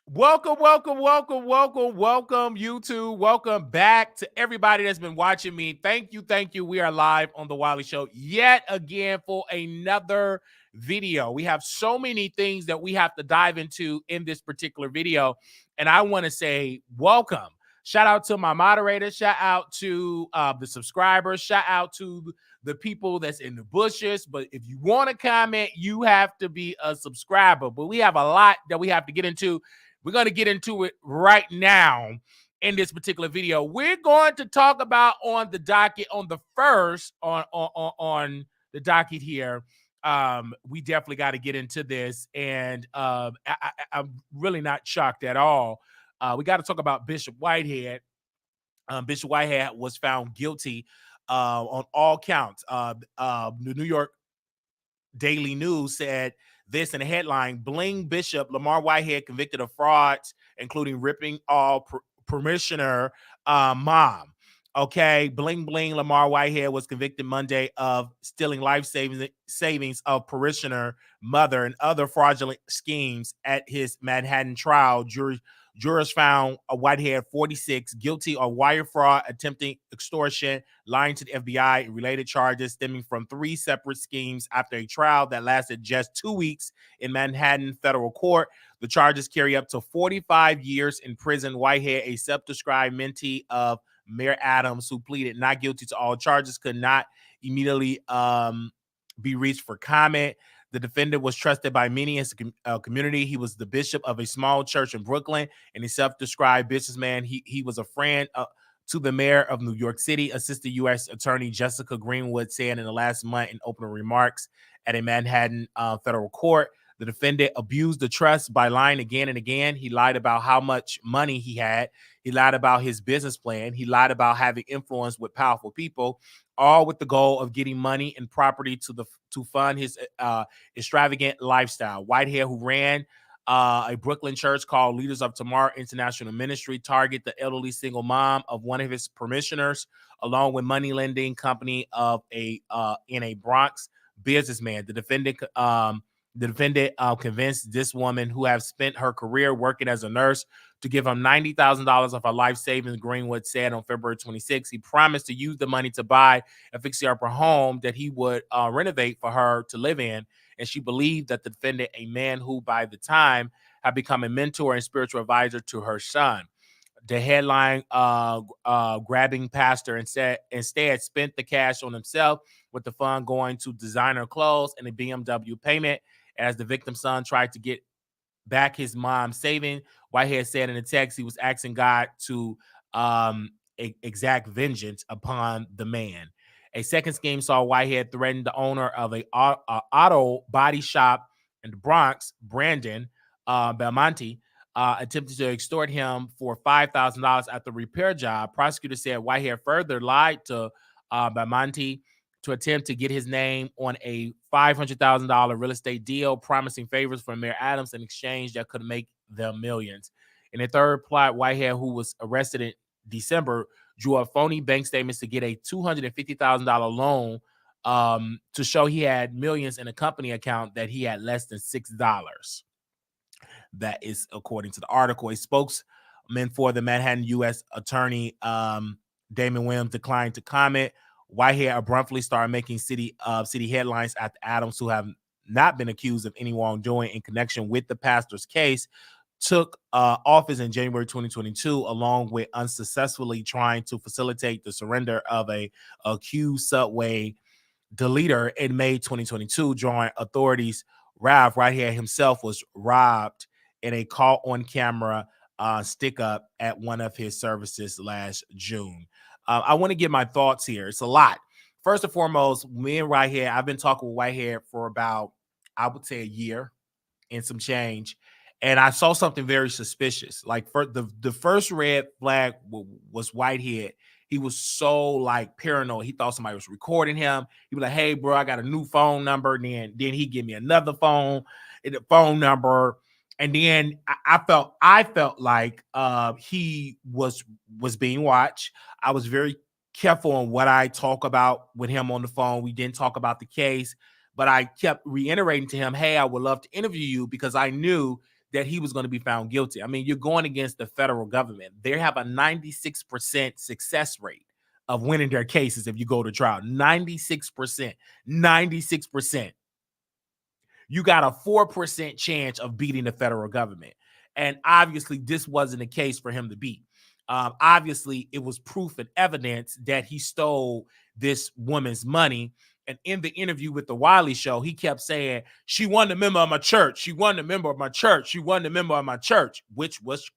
Welcome, YouTube. Welcome back to everybody that's been watching me. Thank you. We are live on the Wiley Show yet again for another video. We have so many things that we have to dive into in this particular video, and I want to say welcome. Shout out to my moderators. Shout out to the subscribers. Shout out to the people that's in the bushes. But if you want to comment, you have to be a subscriber. But we have a lot that we have to get into. We're going to get into it right now in this particular video. We're going to talk about on the docket on the first on the docket here. We definitely got to get into this, and I'm really not shocked at all. We got to talk about Bishop Whitehead. Bishop Whitehead was found guilty on all counts. The New York Daily News said this in a headline: Bling Bishop Lamar Whitehead convicted of frauds, including ripping off parishioner mom. Okay, bling Lamar Whitehead was convicted Monday of stealing life savings of parishioner mother and other fraudulent schemes at his Manhattan trial. Jurors found a Whitehead, 46, guilty of wire fraud, attempting extortion, lying to the FBI, and related charges stemming from 3 separate schemes after a trial that lasted just 2 weeks in Manhattan federal court. The charges carry up to 45 years in prison. Whitehead, a self-described mentee of Mayor Adams, who pleaded not guilty to all charges, could not immediately be reached for comment. The defendant was trusted by many in the community. He was the bishop of a small church in Brooklyn and a self-described businessman. He was a friend to the mayor of New York City. Assistant U.S. Attorney Jessica Greenwood said in the last month in opening remarks at a Manhattan federal court, the defendant abused the trust by lying again and again. He lied about how much money he had. He lied about his business plan. He lied about having influence with powerful people, all with the goal of getting money and property to fund his extravagant lifestyle. Whitehead, who ran a Brooklyn church called Leaders of Tomorrow International Ministry, targeted the elderly single mom of one of his parishioners, along with money lending company of a in a Bronx businessman. The defendant convinced this woman, who has spent her career working as a nurse, to give him $90,000 of her life savings. Greenwood said on February 26. He promised to use the money to buy a fixer-upper home that he would renovate for her to live in. And she believed that the defendant, a man who by the time had become a mentor and spiritual advisor to her son. The headline grabbing pastor instead spent the cash on himself, with the fund going to designer clothes and a BMW payment. As the victim's son tried to get back his mom's saving, Whitehead said in a text he was asking God to exact vengeance upon the man. A second scheme saw Whitehead threaten the owner of a auto body shop in the Bronx, Brandon Belmonte, attempted to extort him for $5,000 at the repair job. Prosecutors said Whitehead further lied to Belmonte to attempt to get his name on a $500,000 real estate deal, promising favors from Mayor Adams in exchange that could make them millions. In a third plot, Whitehead, who was arrested in December, drew up phony bank statements to get a $250,000 loan to show he had millions in a company account that he had less than $6. That is according to the article. A spokesman for the Manhattan U.S. Attorney Damon Williams declined to comment. Whitehead abruptly started making city headlines after Adams, who have not been accused of any wrongdoing in connection with the pastor's case, took office in January 2022, along with unsuccessfully trying to facilitate the surrender of a accused subway deleter in May 2022, drawing authorities. Ralph Whitehead himself was robbed in a caught on camera stick up at one of his services last June. I want to give my thoughts here. It's a lot. First and foremost, me and Whitehead, I've been talking with Whitehead for about, I would say, a year and some change. And I saw something very suspicious. Like, for the first red flag was Whitehead. He was so like paranoid. He thought somebody was recording him. He was like, "Hey, bro, I got a new phone number." And then he give me another phone number. And then I felt like he was being watched. I was very careful on what I talk about with him on the phone. We didn't talk about the case, but I kept reiterating to him, "Hey, I would love to interview you," because I knew that he was going to be found guilty. I mean, you're going against the federal government. They have a 96% success rate of winning their cases if you go to trial. 96%. 96%. You got a 4% chance of beating the federal government. And obviously, this wasn't the case for him to beat. Obviously, it was proof and evidence that he stole this woman's money. And in the interview with the Wiley Show, he kept saying, she wasn't a member of my church. She wasn't a member of my church. She wasn't a member of my church, which was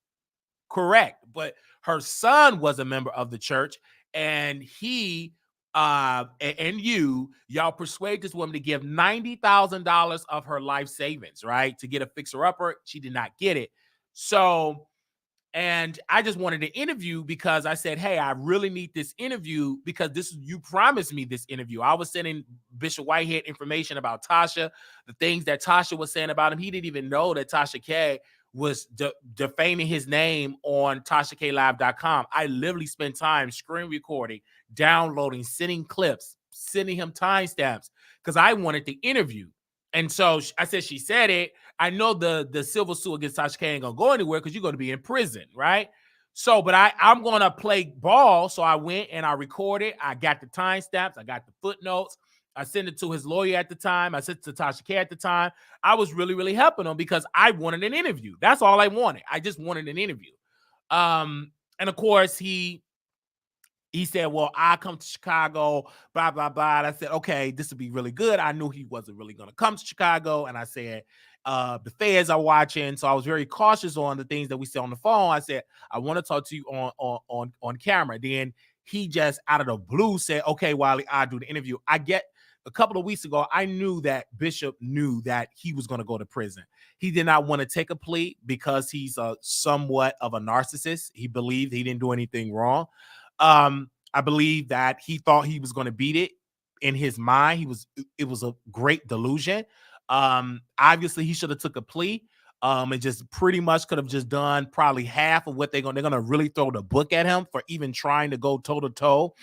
correct. But her son was a member of the church, and he and y'all persuade this woman to give $90,000 of her life savings, right? To get a fixer-upper. She did not get it. So, and I just wanted to interview because I said, hey, I really need this interview because you promised me this interview. I was sending Bishop Whitehead information about Tasha, the things that Tasha was saying about him. He didn't even know that Tasha K was defaming his name on TashaKLive.com. I literally spent time screen recording, downloading, sending clips, sending him timestamps because I wanted the interview. And so I said, she said it. I know the civil suit against Tasha K ain't gonna go anywhere because you're gonna be in prison, right? So, but I'm gonna play ball. So I went and I recorded. I got the timestamps. I got the footnotes. I sent it to his lawyer at the time. I sent it to Tasha K at the time. I was really, really helping him because I wanted an interview. That's all I wanted. I just wanted an interview. And of course, he said, well, I come to Chicago, blah, blah, blah. And I said, okay, this would be really good. I knew he wasn't really going to come to Chicago. And I said, the feds are watching. So I was very cautious on the things that we said on the phone. I said, I want to talk to you on camera. Then he just out of the blue said, okay, Wiley, I'll do the interview. A couple of weeks ago, I knew that Bishop knew that he was going to go to prison. He did not want to take a plea because he's somewhat of a narcissist. He believed he didn't do anything wrong. I believe that he thought he was going to beat it in his mind. It was a great delusion. Obviously he should have took a plea. And just pretty much could have just done probably half of what they're going to really throw the book at him for even trying to go toe to toe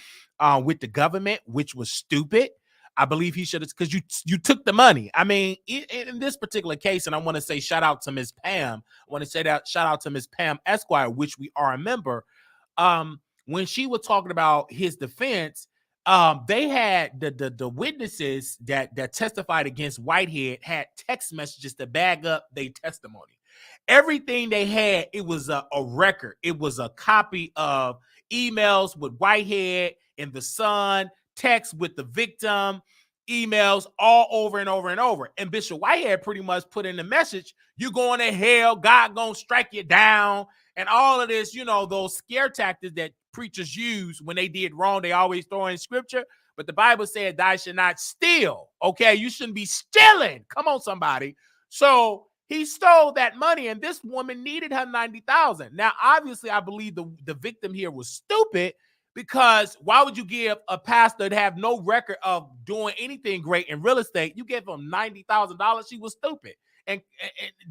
with the government, which was stupid. I believe he should have, because you took the money. I mean, in this particular case, and I want to say shout out to Ms. Pam. I want to say that shout out to Ms. Pam Esquire, which we are a member. When she was talking about his defense, they had the witnesses that testified against Whitehead had text messages to back up their testimony. Everything they had, it was a record. It was a copy of emails with Whitehead and the son, text with the victim, emails all over and over and over. And Bishop Whitehead pretty much put in the message, you're going to hell, God gonna strike you down, and all of this, those scare tactics that preachers use when they did wrong. They always throw in scripture, but the Bible said, thou should not steal. Okay, you shouldn't be stealing. Come on, somebody. So he stole that money, and this woman needed her $90,000. Now, obviously, I believe the victim here was stupid, because why would you give a pastor that have no record of doing anything great in real estate? You give him $90,000. She was stupid and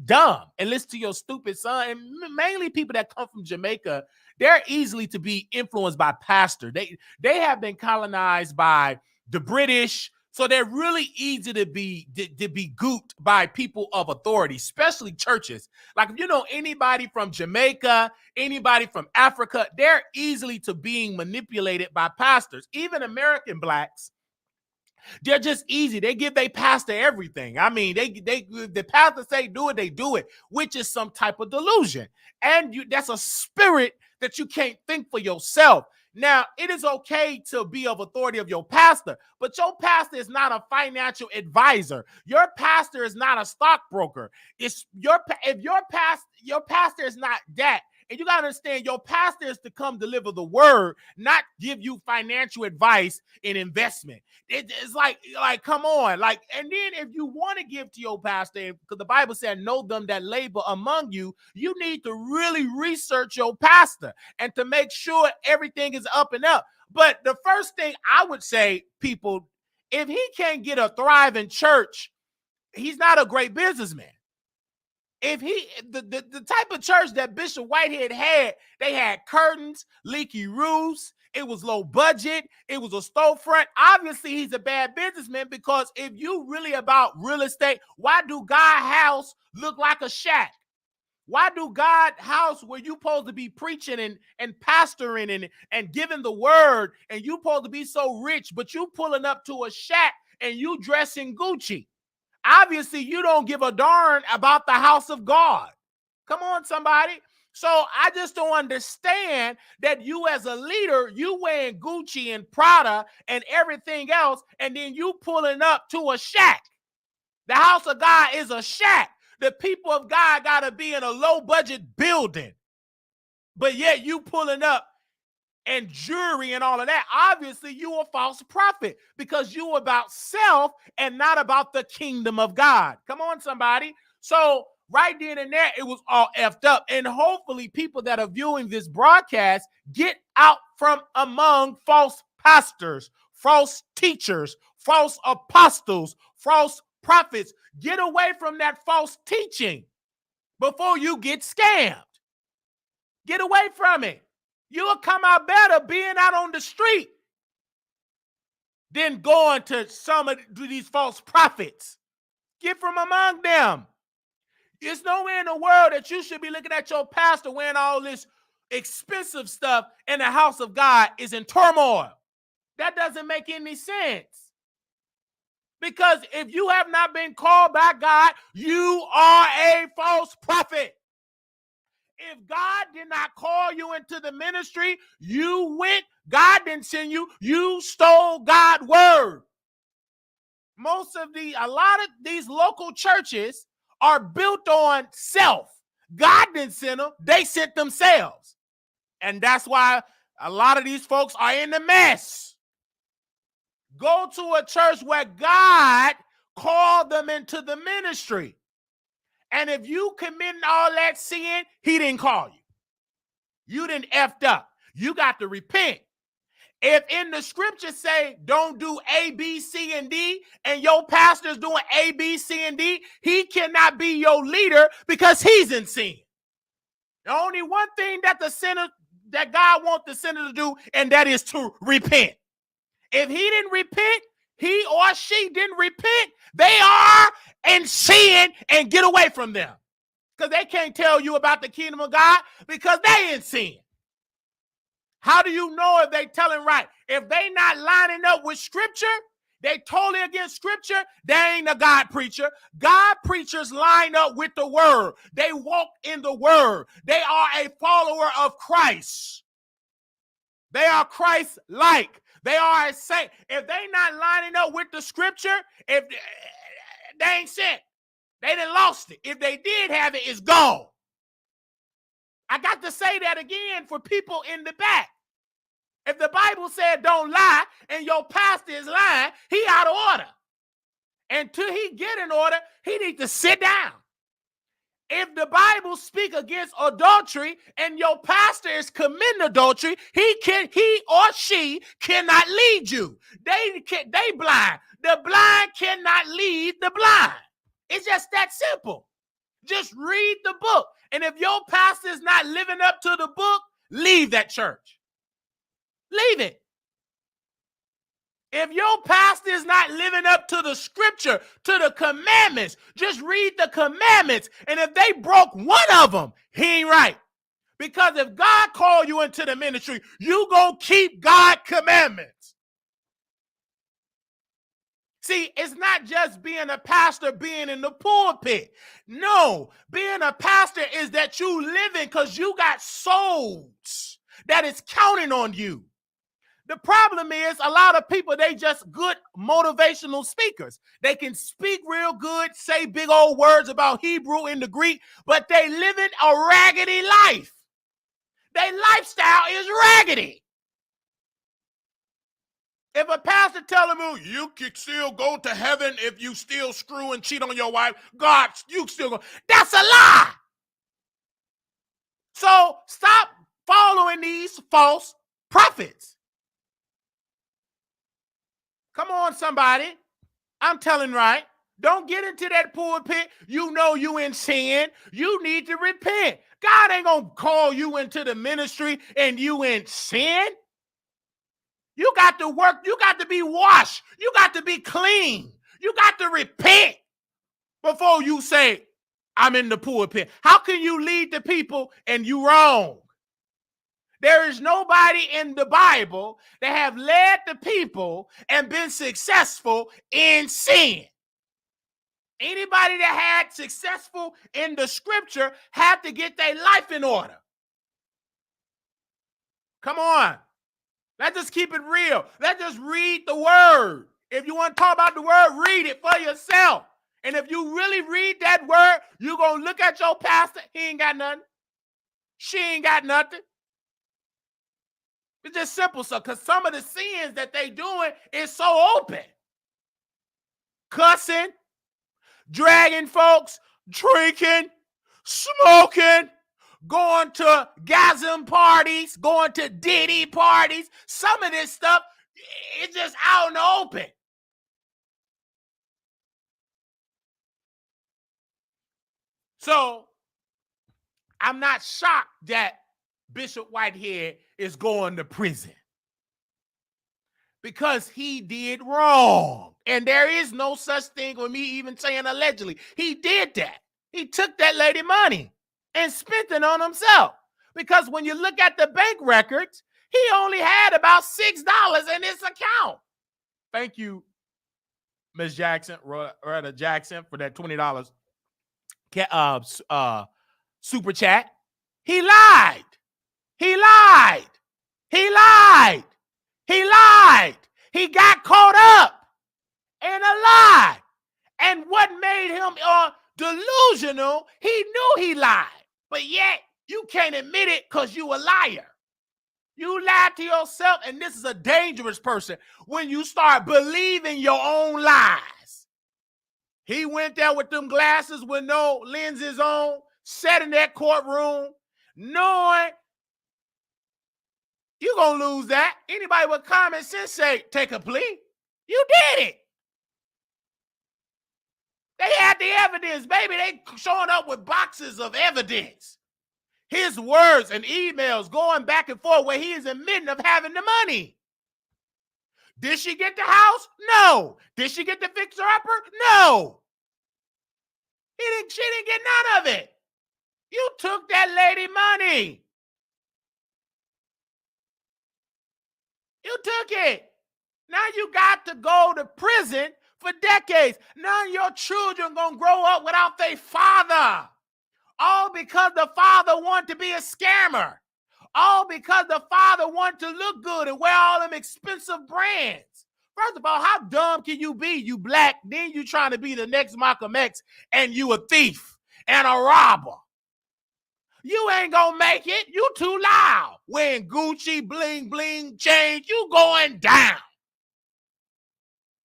dumb, and listen to your stupid son. And mainly people that come from Jamaica, they're easily to be influenced by pastor. They have been colonized by the British, so they're really easy to be gooped by people of authority, especially churches. Like, if you know anybody from Jamaica, anybody from Africa, they're easily to being manipulated by pastors. Even American blacks, they're just easy. They give their pastor everything. I mean, the pastor say do it, they do it, which is some type of delusion. And that's a spirit that you can't think for yourself. Now, it is okay to be of authority of your pastor, but your pastor is not a financial advisor. Your pastor is not a stockbroker. If your pastor is not that. And you got to understand, your pastor is to come deliver the word, not give you financial advice in investment. It's like, come on. Like, and then if you want to give to your pastor, because the Bible said, know them that labor among you, you need to really research your pastor and to make sure everything is up and up. But the first thing I would say, people, if he can't get a thriving church, he's not a great businessman. If the type of church that Bishop Whitehead had, they had curtains, leaky roofs, it was low budget, it was a storefront. Obviously, he's a bad businessman, because if you really about real estate, why do God's house look like a shack? Why do God house where you supposed to be preaching and pastoring and giving the word, and you supposed to be so rich, but you pulling up to a shack and you dressing Gucci? Obviously, you don't give a darn about the house of God. Come on, somebody. So I just don't understand that you as a leader, you wearing Gucci and Prada and everything else, and then you pulling up to a shack. The house of God is a shack. The people of God got to be in a low-budget building. But yet you pulling up and jewelry and all of that. Obviously, you a false prophet because you about self and not about the kingdom of God. Come on, somebody. So right then and there, it was all effed up. And hopefully people that are viewing this broadcast get out from among false pastors, false teachers, false apostles, false prophets. Get away from that false teaching before you get scammed. Get away from it. You'll come out better being out on the street than going to some of these false prophets. Get from among them. There's nowhere in the world that you should be looking at your pastor wearing all this expensive stuff and the house of God is in turmoil. That doesn't make any sense. Because if you have not been called by God, you are a false prophet. If God did not call you into the ministry, you went, God didn't send you, you stole God's word. A lot of these local churches are built on self. God didn't send them, they sent themselves. And that's why a lot of these folks are in the mess. Go to a church where God called them into the ministry. And if you commit all that sin, he didn't call you. You didn't effed up. You got to repent. If in the scripture say don't do A, B, C, and D, and your pastor's doing A, B, C, and D, he cannot be your leader because he's in sin. The only one thing that God wants the sinner to do, and that is to repent. If he didn't repent, he or she didn't repent, they are in sin, and get away from them. Because they can't tell you about the kingdom of God because they in sin. How do you know if they telling right? If they not lining up with scripture, they totally against scripture, they ain't a God preacher. God preachers line up with the word. They walk in the word. They are a follower of Christ. They are Christ-like. They are a saint. If they not lining up with the scripture, if they ain't sent, they done lost it. If they did have it, it's gone. I got to say that again for people in the back. If the Bible said don't lie and your pastor is lying, he out of order. Until he get in order, he needs to sit down. If the Bible speak against adultery and your pastor is committing adultery, he or she cannot lead you. They blind. The blind cannot lead the blind. It's just that simple. Just read the book. And if your pastor is not living up to the book, leave that church. Leave it. If your pastor is not living up to the scripture, to the commandments, just read the commandments. And if they broke one of them, he ain't right. Because if God called you into the ministry, you gonna keep God's commandments. See, it's not just being a pastor, being in the pulpit. No, being a pastor is that you living because you got souls that is counting on you. The problem is a lot of people, they just good motivational speakers. They can speak real good, say big old words about Hebrew in the Greek, but they living a raggedy life. Their lifestyle is raggedy. If a pastor telling you can still go to heaven if you still screw and cheat on your wife, God, you still go. That's a lie. So stop following these false prophets. Come on, somebody. I'm telling right. Don't get into that pulpit. You know you in sin. You need to repent. God ain't going to call you into the ministry and you in sin. You got to work. You got to be washed. You got to be clean. You got to repent before you say, I'm in the pulpit. How can you lead the people and you wrong? There is nobody in the Bible that have led the people and been successful in sin. Anybody that had successful in the scripture had to get their life in order. Come on. Let's just keep it real. Let's just read the word. If you want to talk about the word, read it for yourself. And if you really read that word, you're going to look at your pastor. He ain't got nothing. She ain't got nothing. It's just simple stuff, because some of the sins that they doing is so open. Cussing, dragging folks, drinking, smoking, going to gasm parties, going to Diddy parties. Some of this stuff, it's just out in the open. So I'm not shocked that Bishop Whitehead is going to prison, because he did wrong. And there is no such thing with me even saying allegedly. He did that. He took that lady money and spent it on himself. Because when you look at the bank records, he only had about $6 in his account. Thank you, Ms. Jackson, Rhoda Jackson, for that $20 super chat. He lied. He lied. He lied. He lied. He got caught up in a lie. And what made him delusional, he knew he lied. But yet, you can't admit it because you a liar. You lied to yourself, and this is a dangerous person when you start believing your own lies. He went there with them glasses with no lenses on, sat in that courtroom, knowing you're going to lose that. Anybody with common sense say, take a plea. You did it. They had the evidence, baby. They showing up with boxes of evidence. His words and emails going back and forth where he is admitting of having the money. Did she get the house? No. Did she get the fixer-upper? No. She didn't get none of it. You took that lady money. You took it. Now you got to go to prison for decades. Now your children gonna grow up without their father. All because the father wanted to be a scammer. All because the father wanted to look good and wear all them expensive brands. First of all, how dumb can you be? You black, then you trying to be the next Malcolm X, and you a thief and a robber. You ain't gonna make it. You too loud. Wearing Gucci, bling, bling, change. You going down.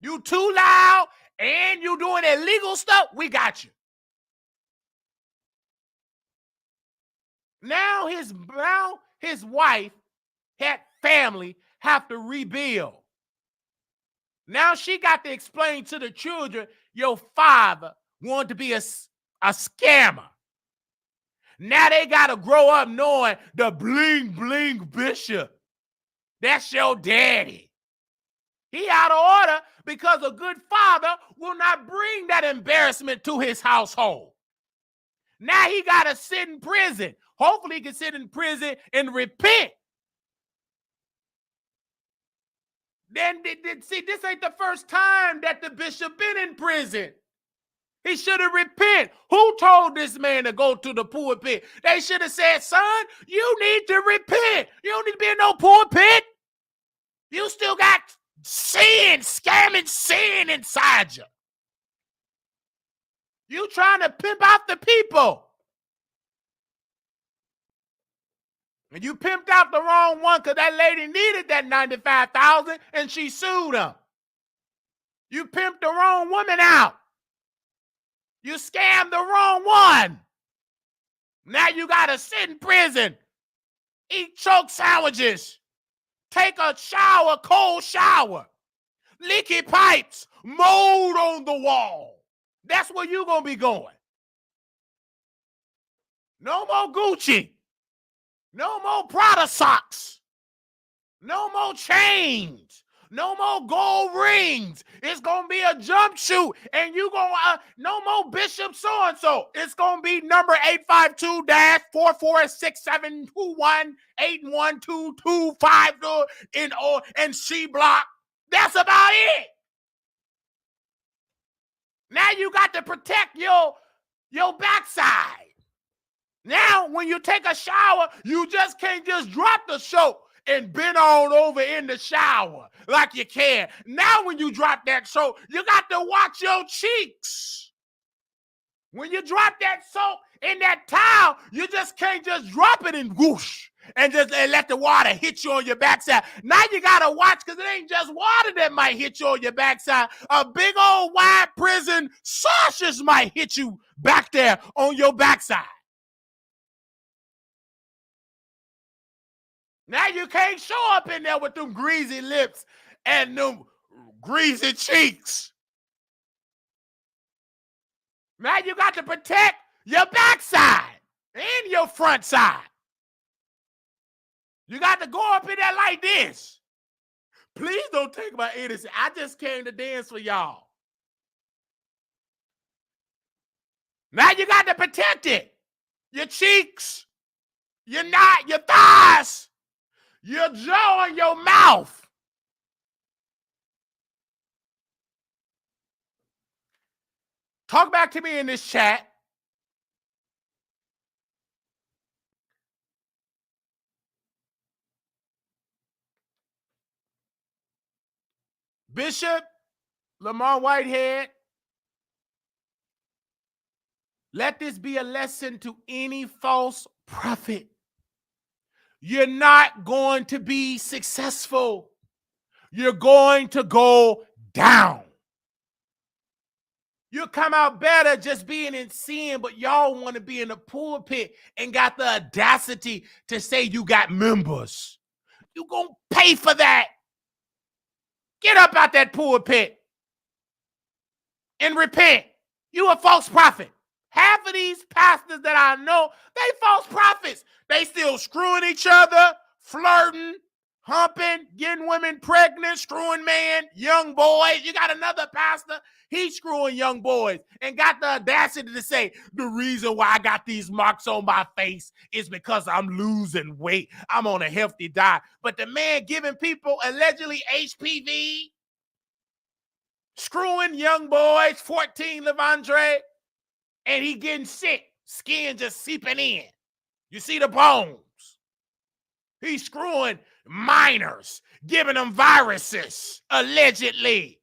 You too loud and you doing illegal stuff. We got you. Now his wife had family have to rebuild. Now she got to explain to the children, your father wanted to be a scammer. Now they got to grow up knowing the bling, bling bishop. That's your daddy. He out of order because a good father will not bring that embarrassment to his household. Now he got to sit in prison. Hopefully he can sit in prison and repent. Then, see, this ain't the first time that the bishop been in prison. He should have repent. Who told this man to go to the pulpit? They should have said, son, you need to repent. You don't need to be in no pulpit. You still got sin, scamming sin inside you. You trying to pimp out the people. And you pimped out the wrong one because that lady needed that $95,000 and she sued him. You pimped the wrong woman out. You scammed the wrong one. Now you got to sit in prison, eat choke sandwiches, take a shower, cold shower, leaky pipes, mold on the wall. That's where you're going to be going. No more Gucci. No more Prada socks. No more chains. No more gold rings. It's going to be a jump shoot. And you going to, no more Bishop so-and-so. It's going to be number 852-446721812252 in C block. That's about it. Now you got to protect your backside. Now, when you take a shower, you just can't just drop the soap and bend on over in the shower like you can. Now, when you drop that soap, you got to watch your cheeks. When you drop that soap in that towel, you just can't just drop it and whoosh and let the water hit you on your backside. Now you got to watch, because it ain't just water that might hit you on your backside. A big old wide prison sausage might hit you back there on your backside. Now you can't show up in there with them greasy lips and them greasy cheeks. Now you got to protect your backside and your front side. You got to go up in there like this. Please don't take my innocence. I just came to dance for y'all. Now you got to protect it. Your cheeks, your thighs, your jaw, and your mouth. Talk back to me in this chat. Bishop Lamar Whitehead, let this be a lesson to any false prophet. You're not going to be successful. You're going to go down. You'll come out better just being in sin, but y'all want to be in the pulpit and got the audacity to say you got members. You're going to pay for that. Get up out that pulpit and repent. You a false prophet. Half of these pastors that I know, they false prophets. They still screwing each other, flirting, humping, getting women pregnant, screwing men, young boys. You got another pastor, he's screwing young boys and got the audacity to say, the reason why I got these marks on my face is because I'm losing weight. I'm on a healthy diet. But the man giving people allegedly HPV, screwing young boys, 14 Levandre, and he getting sick, skin just seeping in. You see the bones. He's screwing minors, giving them viruses, allegedly.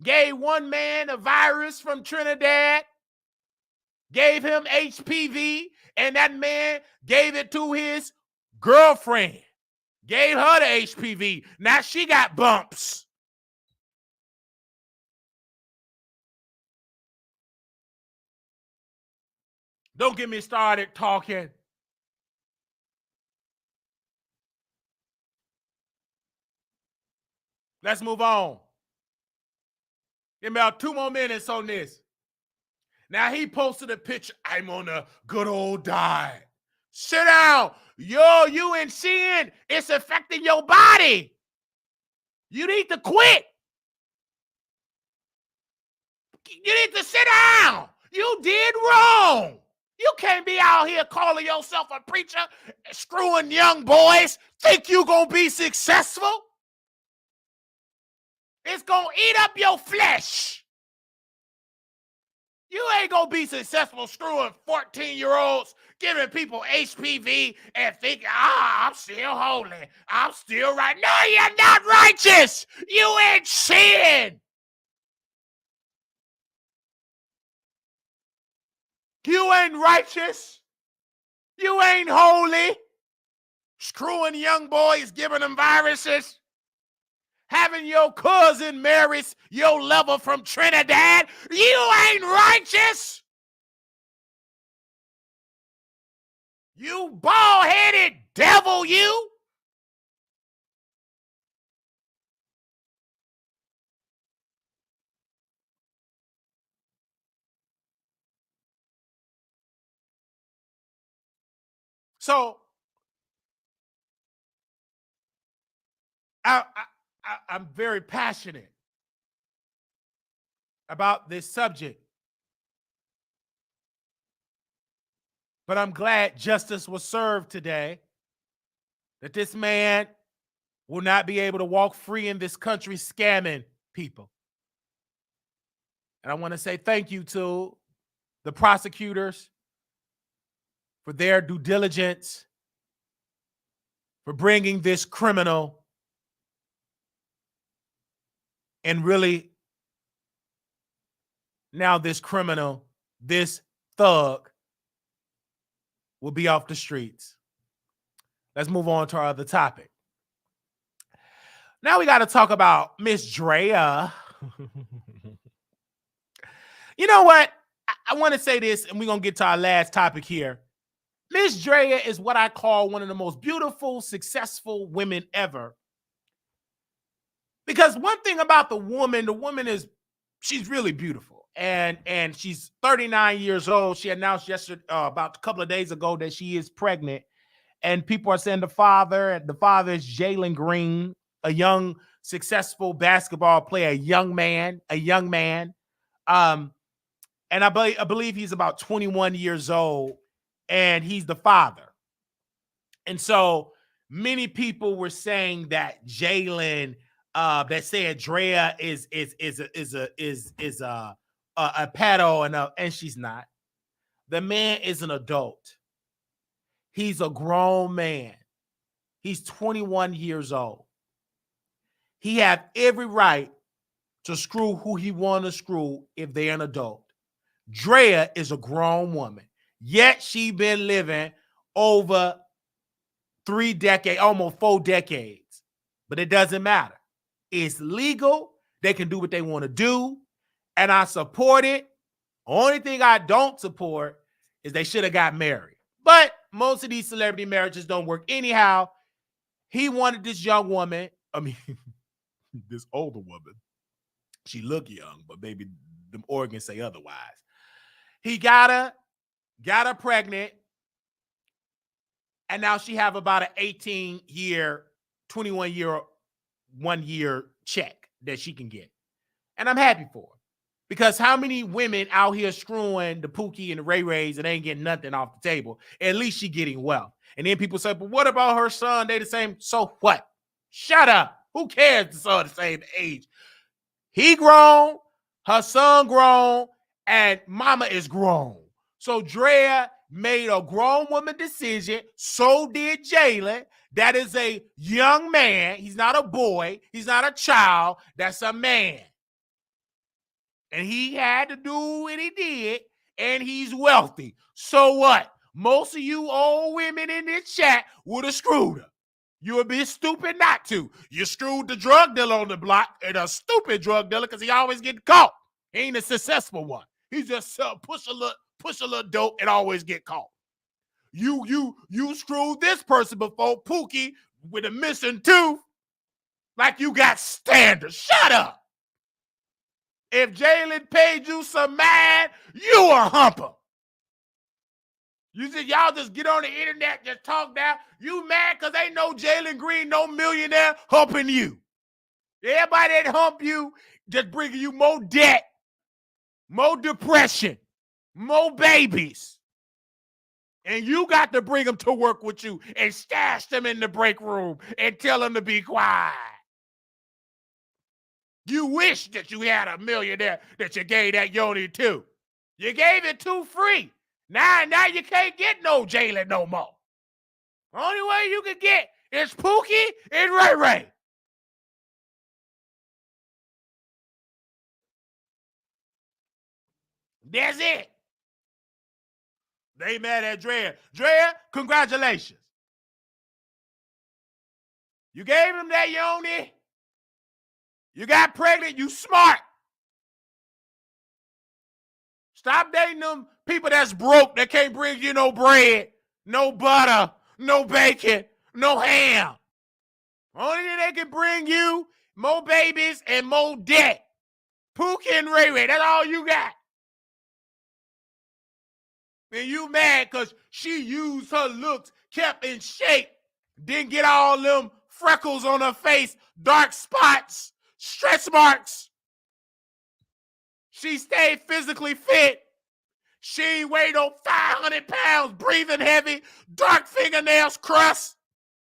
Gave one man a virus from Trinidad, gave him HPV, and that man gave it to his girlfriend. Gave her the HPV. Now she got bumps. Don't get me started talking. Let's move on. Give me about 2 more minutes on this. Now he posted a picture. I'm on a good old diet. Sit down. You in sin. It's affecting your body. You need to quit. You need to sit down. You did wrong. You can't be out here calling yourself a preacher, screwing young boys, think you gonna be successful. It's gonna eat up your flesh. You ain't gonna be successful screwing 14-year-olds, giving people HPV and thinking, I'm still holy. I'm still right. No, you're not righteous. You in sin. You ain't righteous. You ain't holy. Screwing young boys, giving them viruses. Having your cousin marry your lover from Trinidad. You ain't righteous. You bald-headed devil, you. So, I I'm very passionate about this subject. But I'm glad justice was served today, that this man will not be able to walk free in this country scamming people. And I want to say thank you to the prosecutors for their due diligence, for bringing this criminal and really now this criminal, this thug will be off the streets. Let's move on to our other topic. Now we got to talk about Miss Draya. You know what? I want to say this, and we're going to get to our last topic here. Miss Draya is what I call one of the most beautiful, successful women ever. Because one thing about the woman is she's really beautiful. And she's 39 years old. She announced yesterday, about a couple of days ago, that she is pregnant. And people are saying the father is Jalen Green, a young, successful basketball player, a young man. And I believe he's about 21 years old, and he's the father. And so many people were saying that Jalen, that said Draya is a pedo, and she's not. The man is an adult. He's a grown man. He's 21 years old. He have every right to screw who he want to screw if they're an adult. Draya is a grown woman, yet she been living over 3 decades, almost 4 decades. But it doesn't matter. It's legal. They can do what they want to do, and I support it. Only thing I don't support is they should have got married. But most of these celebrity marriages don't work anyhow. He wanted this young woman. I mean, this older woman. She look young, but maybe the organs say otherwise. He got her pregnant, and now she have about an 18-year, 21-year, 1-year check that she can get. And I'm happy for her. Because how many women out here screwing the Pookie and the Ray Rays and ain't getting nothing off the table? At least she getting wealth. And then people say, but what about her son? They the same. So what? Shut up. Who cares? The son the same age. He grown, her son grown, and mama is grown. So Draya made a grown woman decision. So did Jalen. That is a young man. He's not a boy. He's not a child. That's a man. And he had to do what he did, and he's wealthy. So what? Most of you old women in this chat would have screwed her. You would be stupid not to. You screwed the drug dealer on the block, and a stupid drug dealer because he always get caught. He ain't a successful one. He just push a little dope and always get caught. You screwed this person before, Pookie, with a missing tooth, like you got standards. Shut up. If Jalen paid you some man, you a humper. You said y'all just get on the internet, just talk down. You mad because ain't no Jalen Green, no millionaire humping you. Everybody that hump you just bringing you more debt, more depression, more babies. And you got to bring them to work with you and stash them in the break room and tell them to be quiet. You wish that you had a millionaire that you gave that yoni to. You gave it to free. Now you can't get no Jalen no more. Only way you can get is Pookie and Ray Ray. That's it. They mad at Draya. Draya, congratulations. You gave him that yoni. You got pregnant. You smart. Stop dating them people that's broke that can't bring you no bread, no butter, no bacon, no ham. Only thing they can bring you more babies and more debt. Pookie and Ray Ray, that's all you got. And you mad because she used her looks, kept in shape, didn't get all them freckles on her face, dark spots, stretch marks. She stayed physically fit. She weighed on 500 pounds, breathing heavy, dark fingernails, crust,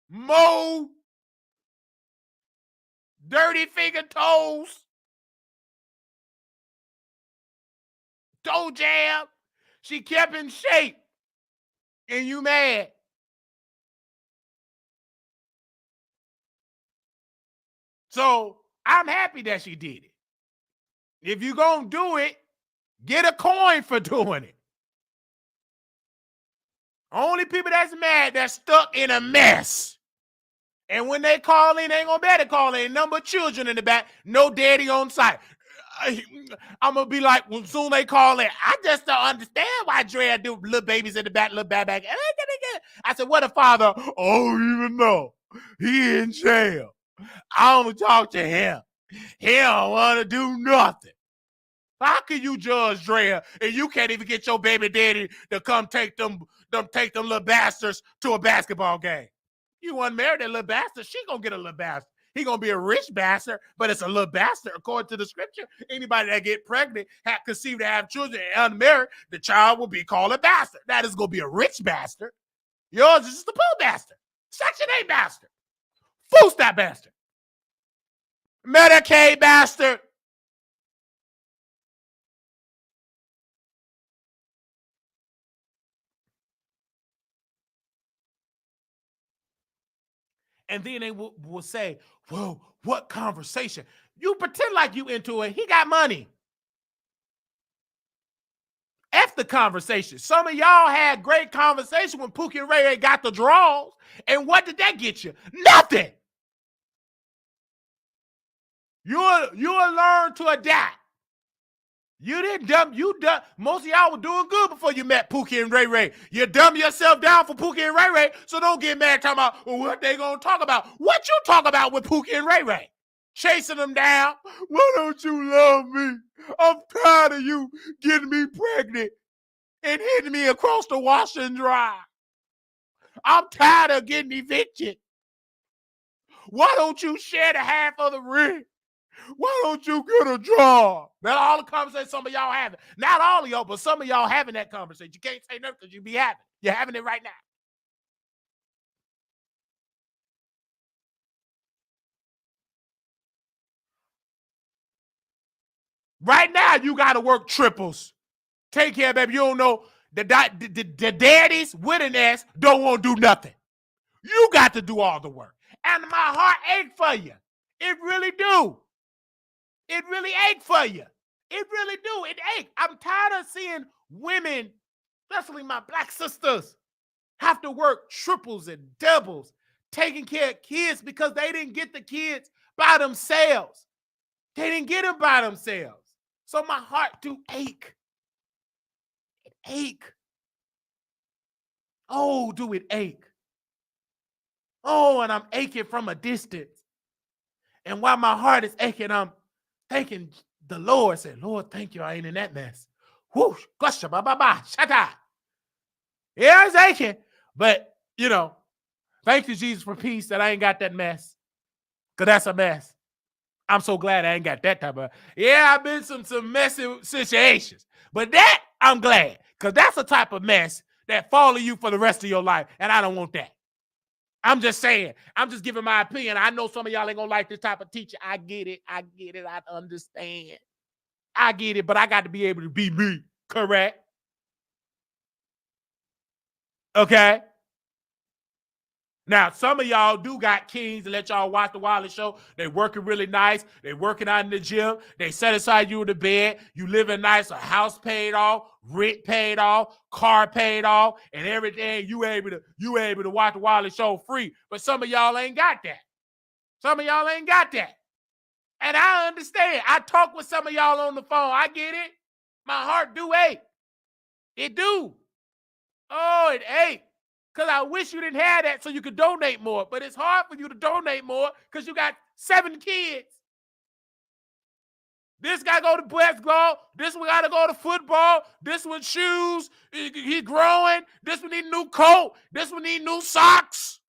mold, dirty finger toes, toe jam. She kept in shape. And you mad. So I'm happy that she did it. If you're going to do it, get a coin for doing it. Only people that's mad, that's stuck in a mess. And when they call in, they ain't going to be able to call in. Number of children in the back, no daddy on site. I'm going to be like, when soon they call in, I just don't understand why Draya do little babies in the back, little back. I said, what a father? Oh, even know. He in jail. I don't talk to him. He don't want to do nothing. How can you judge Draya and you can't even get your baby daddy to come take them little bastards to a basketball game? You want to marry that little bastard, she gonna get a little bastard. He gonna be a rich bastard, but it's a little bastard according to the scripture. Anybody that get pregnant, conceived to have children and unmarried, the child will be called a bastard. That is gonna be a rich bastard. Yours is just a poor bastard. Section 8 bastard. Food stamp bastard. Medicaid bastard. And then they will say, whoa, what conversation? You pretend like you into it. He got money. F the conversation. Some of y'all had great conversation when Pookie and Ray Ray got the draws. And what did that get you? Nothing. You'll learn to adapt. You didn't dumb. Most of y'all were doing good before you met Pookie and Ray Ray. You dumb yourself down for Pookie and Ray Ray, so don't get mad talking about what they gonna talk about. What you talk about with Pookie and Ray Ray? Chasing them down. Why don't you love me? I'm tired of you getting me pregnant and hitting me across the wash and dry. I'm tired of getting evicted. Why don't you share the half of the rent? Why don't you get a job? That's all the conversation some of y'all having. Not all of y'all, but some of y'all having that conversation. You can't say nothing because you be having. You're having it right now. Right now, you got to work triples. Take care, baby. You don't know the daddies with an ass don't want to do nothing. You got to do all the work. And my heart ache for you. It really do. It really ache for you. It really do. It ache. I'm tired of seeing women, especially my black sisters, have to work triples and doubles, taking care of kids because they didn't get the kids by themselves. They didn't get them by themselves. So my heart do ache. It ache. Oh, do it ache. Oh, and I'm aching from a distance. And while my heart is aching, I'm thanking the Lord. Say, Lord, thank you. I ain't in that mess. Whoosh, gusha, ba, ba, ba, shata. Yeah, it's aching. But, thank you, Jesus, for peace that I ain't got that mess. Because that's a mess. I'm so glad I ain't got that type of. Yeah, I've been some messy situations. But that, I'm glad. Because that's a type of mess that follow you for the rest of your life. And I don't want that. I'm just saying. I'm just giving my opinion. I know some of y'all ain't going to like this type of teacher. I get it. I understand. I get it. But I got to be able to be me. Correct? Okay? Now, some of y'all do got kings to let y'all watch the Wiley Show. They working really nice. They working out in the gym. They set aside you in the bed. You living nice. A house paid off, rent paid off, car paid off, and everything. You able to watch the Wiley Show free. But some of y'all ain't got that. Some of y'all ain't got that. And I understand. I talk with some of y'all on the phone. I get it. My heart do ache. It do. Oh, it ache. Because I wish you didn't have that so you could donate more. But it's hard for you to donate more because you got 7 kids. This guy go to basketball. This one got to go to football. This one shoes. He growing. This one need a new coat. This one need new socks.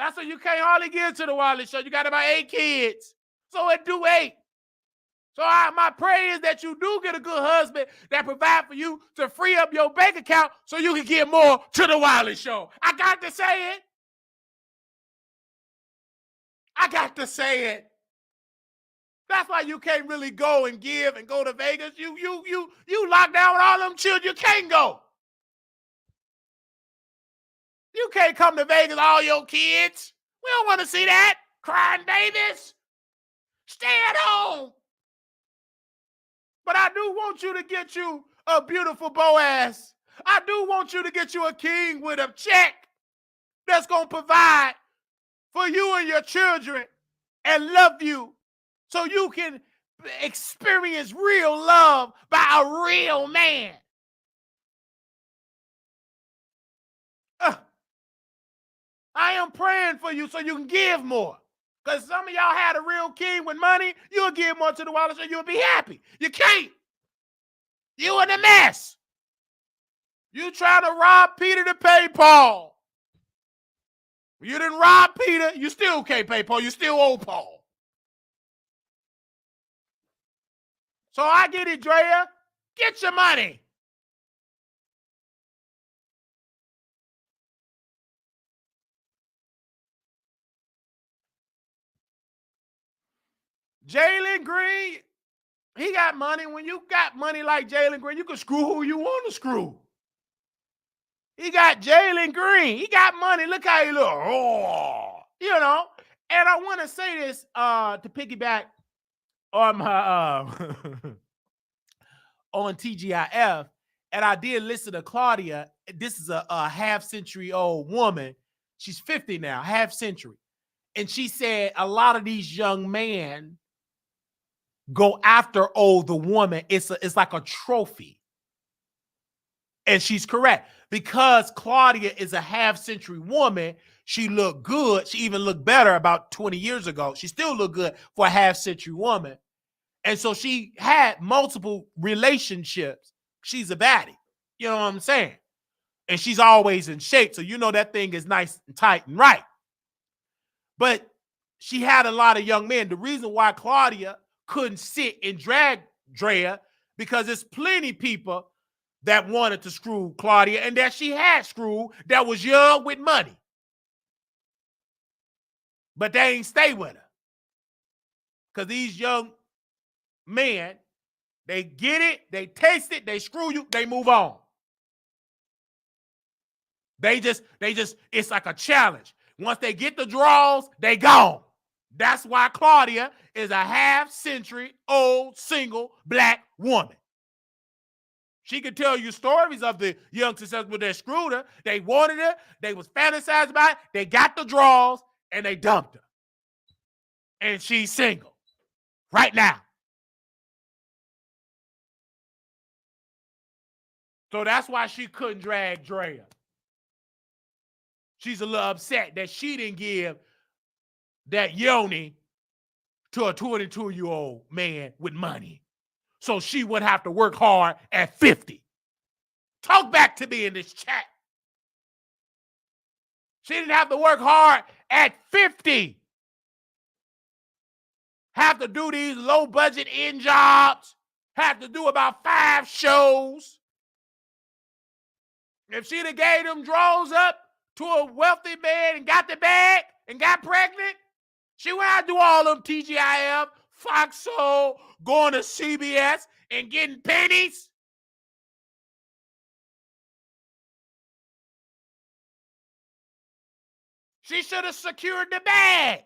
That's why you can't hardly get to the Wiley Show. You got about 8 kids. So it do 8. So my prayer is that you do get a good husband that provide for you to free up your bank account so you can get more to the Wiley Show. I got to say it. I got to say it. That's why you can't really go and give and go to Vegas. You locked down with all them children. You can't go. You can't come to Vegas, all your kids. We don't want to see that. Crying Davis. Stay at home. But I do want you to get you a beautiful Boaz. I do want you to get you a king with a check that's going to provide for you and your children and love you so you can experience real love by a real man. I am praying for you so you can give more. Because some of y'all had a real king with money, you'll give more to the Wiley Show, you'll be happy. You can't. You in a mess. You trying to rob Peter to pay Paul. You didn't rob Peter, you still can't pay Paul. You still owe Paul. So I get it, Draya. Get your money. Jalen Green, he got money. When you got money like Jalen Green, you can screw who you want to screw. He got Jalen Green. He got money. Look how he look. Oh, you know. And I want to say this to piggyback on my on TGIF. And I did listen to Claudia. This is a half-century old woman. She's 50 now, half-century. And she said a lot of these young men go after the woman. It's like a trophy. And she's correct. Because Claudia is a half-century woman, she looked good. She even looked better about 20 years ago. She still looked good for a half-century woman. And so she had multiple relationships. She's a baddie. You know what I'm saying? And she's always in shape. So you know that thing is nice and tight and right. But she had a lot of young men. The reason why Claudia couldn't sit and drag Draya, because there's plenty people that wanted to screw Claudia and that she had screwed that was young with money. But they ain't stay with her. Because these young men, they get it, they taste it, they screw you, they move on. They just, it's like a challenge. Once they get the draws, they gone. That's why Claudia is a half-century old single black woman. She could tell you stories of the young successful that screwed her. They wanted her. They was fantasized about it. They got the draws, and they dumped her. And she's single right now. So that's why she couldn't drag Draya. She's a little upset that she didn't give that yoni to a 22-year-old man with money. So she would have to work hard at 50. Talk back to me in this chat. She didn't have to work hard at 50. Have to do these low-budget end jobs. Have to do about 5 shows. If she'd have gave them draws up to a wealthy man and got the bag and got pregnant, she went out to do all them TGIF, Fox Soul, going to CBS and getting pennies. She should have secured the bag.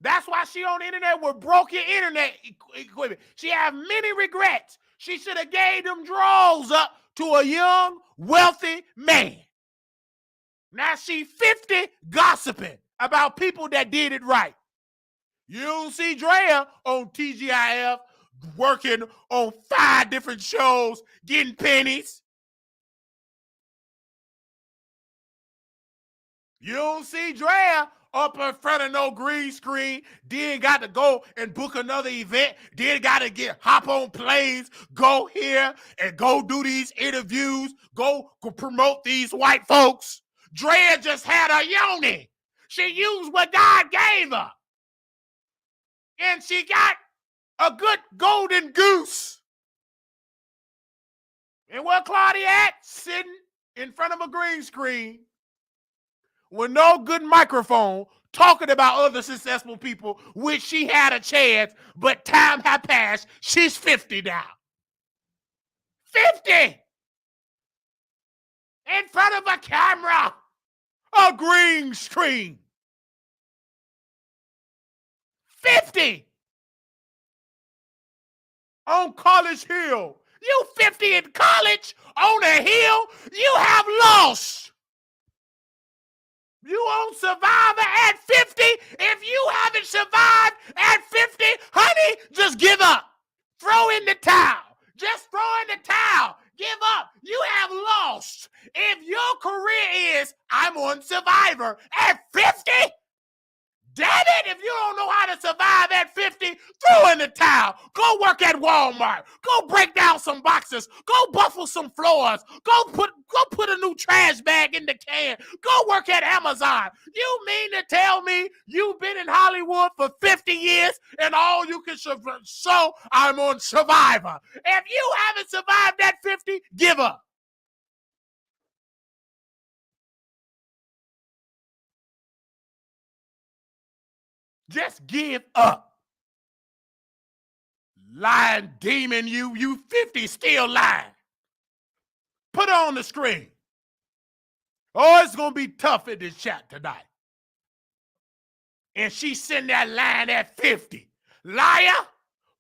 That's why she on the internet with broken internet equipment. She have many regrets. She should have gave them draws up to a young, wealthy man. Now she 50 gossiping about people that did it right. You don't see Draya on TGIF working on 5 different shows, getting pennies. You don't see Draya up in front of no green screen, then got to go and book another event, then got to hop on planes, go here and go do these interviews, go promote these white folks. Draya just had a yoni. She used what God gave her. And she got a good golden goose. And where Claudia at? Sitting in front of a green screen with no good microphone, talking about other successful people, which she had a chance, but time had passed. She's 50 now. 50! In front of a camera, a green screen. 50! On College Hill. You 50 in college, on a hill, you have lost. You on Survivor at 50? If you haven't survived at 50, honey, just give up. Throw in the towel. Just throw in the towel. Give up. You have lost. If your career is, I'm on Survivor at 50, damn it, if you don't know how to survive at 50, throw in the towel. Go work at Walmart. Go break down some boxes. Go buffle some floors. Go put a new trash bag in the can. Go work at Amazon. You mean to tell me you've been in Hollywood for 50 years and all you can show I'm on Survivor? If you haven't survived at 50, give up. Just give up. Lying demon, you 50 still lying. Put it on the screen. Oh, it's going to be tough in this chat tonight. And she's sitting there lying at 50. Liar,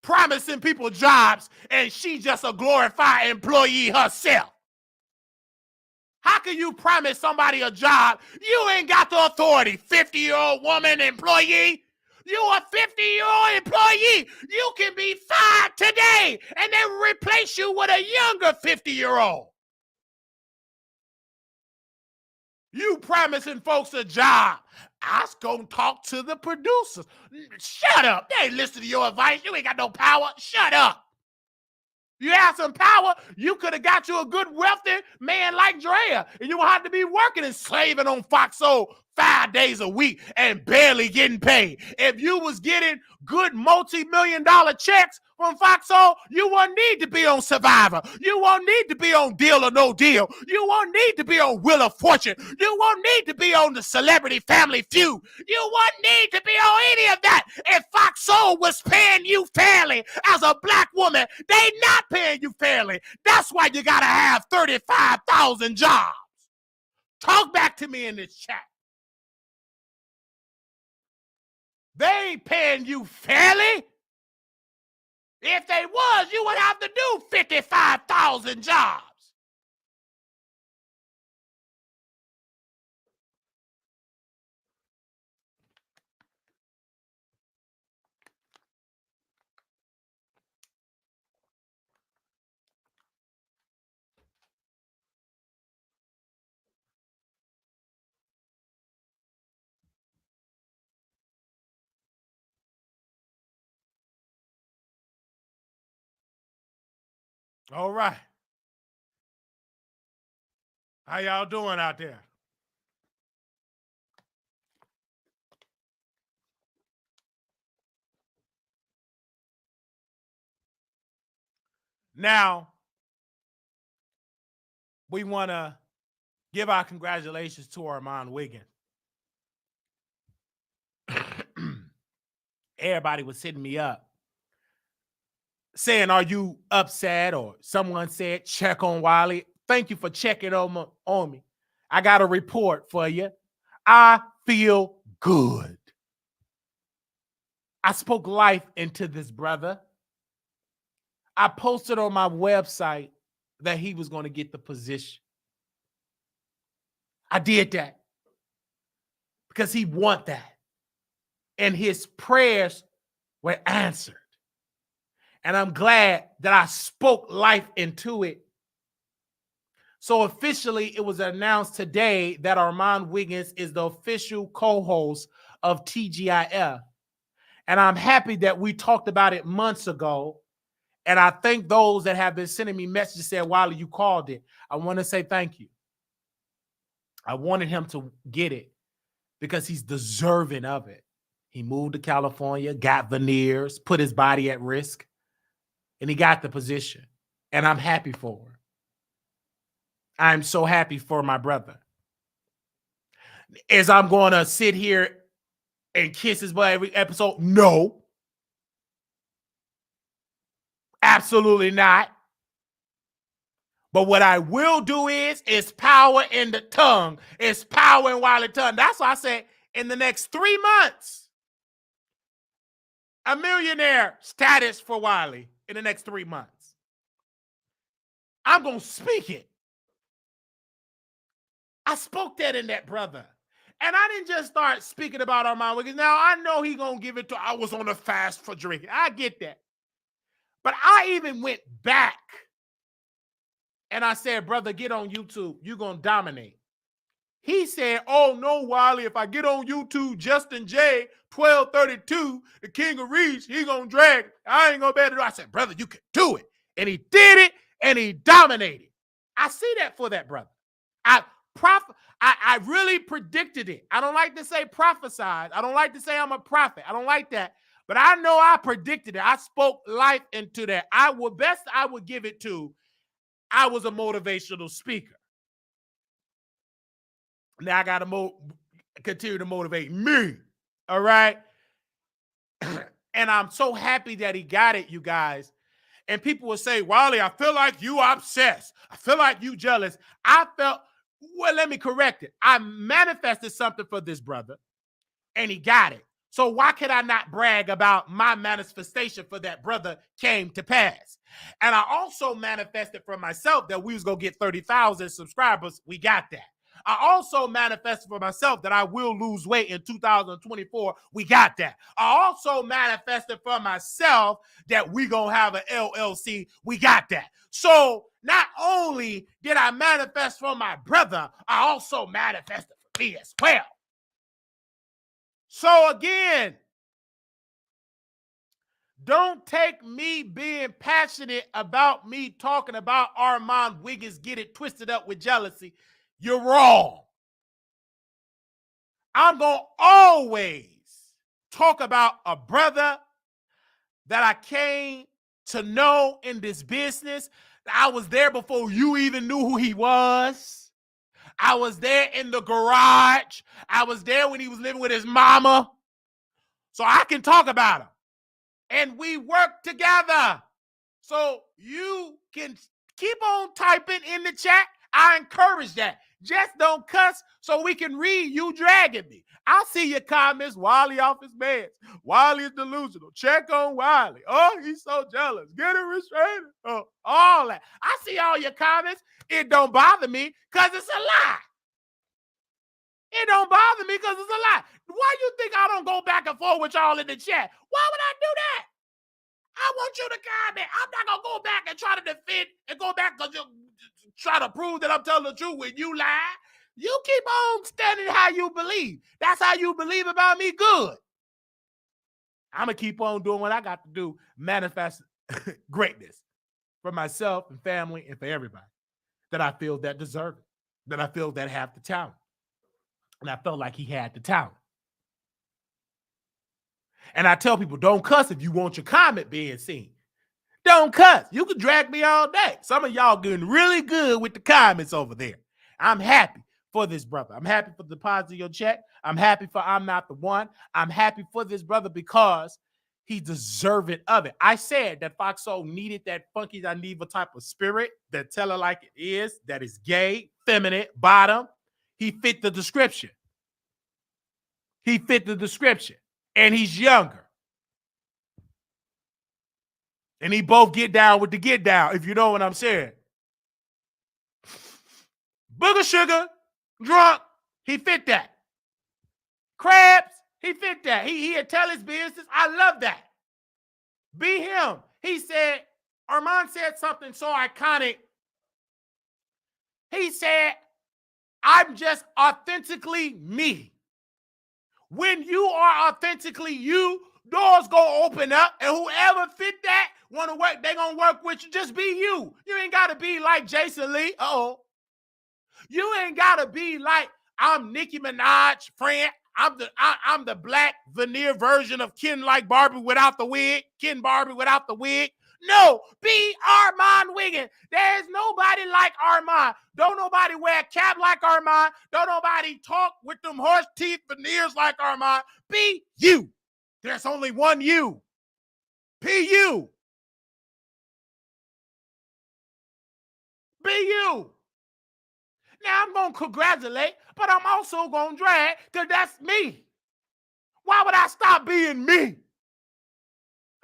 promising people jobs, and she's just a glorified employee herself. How can you promise somebody a job? You ain't got the authority, 50-year-old woman employee. You a 50-year-old employee. You can be fired today and then replace you with a younger 50-year-old. You promising folks a job. I was going to talk to the producers. Shut up. They ain't listening to your advice. You ain't got no power. Shut up. You have some power, you could have got you a good, wealthy man like Draya, and you won't have to be working and slaving on Fox Soul 5 days a week and barely getting paid. If you was getting good multi-million-dollar checks from Fox Soul, you won't need to be on Survivor. You won't need to be on Deal or No Deal. You won't need to be on Wheel of Fortune. You won't need to be on the Celebrity Family Feud. You won't need to be on any of that. If Fox Soul was paying you fairly as a black woman, they not paying you fairly. That's why you got to have 35,000 jobs. Talk back to me in this chat. They ain't paying you fairly. If they was, you would have to do 55,000 jobs. All right. How y'all doing out there? Now, we want to give our congratulations to Armon Wiggins. Everybody was hitting me up saying, are you upset? Or someone said, check on Wiley. Thank you for checking on me. I got a report for you. I feel good. I spoke life into this brother. I posted on my website that he was going to get the position. I did that because he wanted that. And his prayers were answered. And I'm glad that I spoke life into it. So officially, it was announced today that Armon Wiggins is the official co-host of TGIF. And I'm happy that we talked about it months ago. And I thank those that have been sending me messages saying, Wiley, you called it. I want to say thank you. I wanted him to get it. because he's deserving of it. He moved to California, got veneers, put his body at risk, and he got the position. And I'm happy for him. I'm so happy for my brother. Is I'm going to sit here and kiss his butt every episode? No. Absolutely not. But what I will do is power in the tongue. It's power in Wiley's tongue. That's why I said in the next 3 months, a millionaire status for Wiley in the next 3 months. I'm going to speak it. I spoke that in that brother. And I didn't just start speaking about Armon Wiggins. Now, I know he going to give it to, I was on a fast for drinking. I get that. But I even went back and I said, brother, get on YouTube. You're going to dominate. He said, oh, no, Wiley, if I get on YouTube, Justin J, 1232, the king of reach, he going to drag. I ain't going to be able to do it. I said, brother, you can do it. And he did it, and he dominated. I see that for that brother. I really predicted it. I don't like to say prophesied. I don't like to say I'm a prophet. I don't like that. But I know I predicted it. I spoke life into that. I would give it to, I was a motivational speaker. Now I got to continue to motivate me. All right. And I'm so happy that he got it, you guys. And people will say, Wiley, I feel like you obsessed. I feel like you jealous. Well, let me correct it. I manifested something for this brother, and he got it. So why could I not brag about my manifestation for that brother came to pass? And I also manifested for myself that we was going to get 30,000 subscribers. We got that. I also manifested for myself that I will lose weight in 2024. We got that. I also manifested for myself that we going to have an LLC. We got that. So not only did I manifest for my brother, I also manifested for me as well. So again, don't take me being passionate about me talking about Armon Wiggins, get it twisted up with jealousy. You're wrong. I'm going to always talk about a brother that I came to know in this business. I was there before you even knew who he was. I was there in the garage. I was there when he was living with his mama. So I can talk about him. And we work together. So you can keep on typing in the chat. I encourage that. Just don't cuss so we can read you dragging me. I see your comments. Wiley off his meds. Wiley is delusional. Check on Wiley. Oh, he's so jealous. Get him restrained. Oh, all that. I see all your comments. It don't bother me because it's a lie. It don't bother me because it's a lie. Why you think I don't go back and forth with y'all in the chat? Why would I do that? I want you to comment. I'm not going to go back and try to defend and go back because you try to prove that I'm telling the truth when you lie. You keep on standing how you believe. That's how you believe about me. Good. I'm going to keep on doing what I got to do. Manifest greatness for myself and family and for everybody that I feel that deserve it, that I feel that have the talent. And I felt like he had the talent. And I tell people, don't cuss if you want your comment being seen. Don't cuss. You can drag me all day. Some of y'all getting really good with the comments over there. I'm happy for this brother. I'm happy for the deposit of your check. I'm happy for I'm not the one. I'm happy for this brother because he's deserving of it. I said that Foxo needed that funky Dineva type of spirit that tell her like it is, that is gay, feminine, bottom. He fit the description. He fit the description. And he's younger. And he both get down with the get down, if you know what I'm saying. Booger Sugar, drunk, he fit that. Krabs, he fit that. He'd tell his business. I love that. Be him. He said, Armon said something so iconic. He said, I'm just authentically me. When you are authentically you, doors gonna open up, and whoever fit that want to work, they gonna work with you. Just be you. You ain't gotta be like Jason Lee. You ain't gotta be like I'm Nicki Minaj friend. I'm the black veneer version of Ken like Barbie without the wig. Ken Barbie without the wig. No, be Armon Wiggins. There's nobody like Armon. Don't nobody wear a cap like Armon. Don't nobody talk with them horse teeth veneers like Armon. Be you. There's only one you. Be you. Be you. Now I'm going to congratulate, but I'm also going to drag because that's me. Why would I stop being me?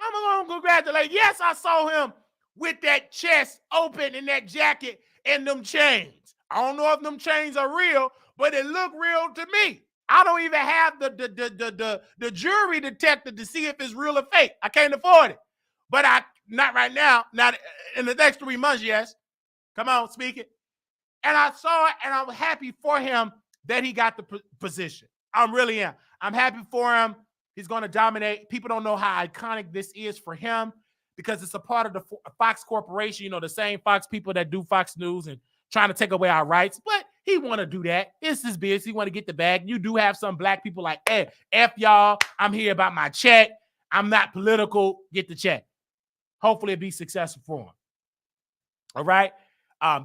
I'm going to congratulate. Yes, I saw him with that chest open and that jacket and them chains. I don't know if them chains are real, but it looked real to me. I don't even have the jury detector to see if it's real or fake. I can't afford it. But not right now. Not in the next 3 months, yes. Come on, speak it. And I saw it, and I'm happy for him that he got the position. I really am. I'm happy for him. He's going to dominate. People don't know how iconic this is for him because it's a part of the Fox Corporation, you know, the same Fox people that do Fox News and trying to take away our rights. But he want to do that. It's his business. He want to get the bag. You do have some black people like, hey, F y'all. I'm here about my check. I'm not political. Get the check. Hopefully it'll be successful for him. All right?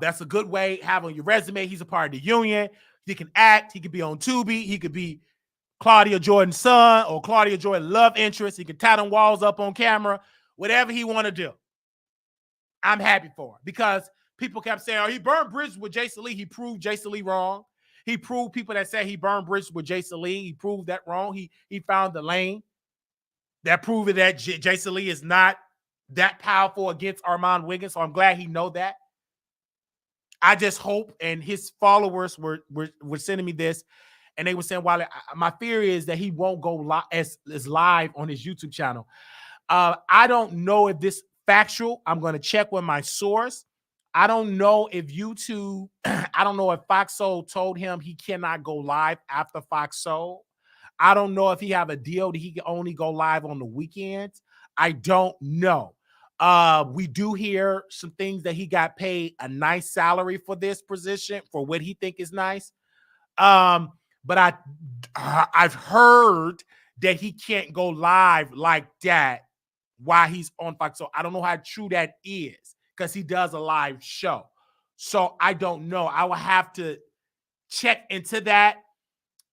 That's a good way. Have on your resume. He's a part of the union. He can act. He could be on Tubi. He could be Claudia Jordan's son or Claudia Jordan's love interest. He can tie them walls up on camera. Whatever he want to do. I'm happy for him because people kept saying, oh, he burned bridges with Jason Lee. He proved Jason Lee wrong. He proved people that said he burned bridges with Jason Lee. He proved that wrong. He found the lane that proved that Jason Lee is not that powerful against Armon Wiggins. So I'm glad he know that. I just hope, and his followers were sending me this, and they were saying, "While my fear is that he won't go as live on his YouTube channel." I don't know if this factual. I'm going to check with my source. I don't know if YouTube. I don't know if Fox Soul told him he cannot go live after Fox Soul. I don't know if he have a deal that he can only go live on the weekends. I don't know. We do hear some things that he got paid a nice salary for this position for what he think is nice. But I've heard that he can't go live like that while he's on Fox. So I don't know how true that is because he does a live show. So I don't know. I will have to check into that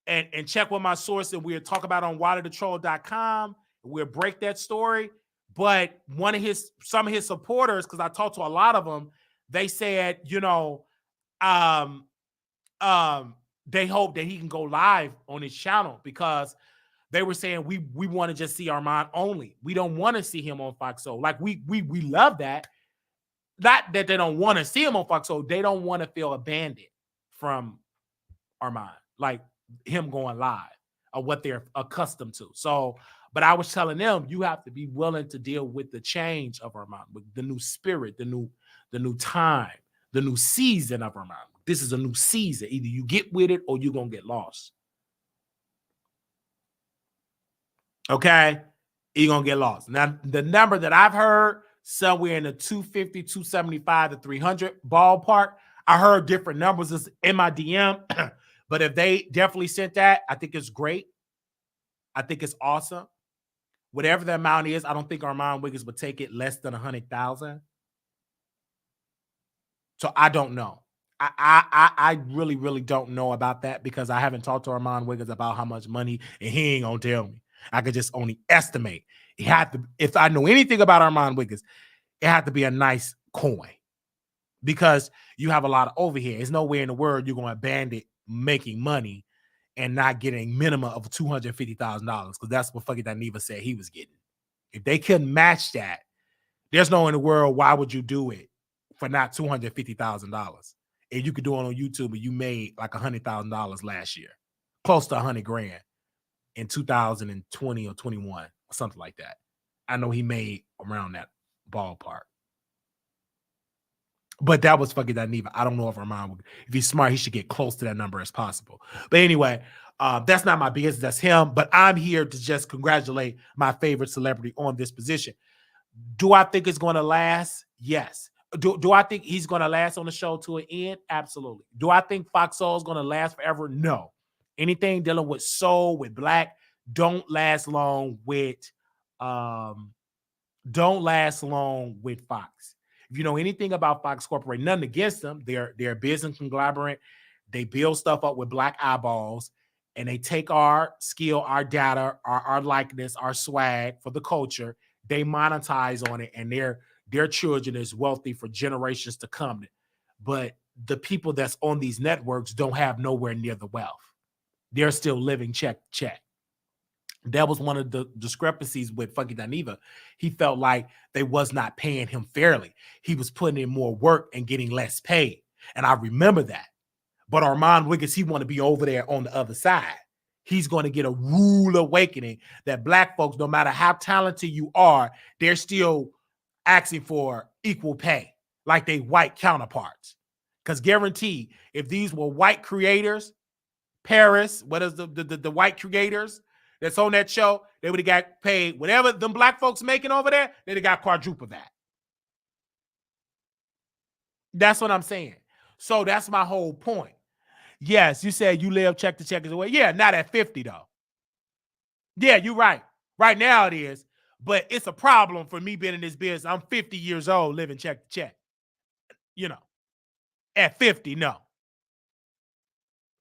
and check with my source, and we'll talk about it on waterthetroll.com. We'll break that story. But some of his supporters, because I talked to a lot of them, they said, you know, they hope that he can go live on his channel because they were saying we want to just see Armon only. We don't want to see him on Fox Soul. Like we love that. Not that they don't want to see him on Fox Soul. They don't want to feel abandoned from Armon, like him going live or what they're accustomed to. So, but I was telling them, you have to be willing to deal with the change of Armon, with the new spirit, the new time, the new season of Armon. This is a new season. Either you get with it or you're going to get lost. Okay? You're going to get lost. Now, the number that I've heard, somewhere in the 250, 275 to 300 ballpark. I heard different numbers in my DM, but if they definitely sent that, I think it's great. I think it's awesome. Whatever the amount is, I don't think Armon Wiggins would take it less than 100,000. So I don't know. I really, really don't know about that because I haven't talked to Armon Wiggins about how much money, and he ain't gonna tell me. I could just only estimate. It had to. If I know anything about Armon Wiggins, it had to be a nice coin because you have a lot of overhead. There's nowhere in the world you're gonna abandon making money and not getting minimum of $250,000 because that's what fucking Daniva said he was getting. If they couldn't match that, there's no in the world. Why would you do it for not $250,000? And you could do it on YouTube, and you made like $100,000 last year, close to $100,000 in 2020 or 21 or something like that. I know he made around that ballpark. But that was fucking Daniva. I don't know if Armon, if he's smart, he should get close to that number as possible. But anyway, that's not my business. That's him. But I'm here to just congratulate my favorite celebrity on this position. Do I think it's going to last? Yes. Do I think he's going to last on the show to an end? Absolutely. Do I think Fox Soul is going to last forever? No. Anything dealing with soul, with black, don't last long with um don't last long with Fox. If you know anything about Fox Corporate, nothing against them. They're a business conglomerate. They build stuff up with black eyeballs, and they take our skill, our data, our likeness, our swag for the culture. They monetize on it, and their children is wealthy for generations to come. But the people that's on these networks don't have nowhere near the wealth. They're still living check to check. That was one of the discrepancies with Funky Dineva. He felt like they was not paying him fairly. He was putting in more work and getting less paid. And I remember that. But Armon Wiggins, he want to be over there on the other side. He's going to get a rude awakening that black folks, no matter how talented you are, they're still asking for equal pay, like they white counterparts. Because guarantee, if these were white creators, Paris, what is the white creators that's on that show, they would have got paid whatever them black folks making over there, they'd have got quadruple that. That's what I'm saying. So that's my whole point. Yes, you said you live check to check is away. Yeah, not at 50 though. Yeah, you're right. Right now it is, but it's a problem for me being in this business. I'm 50 years old living check to check. You know, at 50, no.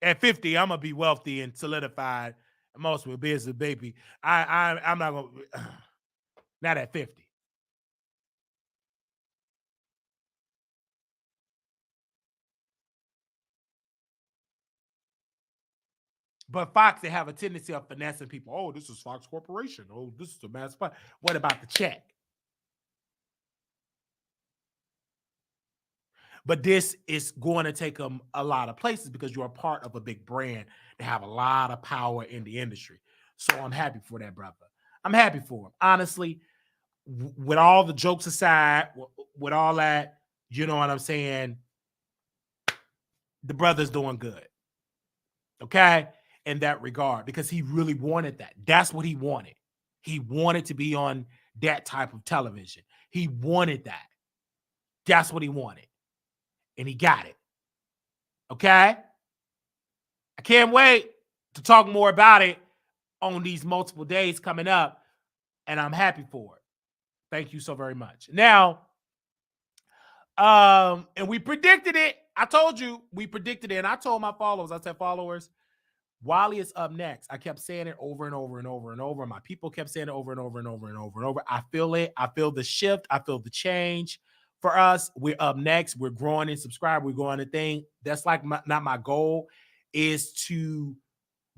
At 50, I'm gonna be wealthy and solidified. Most of my business, baby. I'm not gonna not at 50. But Fox, they have a tendency of finessing people. Oh, this is Fox Corporation. Oh, this is a mass fund. What about the check? But this is going to take them a lot of places because you're a part of a big brand that have a lot of power in the industry. So I'm happy for that, brother. I'm happy for him. Honestly, with all the jokes aside, with all that, you know what I'm saying? The brother's doing good. Okay? In that regard, because he really wanted that. That's what he wanted. He wanted to be on that type of television. He wanted that. That's what he wanted. And he got it. Okay? I can't wait to talk more about it on these multiple days coming up. And I'm happy for it. Thank you so very much. Now, and we predicted it. I told you we predicted it. And I told my followers, I said, followers, Wally is up next. I kept saying it over and over and over and over. My people kept saying it over and over and over and over and over. I feel it. I feel the shift. I feel the change for us. We're up next. We're growing and subscribe. We're growing the thing. That's like not my goal is to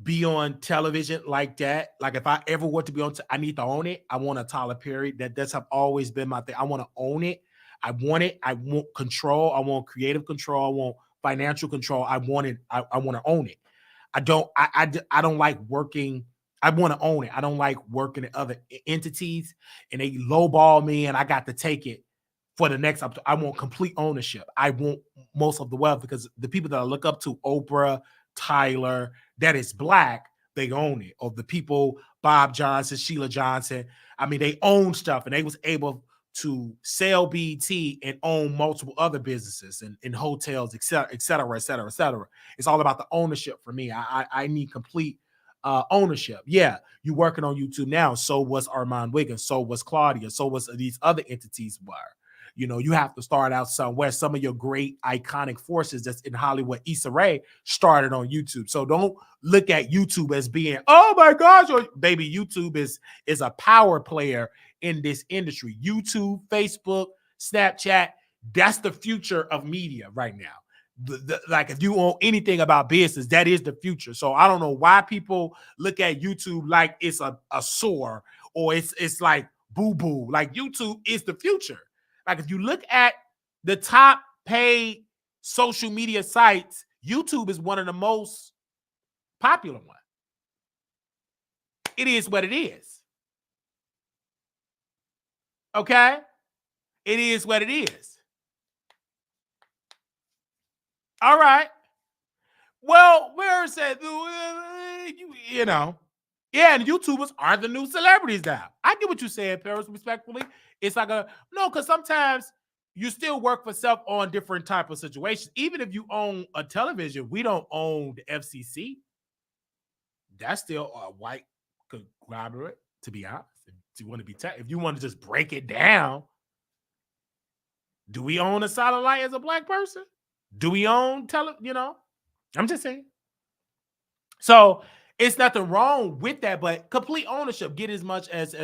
be on television like that. Like if I ever want to be on, I need to own it. I want a Tyler Perry. That's have always been my thing. I want to own it. I want it. I want control. I want creative control. I want financial control. I want it. I want to own it. I don't like working. I want to own it. I don't like working at other entities and they lowball me and I got to take it for the next. I want complete ownership. I want most of the wealth because the people that I look up to, Oprah, Tyler, that is black, they own it. Or the people, Bob Johnson, Sheila Johnson. I mean, they own stuff and they was able to sell BT and own multiple other businesses and hotels, et cetera, et cetera, et cetera, et cetera. It's all about the ownership for me. I need complete ownership. Yeah, you working on YouTube now. So was Armon Wiggins. So was Claudia. So was these other entities were. You know, you have to start out somewhere. Some of your great iconic forces that's in Hollywood, Issa Rae, started on YouTube. So don't look at YouTube as being, oh my gosh, baby, YouTube is a power player in this industry. YouTube, Facebook, Snapchat, that's the future of media right now. Like if you own anything about business, that is the future. So I don't know why people look at YouTube like it's a sore or it's like boo-boo. Like YouTube is the future. Like if you look at the top paid social media sites, YouTube is one of the most popular ones. It is what it is. Okay? It is what it is. All right. Well, where is that? You know. Yeah, and YouTubers are the new celebrities now. I get what you're saying, Paris, respectfully. It's like no, because sometimes you still work for self on different type of situations. Even if you own a television, we don't own the FCC. that's still a white conglomerate, to be honest. If you want to be if you want to just break it down, do we own a satellite as a black person? Do we own I'm just saying. So it's nothing wrong with that, but complete ownership, get as much as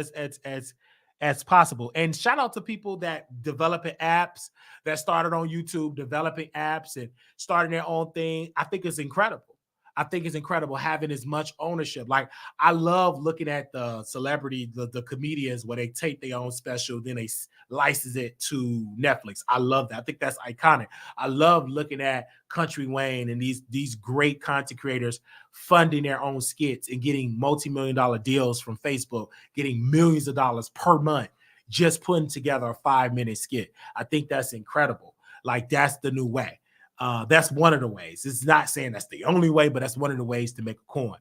possible. And shout out to people that developing apps, that started on YouTube, developing apps and starting their own thing. I think it's incredible. I think it's incredible having as much ownership. Like, I love looking at the celebrity, the comedians, where they take their own special, then they license it to Netflix. I love that. I think that's iconic. I love looking at Country Wayne and these great content creators funding their own skits and getting multi-million-dollar deals from Facebook, getting millions of dollars per month, just putting together a 5-minute skit. I think that's incredible. Like, that's the new way. That's one of the ways. It's not saying that's the only way, but that's one of the ways to make a coin.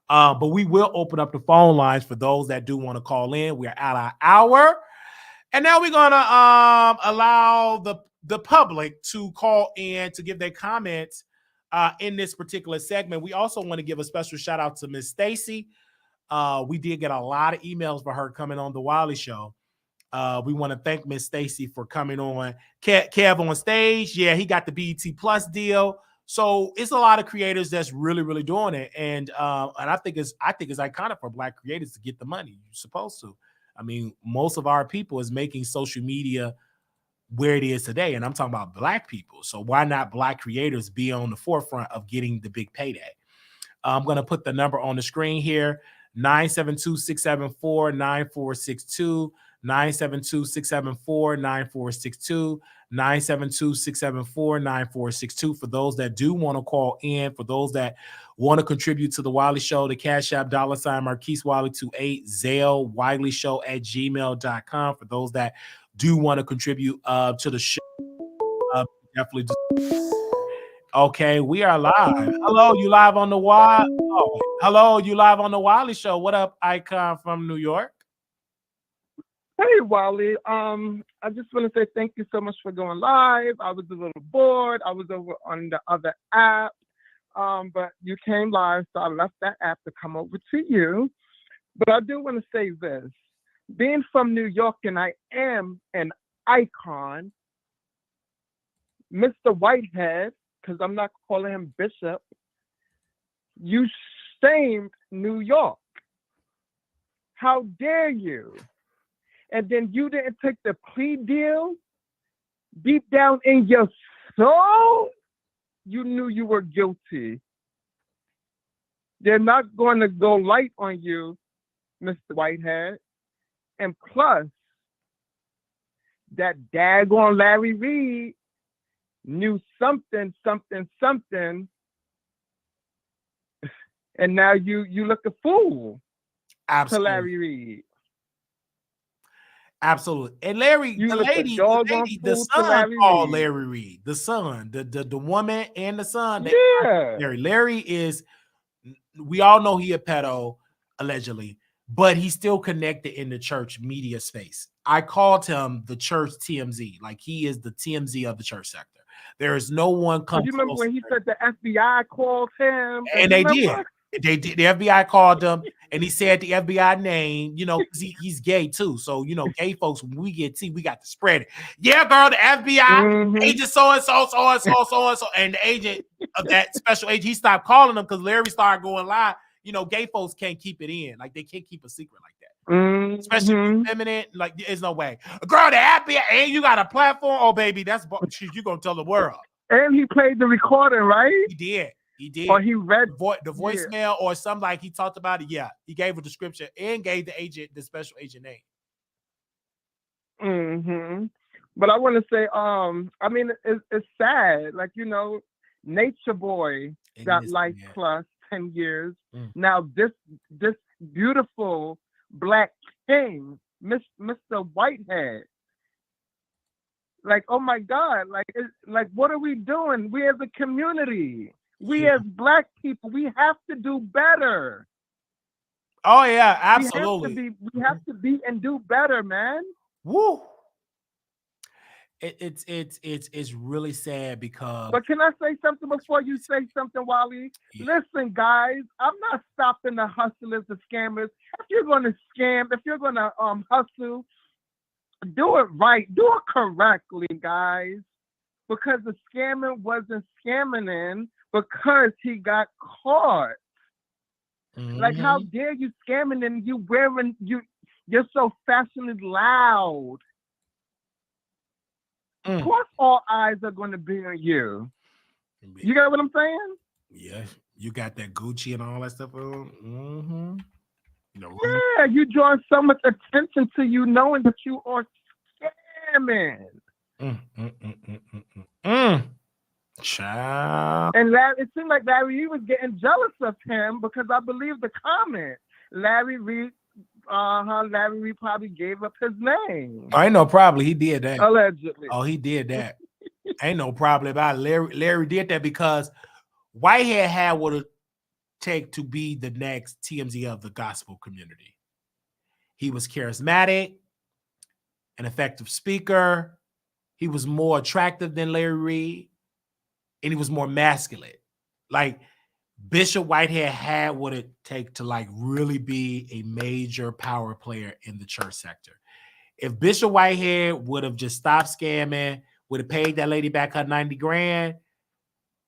But we will open up the phone lines for those that do want to call in. We are at our hour. And now we're going to allow the public to call in to give their comments in this particular segment. We also want to give a special shout out to Miss Stacy. We did get a lot of emails for her coming on the Wiley Show. We want to thank Miss Stacy for coming on. Kev on stage. Yeah, he got the BET Plus deal. So it's a lot of creators that's really, really doing it. And I think it's iconic for Black creators to get the money. You're supposed to. I mean, most of our people is making social media where it is today. And I'm talking about Black people. So why not Black creators be on the forefront of getting the big payday? I'm going to put the number on the screen here. 972-674-9462. 972-674-9462. 972-674-9462. For those that do want to call in, for those that want to contribute to the Wiley Show, the Cash App $ Marquise Wiley 28, Zelle WileyShow@gmail.com. For those that do want to contribute to the show, definitely just. Okay, we are live. Hello, you live on the Wiley. Oh, hello, you live on the Wiley Show. What up, Icon from New York? Hey, Wiley. I just want to say thank you so much for going live. I was a little bored. I was over on the other app, but you came live, so I left that app to come over to you. But I do want to say this. Being from New York, and I am an icon, Mr. Whitehead, because I'm not calling him Bishop, you shamed New York. How dare you? And then you didn't take the plea deal. Deep down in your soul, you knew you were guilty. They're not going to go light on you, Mr. Whitehead. And plus, that daggone Larry Reed knew something, and now you look a fool. Absolutely. To Larry Reed. Absolutely. And Larry, the son called Larry Reed. The son, the woman and the son. Yeah. Larry is, we all know he a pedo, allegedly, but he's still connected in the church media space. I called him the church TMZ. Like, he is the TMZ of the church sector. There is no one come. You remember when he said the FBI called him? And they did. They did. The FBI called him, and he said the FBI name, because he's gay too. So, gay folks, when we get tea, we got to spread it. Yeah, girl, the FBI agent so-and-so, and the agent of that special agent, he stopped calling them because Larry started going live. Gay folks can't keep it in. Like, they can't keep a secret like that. Especially feminine, like, there's no way. Girl, the FBI, and you got a platform? Oh, baby, that's you gonna tell the world. And he played the recording, right? He did. Or he read the voicemail or something, like he talked about it. Yeah, he gave a description and gave the special agent name. But I want to say, I mean, it's sad. Like, Nature Boy got life plus 10 years. Now this beautiful Black king, Mr. Whitehead. Like, oh my God! Like, what are we doing? We as a community. We as Black people, we have to do better. Oh yeah, absolutely. We have to be and do better, man. Woo. It's really sad because But can I say something before you say something, Wally? Listen, guys, I'm not stopping the hustlers, the scammers. If you're gonna scam, if you're gonna hustle, do it right, do it correctly, guys. Because the scammer wasn't scamming in because he got caught. Like, how dare you scamming and you wearing you're so fashionably loud. Of course, all eyes are going to be on you. You got what I'm saying? Yeah, you got that Gucci and all that stuff on. Yeah, you draw so much attention to you knowing that you are scamming. Child. And it seemed like Larry Reid was getting jealous of him because I believe the comment. Larry Reid probably gave up his name. I ain't no problem. He did that. Allegedly. Oh, he did that. Ain't no problem about it. Larry did that because Whitehead had what it take to be the next TMZ of the gospel community. He was charismatic, an effective speaker. He was more attractive than Larry Reid, and he was more masculine. Like Bishop Whitehead had what it take to like really be a major power player in the church sector. If Bishop Whitehead would have just stopped scamming, would have paid that lady back her 90 grand,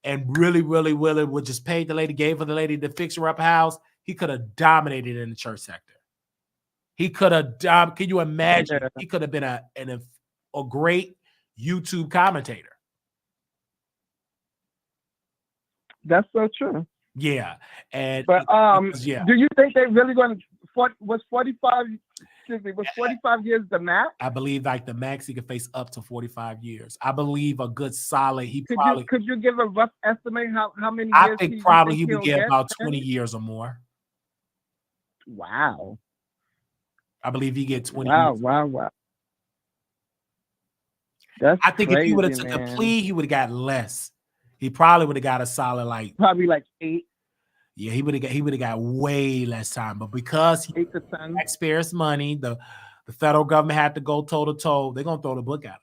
and really would just pay the lady, gave her the lady to fix her up house, he could have dominated in the church sector. He could have can you imagine? Yeah. He could have been a great YouTube commentator. That's so true. Yeah. And but do you think they really going to was 45 years the max? I believe like the max he could face up to 45 years. I believe a good solid could you give a rough estimate how many years? I think probably he would get about 20 years or more. Wow. I believe he get 20 years. Wow. That's I think crazy, if he would have took a plea, he would have got less. He probably would have got a solid like 8. Yeah, he would have got way less time. But because he 8 to 10 taxpayers' money, the federal government had to go toe to toe. They're gonna throw the book at him.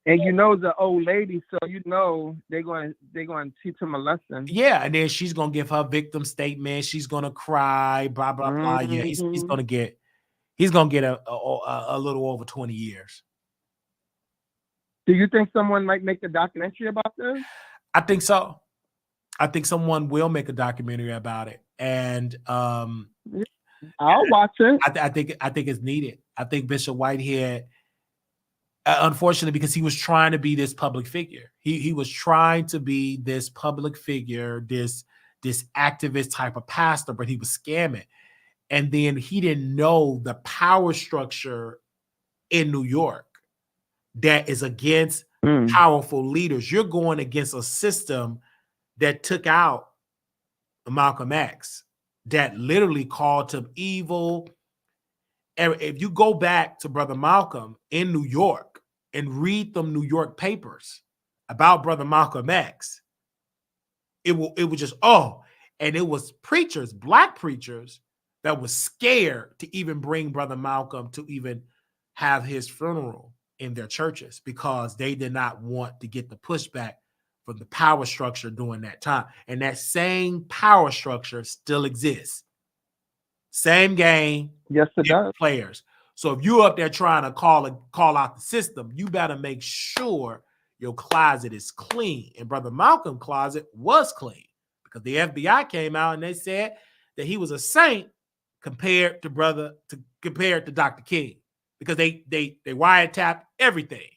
And you know the old lady, so you know they're going to teach him a lesson. Yeah, and then she's gonna give her victim statement. She's gonna cry, blah blah blah. Yeah, he's gonna get a little over 20 years. Do you think someone might make a documentary about this? I think so. I think someone will make a documentary about it, and I'll watch it. I think it's needed. I think Bishop Whitehead, unfortunately, because he was trying to be this public figure, he was trying to be this public figure, this activist type of pastor, but he was scamming, and then he didn't know the power structure in New York that is against powerful leaders. You're going against a system that took out Malcolm X, that literally called him evil. And if you go back to Brother Malcolm in New York and read them New York papers about Brother Malcolm X, it was just, and it was preachers, Black preachers, that was scared to even bring Brother Malcolm to even have his funeral in their churches because they did not want to get the pushback from the power structure during that time. And that same power structure still exists. Same game, yes, it does. Players. So if you're up there trying to call out the system, you better make sure your closet is clean. And Brother Malcolm's closet was clean because the FBI came out and they said that he was a saint compared to Dr. King, because they wiretapped everything.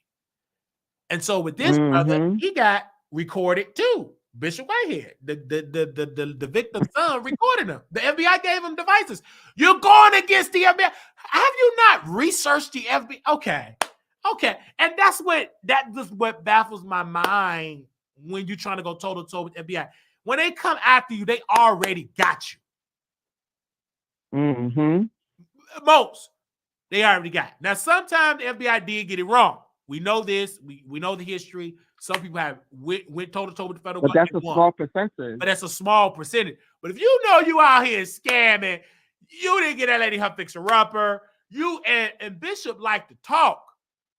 And so with this brother, he got recorded too. Bishop Whitehead, the victim's son, recorded him. The FBI gave him devices. You're going against the FBI. Have you not researched the FBI? Okay. And that's what baffles my mind when you're trying to go toe to toe with the FBI. When they come after you, they already got you. Most they already got. Now, sometimes the FBI did get it wrong. We know this. We know the history. Some people have went toe to toe with the federal government. But that's a small percentage. But that's a small percentage. But if you know you out here scamming, you didn't get that lady her fixer-upper. You and Bishop like to talk.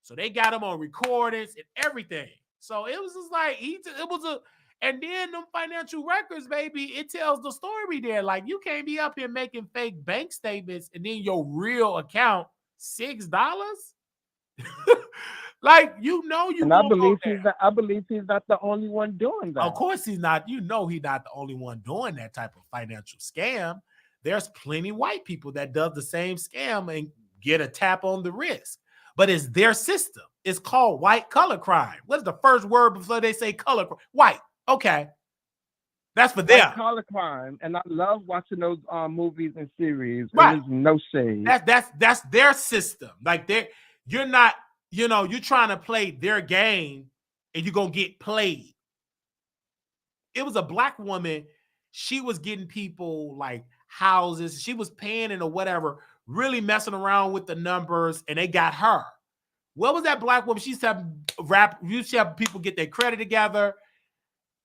So they got him on recordings and everything. So it was just like and then them financial records, baby, it tells the story there. Like you can't be up here making fake bank statements and then your real account $6. Like you And I won't go believe there. I believe he's not the only one doing that. Of course he's not. He's not the only one doing that type of financial scam. There's plenty white people that does the same scam and get a tap on the wrist. But it's their system. It's called white collar crime. What's the first word before they say color? White. Okay. That's for them. White collar crime. And I love watching those movies and series. Right. And there's no shade. That's their system. Like you're not, you're trying to play their game and you're going to get played. It was a black woman. She was getting people like houses. She was paying it or whatever, really messing around with the numbers, and they got her. What was that black woman? She used to have people get their credit together,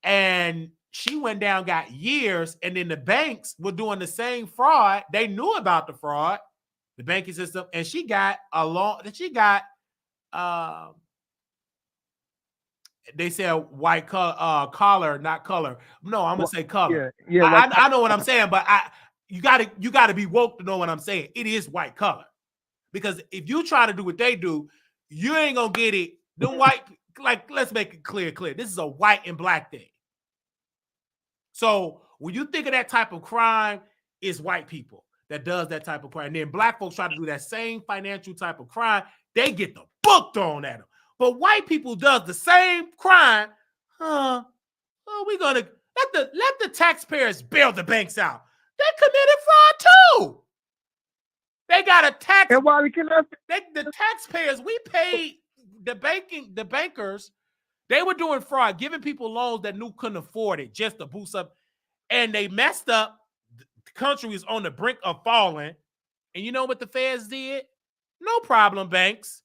and she went down, got years, and then the banks were doing the same fraud. They knew about the fraud, the banking system, and she got they said white collar, not color. No, I'm gonna say color. Yeah, I know what I'm saying, but you gotta be woke to know what I'm saying. It is white color, because if you try to do what they do, you ain't gonna get it. The white, like, let's make it clear. This is a white and black thing. So when you think of that type of crime, it's white people that does that type of crime. And then black folks try to do that same financial type of crime, they get the book thrown at them. But white people does the same crime. We're gonna let the taxpayers bail the banks out. They committed fraud too. They got a tax. And why we cannot? The taxpayers, we paid the bankers. They were doing fraud, giving people loans that couldn't afford it just to boost up, and they messed up. The country is on the brink of falling, and you know what the feds did? No problem, banks.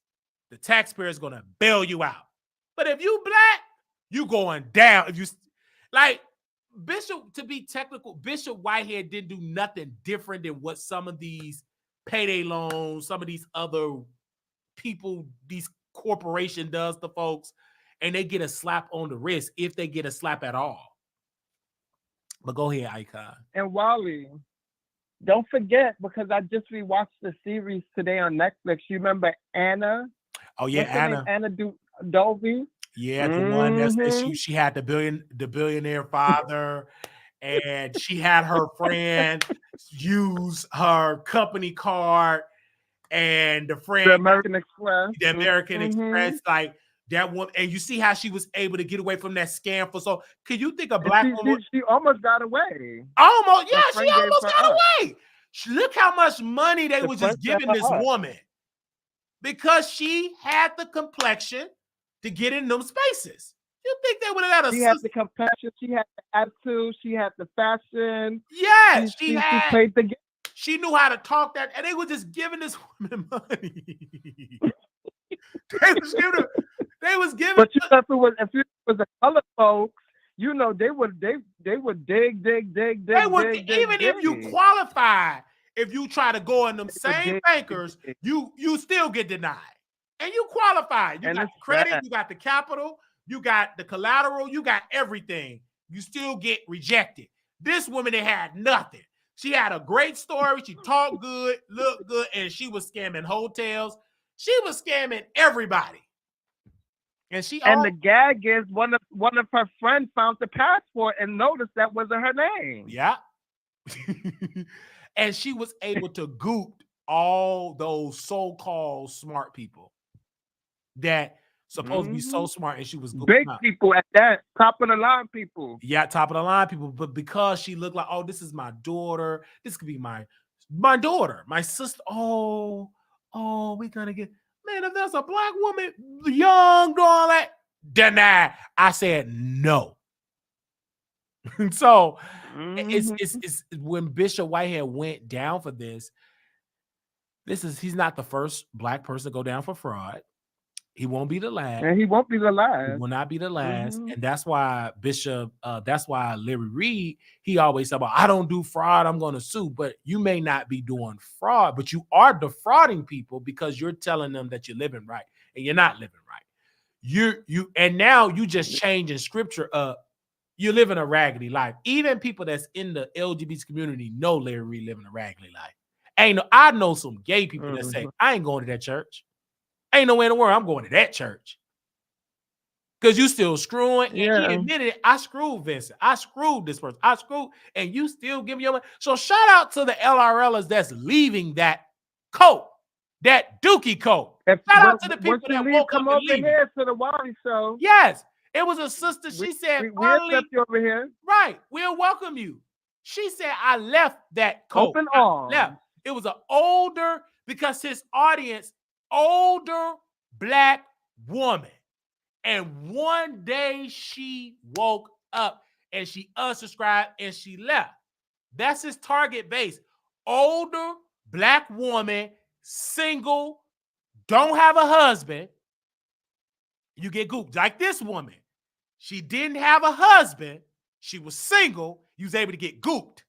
The taxpayer is going to bail you out. But if you black, you going down. If you like Bishop, to be technical, Bishop Whitehead didn't do nothing different than what some of these payday loans, some of these other people, these corporation does to folks, and they get a slap on the wrist if they get a slap at all. But go ahead, Icon. And Wally, don't forget, because I just rewatched the series today on Netflix. You remember Anna? Oh yeah, Anna Dovey. Yeah, the one that she had the billionaire father, and she had her friend use her company card, and the friend, the American Express, Express, like that one. And you see how she was able to get away from that scam for so. Can you think a black woman? She almost got away. Almost, yeah, she almost got away. Look how much money they were just giving this woman, because she had the complexion to get in them spaces. You think they would have had She had the complexion, she had the attitude, she had the fashion. Yes, she played the game. She knew how to talk that, and they were just giving this woman money. They was giving. But if it was a color folks, they would dig. They would even if you qualify, if you try to go in them same bankers, you still get denied. And you qualify. You got credit, you got the capital, you got the collateral, you got everything. You still get rejected. This woman, they had nothing. She had a great story. She talked good, looked good, and she was scamming hotels. She was scamming everybody. And the gag is one of her friends found the passport and noticed that wasn't her name. Yeah. And she was able to goop all those so-called smart people that supposed to be so smart, and she was big people at that, top of the line people. Yeah, top of the line people. But because she looked like, oh, this is my daughter. This could be my daughter, my sister. Oh, we're gonna get, man, if there's a black woman, young, doing all that, deny. I said no. So it's when Bishop Whitehead went down for this. He's not the first black person to go down for fraud. He won't be the last. And he won't be the last. He will not be the last. And that's why that's why Larry Reed, he always said, I don't do fraud, I'm going to sue. But you may not be doing fraud, but you are defrauding people because you're telling them that you're living right. and you're not living right. And now you just changing scripture up. You're living a raggedy life. Even people that's in the LGBT community know Larry Reed living a raggedy life. I know some gay people that say, I ain't going to that church. Ain't no way in the world I'm going to that church. Because you still screwing. Yeah. And he admitted it. I screwed Vincent. I screwed this person. I screwed. And you still give me your money. So shout out to the LRLers that's leaving that coat. That dookie coat. Shout out to the people that woke come up and over here to the Wally show. Yes. It was a sister. She said, we accept you over here. Right. We'll welcome you. She said, I left that coat. Open arms. Left. It was an older, because his audience, older Black woman. And one day she woke up and she unsubscribed and she left. That's his target base. Older Black woman, single, don't have a husband. You get gooped. Like this woman. She didn't have a husband. She was single. You was able to get gooped.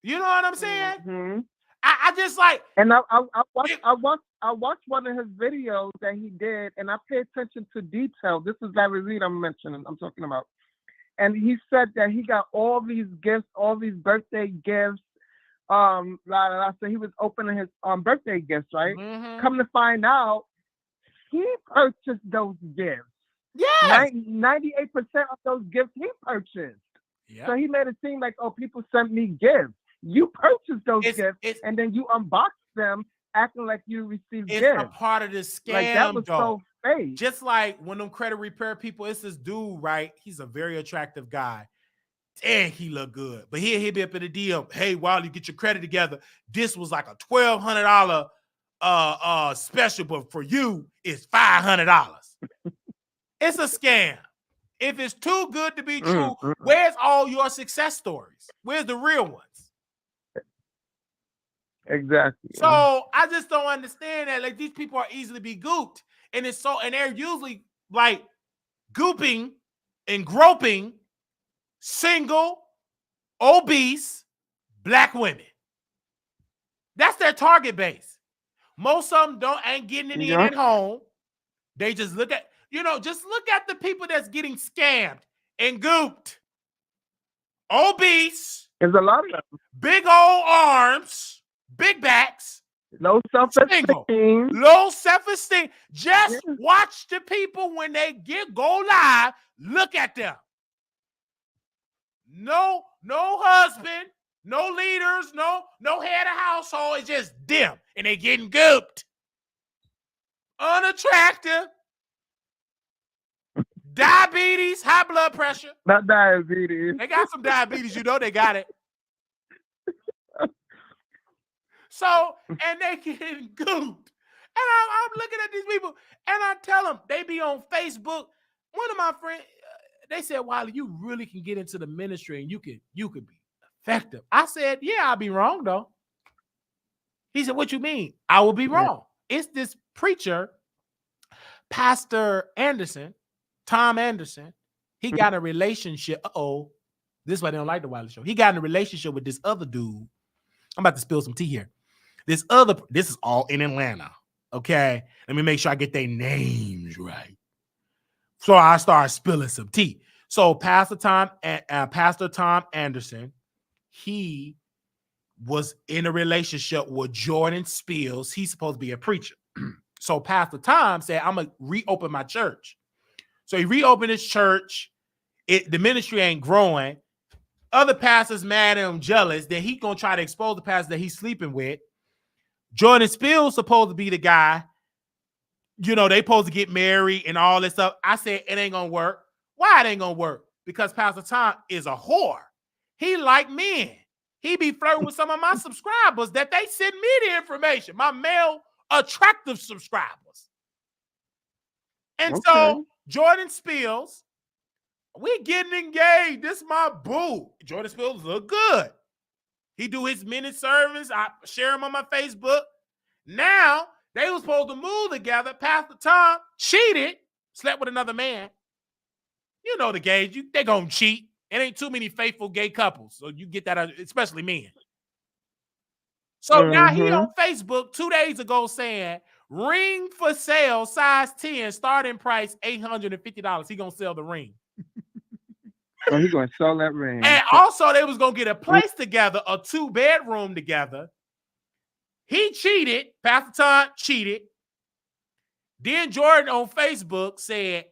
You know what I'm saying? Mm-hmm. I just like. And I watched one of his videos that he did, and I pay attention to detail. This is Larry Reed I'm talking about. And he said that he got all these gifts, all these birthday gifts. So he was opening his birthday gifts, right? Mm-hmm. Come to find out, he purchased those gifts. Yes. 98% of those gifts he purchased. Yeah. So he made it seem like, oh, people sent me gifts. You purchased those gifts, and then you unboxed them, acting like you received gifts. It's a part of the scam, like, that was so fake. Just like when them credit repair people, it's this dude, right? He's a very attractive guy. And he look good. But he'll be up in the DM. Hey, while you get your credit together, this was like a $1,200 special, but for you, it's $500. It's a scam. If it's too good to be true, where's all your success stories? Where's the real ones? Exactly. So I just don't understand that. Like, these people are easily be gooped. And they're usually like gooping and groping single, obese Black women. That's their target base. Most of them ain't getting it in at home. They just look at the people that's getting scammed and gooped. Obese. There's a lot of them. Big old arms, big backs. Low self-esteem. Low self-esteem. Just watch the people when they go live. Look at them. No husband, no leaders, no head of household. It's just them, and they getting gooped. Unattractive. Diabetes, high blood pressure. Not diabetes. They got some diabetes, they got it. So, and they getting gooped. And I'm looking at these people, and I tell them, they be on Facebook. One of my friends, they said, Wiley, you really can get into the ministry and you could be effective. I said, yeah, I'll be wrong, though. He said, what you mean? I will be wrong. It's this preacher, Pastor Anderson, Tom Anderson. He got a relationship. This is why they don't like the Wiley Show. He got in a relationship with this other dude. I'm about to spill some tea here. This is all in Atlanta. Okay. Let me make sure I get their names right. So I started spilling some tea. So Pastor Tom Anderson, he was in a relationship with Jordan Spills. He's supposed to be a preacher. So Pastor Tom said, I'm going to reopen my church. So he reopened his church. The ministry ain't growing. Other pastors mad at him, jealous. Then he going to try to expose the pastor that he's sleeping with. Jordan Spills supposed to be the guy. They supposed to get married and all this stuff. I said, it ain't going to work. Why it ain't going to work? Because Pastor Tom is a whore. He like men. He be flirting with some of my subscribers that they send me the information, my male attractive subscribers. And so Jordan Spills, we getting engaged. This my boo. Jordan Spills look good. He do his mini service. I share him on my Facebook. Now, they was supposed to move together. Pastor Tom cheated, slept with another man. You know the gays. They gonna cheat. It ain't too many faithful gay couples. So you get that, especially men. So now he on Facebook 2 days ago saying, ring for sale, size 10, starting price $850. He gonna sell the ring. Oh, he gonna sell that ring. And also they was gonna get a place together, a 2-bedroom together. He cheated. Pastor Todd cheated. Then Jordan on Facebook said,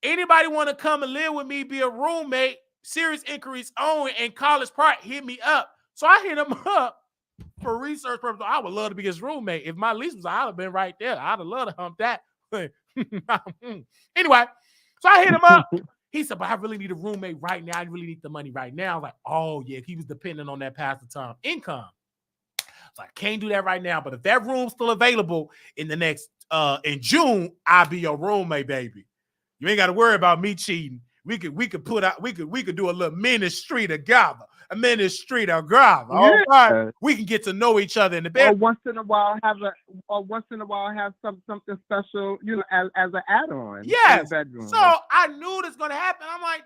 anybody want to come and live with me, be a roommate, serious inquiries only, and college part, hit me up. So I hit him up for research purposes. I would love to be his roommate. If my lease was, I'd have been right there. I'd have loved to hump that. Anyway, so I hit him up. He said, but I really need a roommate right now. I really need the money right now. I was like, oh, yeah, if he was dependent on that Pastor Tom income. So I can't do that right now. But if that room's still available in the next, in June, I'll be your roommate, baby. You ain't got to worry about me cheating. We could do a little ministry together. A ministry together. Yeah. All right. We can get to know each other in the bed. Or once in a while have something special, as an add-on. Yes. In the bedroom. So I knew this gonna happen. I'm like,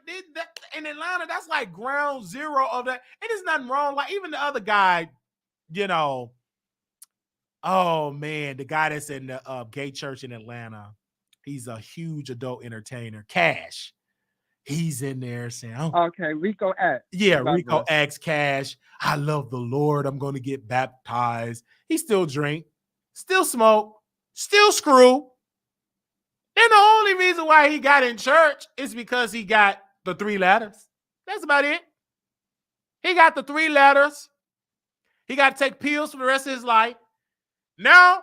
in Atlanta, that's like ground zero of that. And there's nothing wrong. Like even the other guy, oh man, the guy that's in the gay church in Atlanta, he's a huge adult entertainer. Cash. He's in there saying, oh, okay, Rico X. Yeah, Rico X Cash. I love the Lord. I'm going to get baptized. He still drink, still smoke, still screw. And the only reason why he got in church is because he got the 3 letters. That's about it. He got the 3 letters. He got to take pills for the rest of his life. Now,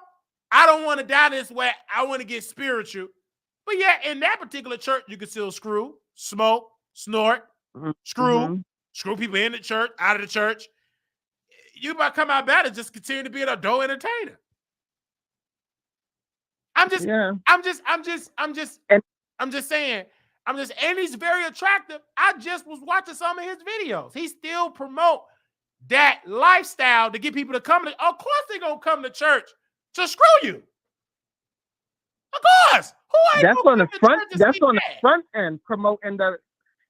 I don't want to die this way. I want to get spiritual. But yeah, in that particular church, you can still screw, smoke, snort, screw people in the church, out of the church. You might come out better, just continue to be an adult entertainer. And he's very attractive. I just was watching some of his videos. He still promote that lifestyle to get people to come to. Of course, they're gonna come to church to screw you. Of course. That's on the front. That's on the front end promoting the.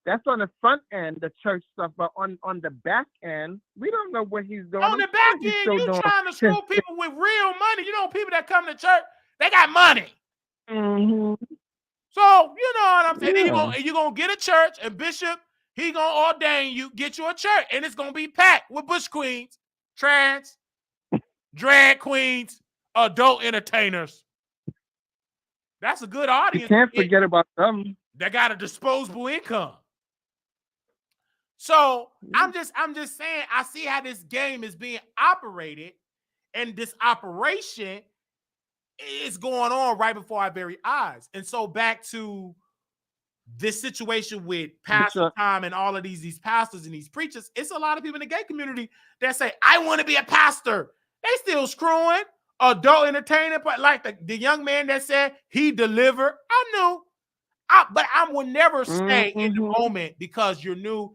That's on the front end, the church stuff. But on the back end, we don't know what he's doing. On the back end, you trying to screw people with real money. You know, people that come to church, they got money. Mm-hmm. So you know what I'm saying. Yeah. You're gonna get a church, and Bishop, he gonna ordain you, get you a church, and it's gonna be packed with bush queens, trans, drag queens, adult entertainers. That's a good audience. You can't forget about them. That got a disposable income. So I'm just saying, I see how this game is being operated, and this operation is going on right before our very eyes. And so back to this situation with Pastor Tom and all of these pastors and these preachers, it's a lot of people in the gay community that say, I want to be a pastor. They still screwing. Adult entertainer, but like the young man that said he delivered, I knew. But I will never stay in the moment because you're new.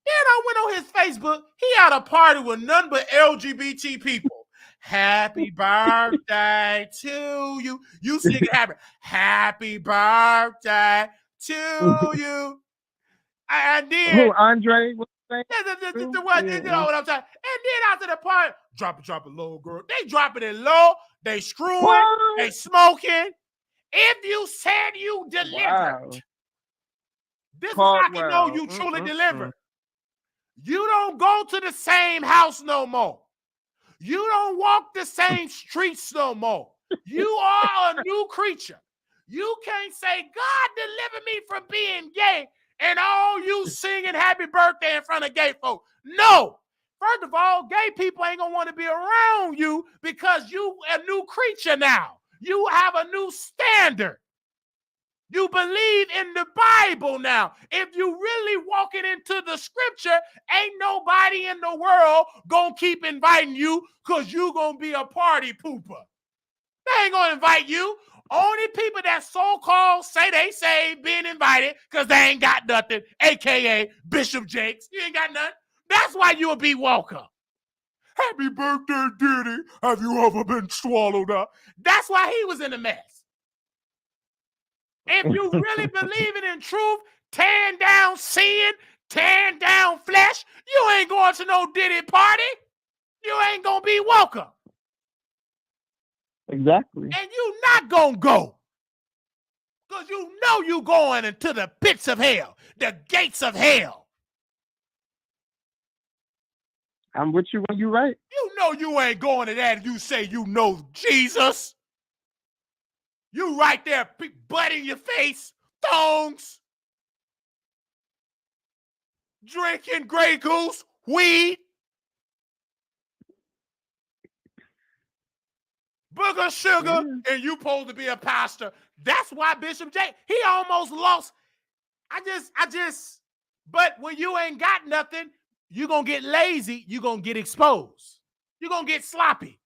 Then I went on his Facebook. He had a party with none but LGBT people. Happy birthday to you. You sing it happy. Happy birthday to you. And then who, Andre? You know what I'm saying? And then after the party, drop it low, girl. They dropping it low. They screwing. What? They smoking. If you said you delivered, this is how I can know you truly delivered. You don't go to the same house no more. You don't walk the same streets no more. You are a new creature. You can't say, God deliver me from being gay, and all you singing happy birthday in front of gay folks. No. First of all, gay people ain't going to want to be around you because you a new creature now. You have a new standard. You believe in the Bible now. If you really walking into the scripture, ain't nobody in the world going to keep inviting you because you going to be a party pooper. They ain't going to invite you. Only people that so-called say they saved being invited because they ain't got nothing, a.k.a. Bishop Jakes. You ain't got nothing. That's why you'll be welcome. Happy birthday, Diddy. Have you ever been swallowed up? That's why he was in a mess. If you really believing in truth, tearing down sin, tearing down flesh, you ain't going to no Diddy party. you ain't gonna be welcome. Exactly. And you not gonna go. Because you know you going into the pits of hell, the gates of hell. I'm with you when you're right. You know you ain't going to that and you say you know Jesus. You right there, butt in your face, thongs, drinking Grey Goose, weed, booger sugar, and you supposed to be a pastor. That's why Bishop J, he almost lost. But when you ain't got nothing, you're going to get lazy. You're going to get exposed. You're going to get sloppy.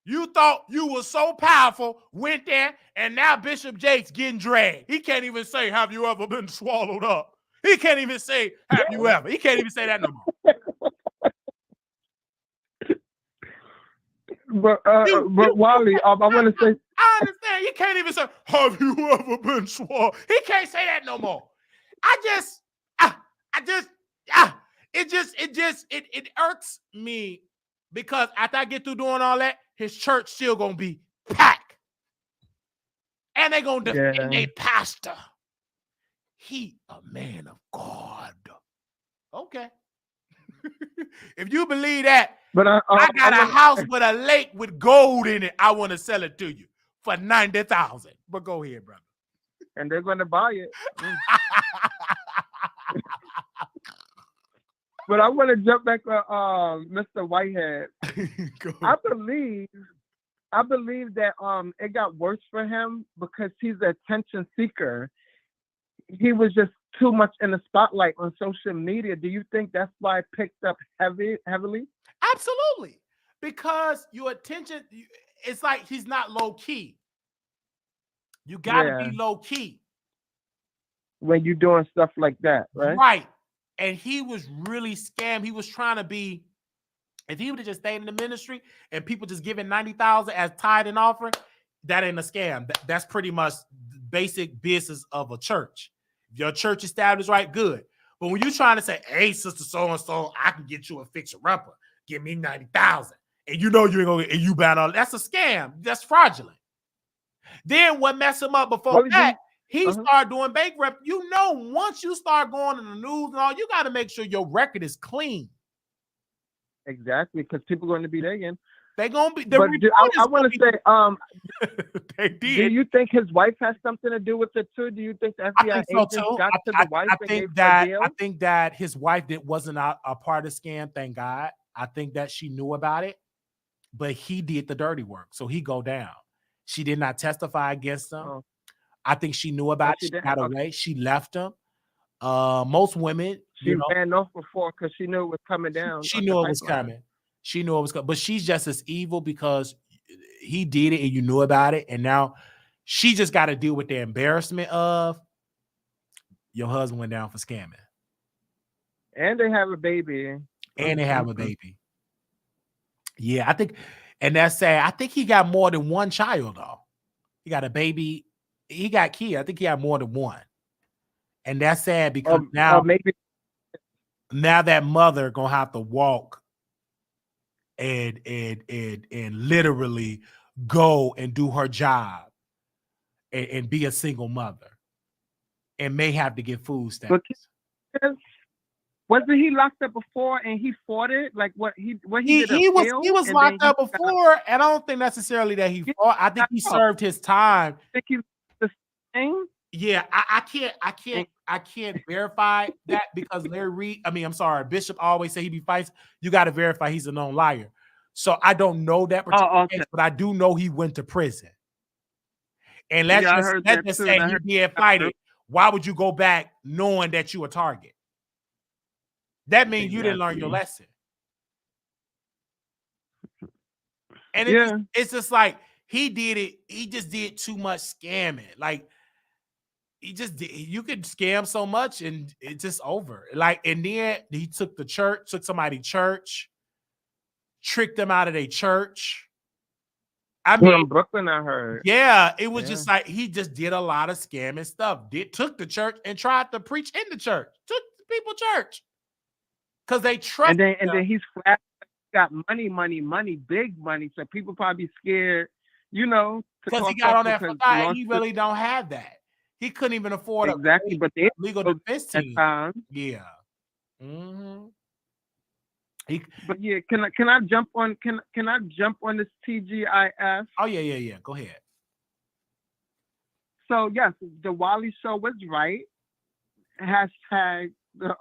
You thought you were so powerful, went there, and now Bishop Jake's getting dragged. He can't even say, have you ever been swallowed up? He can't even say, have you ever? He can't even say that no more. But Wally, I want to say, I understand. He can't even say, have you ever been swallowed? He can't say that no more. It irks me because after I get through doing all that, his church still gonna be packed. And they're gonna defend a pastor. He a man of God. Okay. If you believe that, but I got a house with a lake with gold in it. I want to sell it to you for $90,000. But go ahead, brother. And they're gonna buy it. But I want to jump back to Mr. Whitehead. I believe that it got worse for him because he's an attention seeker. He was just too much in the spotlight on social media. Do you think that's why it picked up heavily? Absolutely. Because your attention, it's like he's not low key. You got to be low key when you're doing stuff like that, right? Right. And he was really scammed. He was trying to be, if he would have just stayed in the ministry and people just giving $90,000 as tithe and offering, that ain't a scam. That's pretty much basic business of a church. If your church established right, good. But when you're trying to say, hey, sister so-and-so, I can get you a fixer-upper. Give me $90,000. And you know you ain't gonna get, and you ban all, that's a scam. That's fraudulent. Then what messed him up before that, he started doing bank rep. You know, once you start going in the news and all, you got to make sure your record is clean. Exactly, because people are going to be there again. They're going to be. But I want to say, they did. Do you think his wife has something to do with it too? Do you think the FBI agents got to the wife? I think that his wife wasn't a part of the scam. Thank God. I think that she knew about it, but he did the dirty work, so he go down. She did not testify against him. Oh. I think she knew about it. She got away. She left him. Most women, she ran off before because she knew it was coming down. She knew it was coming. She knew it was coming, but she's just as evil because he did it and you knew about it, and now she just got to deal with the embarrassment of your husband went down for scamming, and they have a baby. Yeah, I think, and that's sad. I think he got more than one child though. He got a baby. He got kids. I think he had more than one. And that's sad because now that mother gonna have to walk and literally go and do her job and be a single mother and may have to get food stamps. Wasn't he locked up before and he fought it? Like he was locked up before, and I don't think necessarily that he fought. I think he served his time. Think he was the same? Yeah, I can't verify that because Bishop always say he be fights. You got to verify he's a known liar. So I don't know that particular case, but I do know he went to prison. And let's just say he did fight it. Why would you go back knowing that you a target? That means you didn't learn your lesson. And it's just like he did it. He just did too much scamming. Like he just did. You could scam so much and it's just over. Like, and then he took somebody church, tricked them out of their church. I mean, in Brooklyn, I heard. Yeah, it was just like he just did a lot of scamming stuff. Took the church and tried to preach in the church. Took the people church. because they trust. And then he's flat, got money, big money. So people probably scared, to because he talk got up on that because facade, and he really don't have that. He couldn't even afford exactly. But they legal defense at team. times. Yeah. Mm-hmm. But yeah, can I jump on this TGIF? Oh yeah. Go ahead. So yes, the Wally show was right. Hashtag the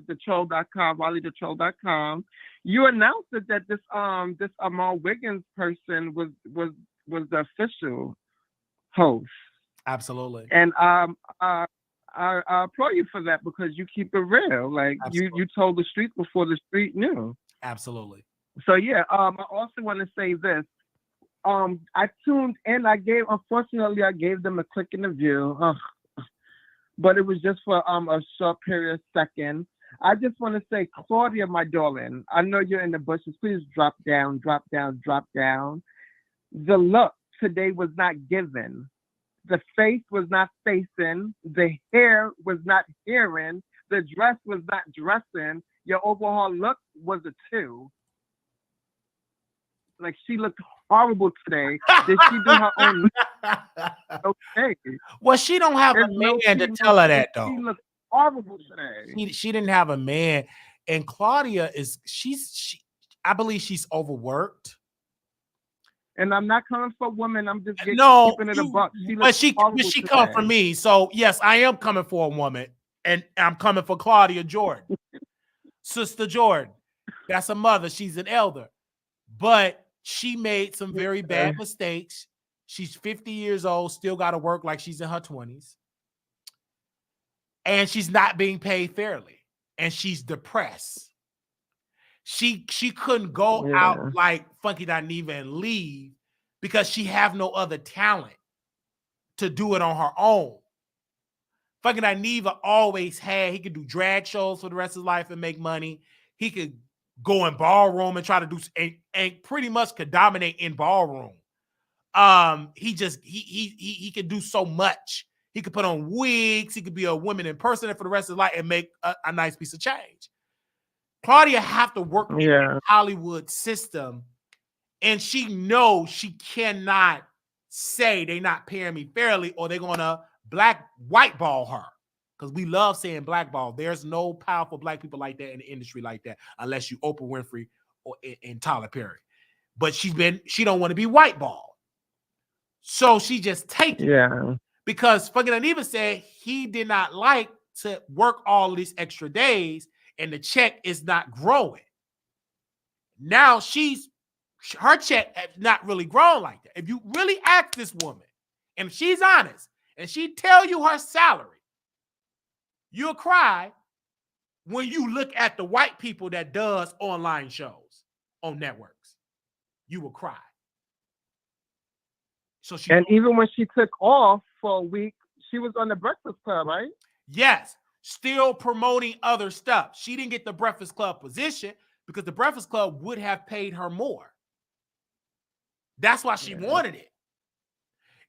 the troll.com, WallyTheTroll.com. You announced that this Armon Wiggins person was the official host. Absolutely. And I applaud you for that because you keep it real. Like you told the street before the street knew. Absolutely. So yeah, I also want to say this. I tuned in. Unfortunately, I gave them a click in the view, but it was just for a short period of second. I just want to say, Claudia, my darling, I know you're in the bushes. Please drop down, drop down, drop down. The look today was not given. The face was not facing. The hair was not hearing. The dress was not dressing. Your overall look was a 2. Like, she looked horrible today. Did she do her own? Okay. Well, she don't have a man to tell her that though. She looked horrible today. She didn't have a man, and Claudia I believe she's overworked. And I'm not coming for women. I'm just keeping it a buck. She come for me. So yes, I am coming for a woman, and I'm coming for Claudia Jordan, Sister Jordan. That's a mother. She's an elder, but she made some very bad mistakes. She's 50 years old, still got to work like she's in her 20s. And she's not being paid fairly. And she's depressed. She couldn't go out like Funky Dineva and leave because she have no other talent to do it on her own. Funky Dineva always he could do drag shows for the rest of his life and make money. He could go in ballroom and try to do and pretty much could dominate in ballroom. He could do so much. He could put on wigs. He could be a woman impersonator for the rest of his life and make a nice piece of change. Claudia have to work in the Hollywood system, and she knows she cannot say they're not paying me fairly or they're gonna whiteball her. Because we love saying blackball. There's no powerful black people like that in the industry like that, unless you Oprah Winfrey or and Tyler Perry. But she don't want to be whiteballed. So she just takes it. Because fucking Dineva said he did not like to work all of these extra days and the check is not growing. Now her check has not really grown like that. If you really ask this woman, and if she's honest, and she tell you her salary, you'll cry when you look at the white people that does online shows on networks. You will cry. So even when she took off for a week, she was on the Breakfast Club, right? Yes, still promoting other stuff. She didn't get the Breakfast Club position because the Breakfast Club would have paid her more. That's why she wanted it.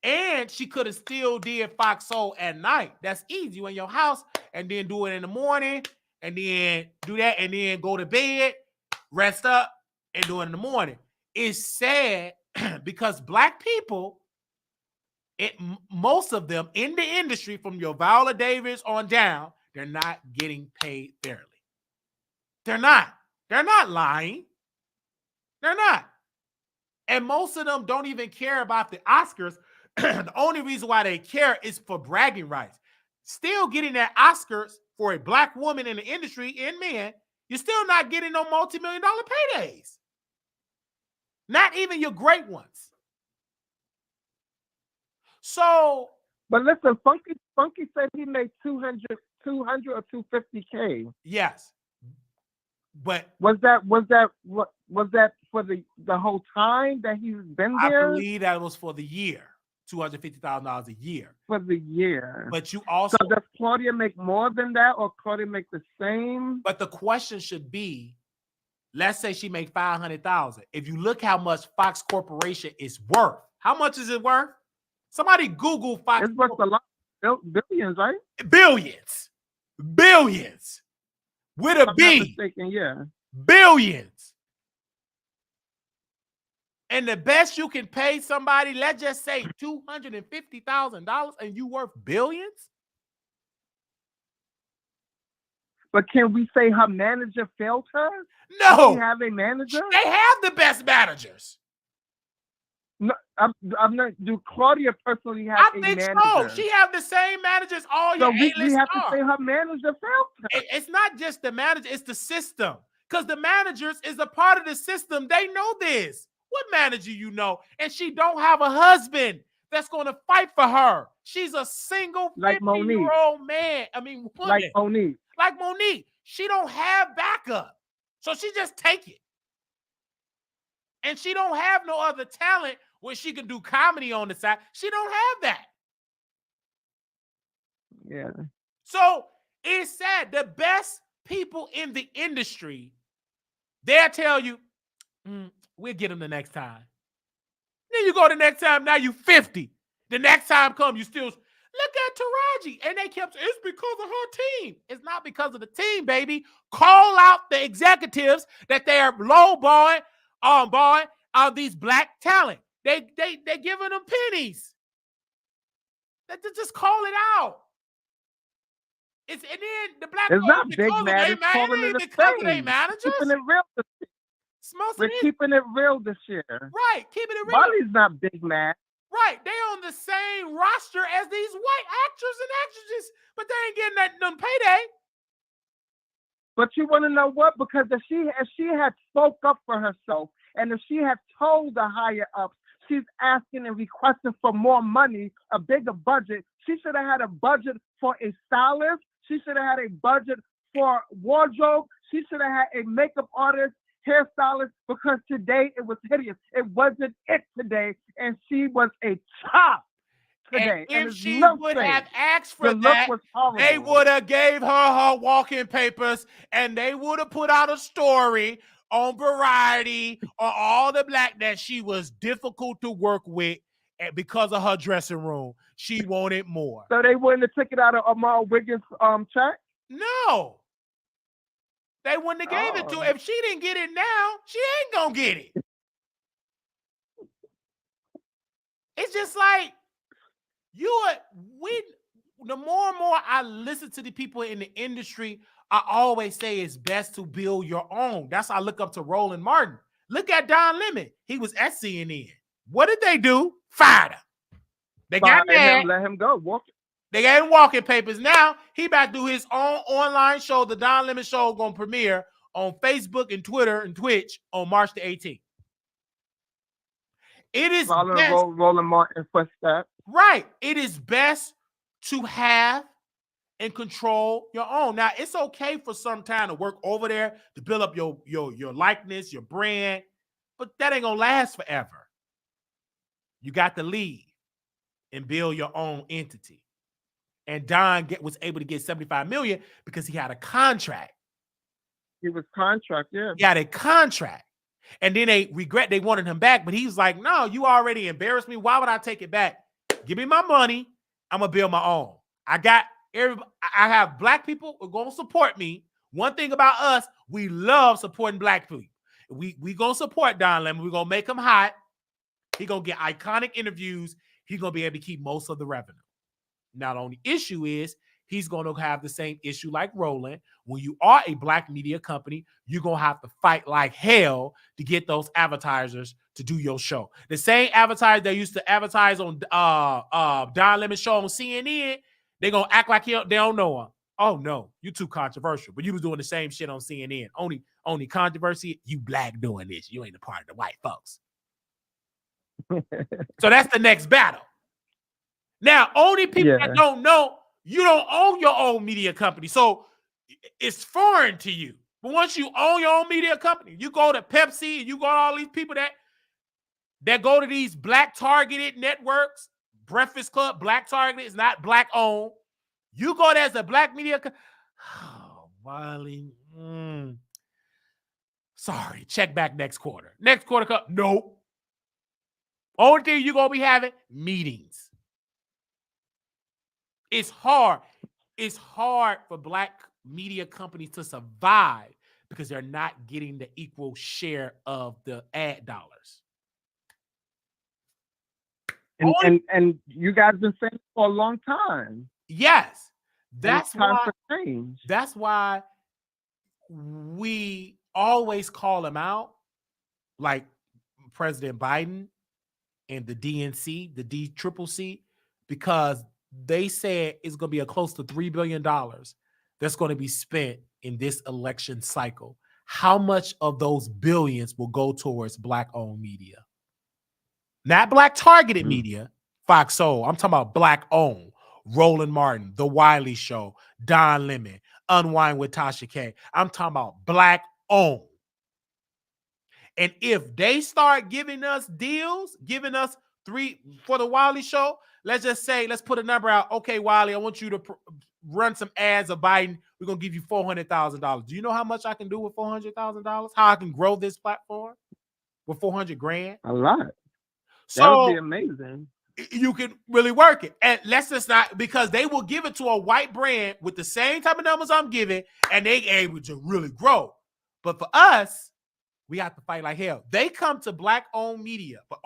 And she could have still did Fox Soul at night. That's easy. You in your house and then do it in the morning and then do that and then go to bed, rest up, and do it in the morning. It's sad because black people, most of them in the industry, from your Viola Davis on down, they're not getting paid fairly. They're not. They're not lying. They're not. And most of them don't even care about the Oscars. The only reason why they care is for bragging rights. Still getting that Oscars for a black woman in the industry and men, you're still not getting no multi-million-dollar paydays. Not even your great ones. So, but listen, Funky said he made 200 or 250K. Yes, but was that for the whole time that he's been there? I believe that was for the year, $250,000 a year for the year. But you also, so does Claudia make more than that, or Claudia make the same? But the question should be, let's say she make $500,000. If you look how much Fox Corporation is worth, how much is it worth? Somebody Google Fox. It's worth a lot, billions, right? Billions. with a I'm not B. mistaken, yeah. Billions. And the best you can pay somebody, let's just say $250,000, and you worth billions? But can we say her manager failed her? Does she No. have a manager? They have the best managers. No, I'm not. Do Claudia personally have I a think manager? so. She have the same manager as all your So we A-list have to stars. say her manager failed her. It's not just the manager, it's the system. Because the managers is a part of the system. They know this. What manager you know? And she don't have a husband that's going to fight for her. She's a single Like Monique. 50-year-old man. Woman. Like Monique. Like Monique. She don't have backup. So she just take it. And she don't have no other talent where she can do comedy on the side. She don't have that. Yeah. So it's sad. The best people in the industry, they'll tell you, we'll get them the next time. Then you go the next time, now you 50. The next time come, you still, look at Taraji. And they kept, it's because of her team. It's not because of the team, baby. Call out the executives that they are lowballing these black talent. They giving them pennies. Just call it out. And then the black it's not big because mad. It's calling it because of their managers. Keeping it real this year. We're keeping it real this year. Right, keeping it real. Molly's not big mad. Right, they on the same roster as these white actors and actresses, but they ain't getting that payday. But you want to know what? Because if she had spoke up for herself, and if she had told the higher ups she's asking and requesting for more money, a bigger budget, she should have had a budget for a stylist. She should have had a budget for wardrobe. She should have had a makeup artist, hairstylist, because today it was hideous. It wasn't it today, and she was a top today. And if she would have asked for that, they would have gave her walking papers, and they would have put out a story on Variety or all the black that she was difficult to work with because of her dressing room. She wanted more. So they wouldn't have taken out of Armon Wiggins' check? No. They wouldn't have gave it to her. If she didn't get it now, she ain't gonna get it. It's just like the more and more I listen to the people in the industry, I always say it's best to build your own. That's why I look up to Roland Martin. Look at Don Lemon. He was at CNN. What did they do? Fired him. They got mad. Let him go. They gave him walking papers. Now he about to do his own online show. The Don Lemon Show going to premiere on Facebook and Twitter and Twitch on March the 18th. It is Roland Martin footsteps. Right. It is best to have and control your own. Now, it's okay for some time to work over there to build up your likeness, your brand, but that ain't gonna last forever. You got to leave and build your own entity. And Don was able to get $75 million because he had a contract. He was contract, yeah. He had a contract. And then they wanted him back, but he was like, no, you already embarrassed me. Why would I take it back? Give me my money. I'm going to build my own. I have black people who are going to support me. One thing about us, we love supporting black people. We going to support Don Lemon. We're going to make him hot. He's going to get iconic interviews. He's going to be able to keep most of the revenue. Now, the only issue is he's going to have the same issue like Roland. When you are a black media company, you're going to have to fight like hell to get those advertisers to do your show. The same advertisers that used to advertise on Don Lemon Show on CNN, they're going to act like they don't know him. Oh, no, you're too controversial. But you was doing the same shit on CNN. Only controversy, you black doing this. You ain't a part of the white folks. So that's the next battle. Now, only people that don't know, you don't own your own media company. So it's foreign to you. But once you own your own media company, you go to Pepsi and you go to all these people that go to these black targeted networks, Breakfast Club, black targeted, it's not black owned. You go there as a black media company. Oh, Molly. Sorry, check back next quarter. Next quarter, nope. Only thing you're going to be having, meetings. It's hard. It's hard for black media companies to survive because they're not getting the equal share of the ad dollars. And you guys been saying it for a long time. Yes, And it's that's time why. for change. That's why we always call him out, like President Biden and the DNC, the DCCC, because they said it's going to be a close to $3 billion that's going to be spent in this election cycle. How much of those billions will go towards Black-owned media? Not Black-targeted media, Fox Soul. I'm talking about Black-owned. Roland Martin, The Wiley Show, Don Lemon, Unwind with Tasha K. I'm talking about Black-owned. And if they start giving us deals, giving us $3 for the Wiley Show, let's just say, let's put a number out. Okay, Wiley, I want you to run some ads of Biden. We're going to give you $400,000. Do you know how much I can do with $400,000? How I can grow this platform with $400,000? A lot. So that would be amazing. You can really work it. And let's just not, because they will give it to a white brand with the same type of numbers I'm giving, and they able to really grow. But for us, we have to fight like hell. They come to Black-owned media, but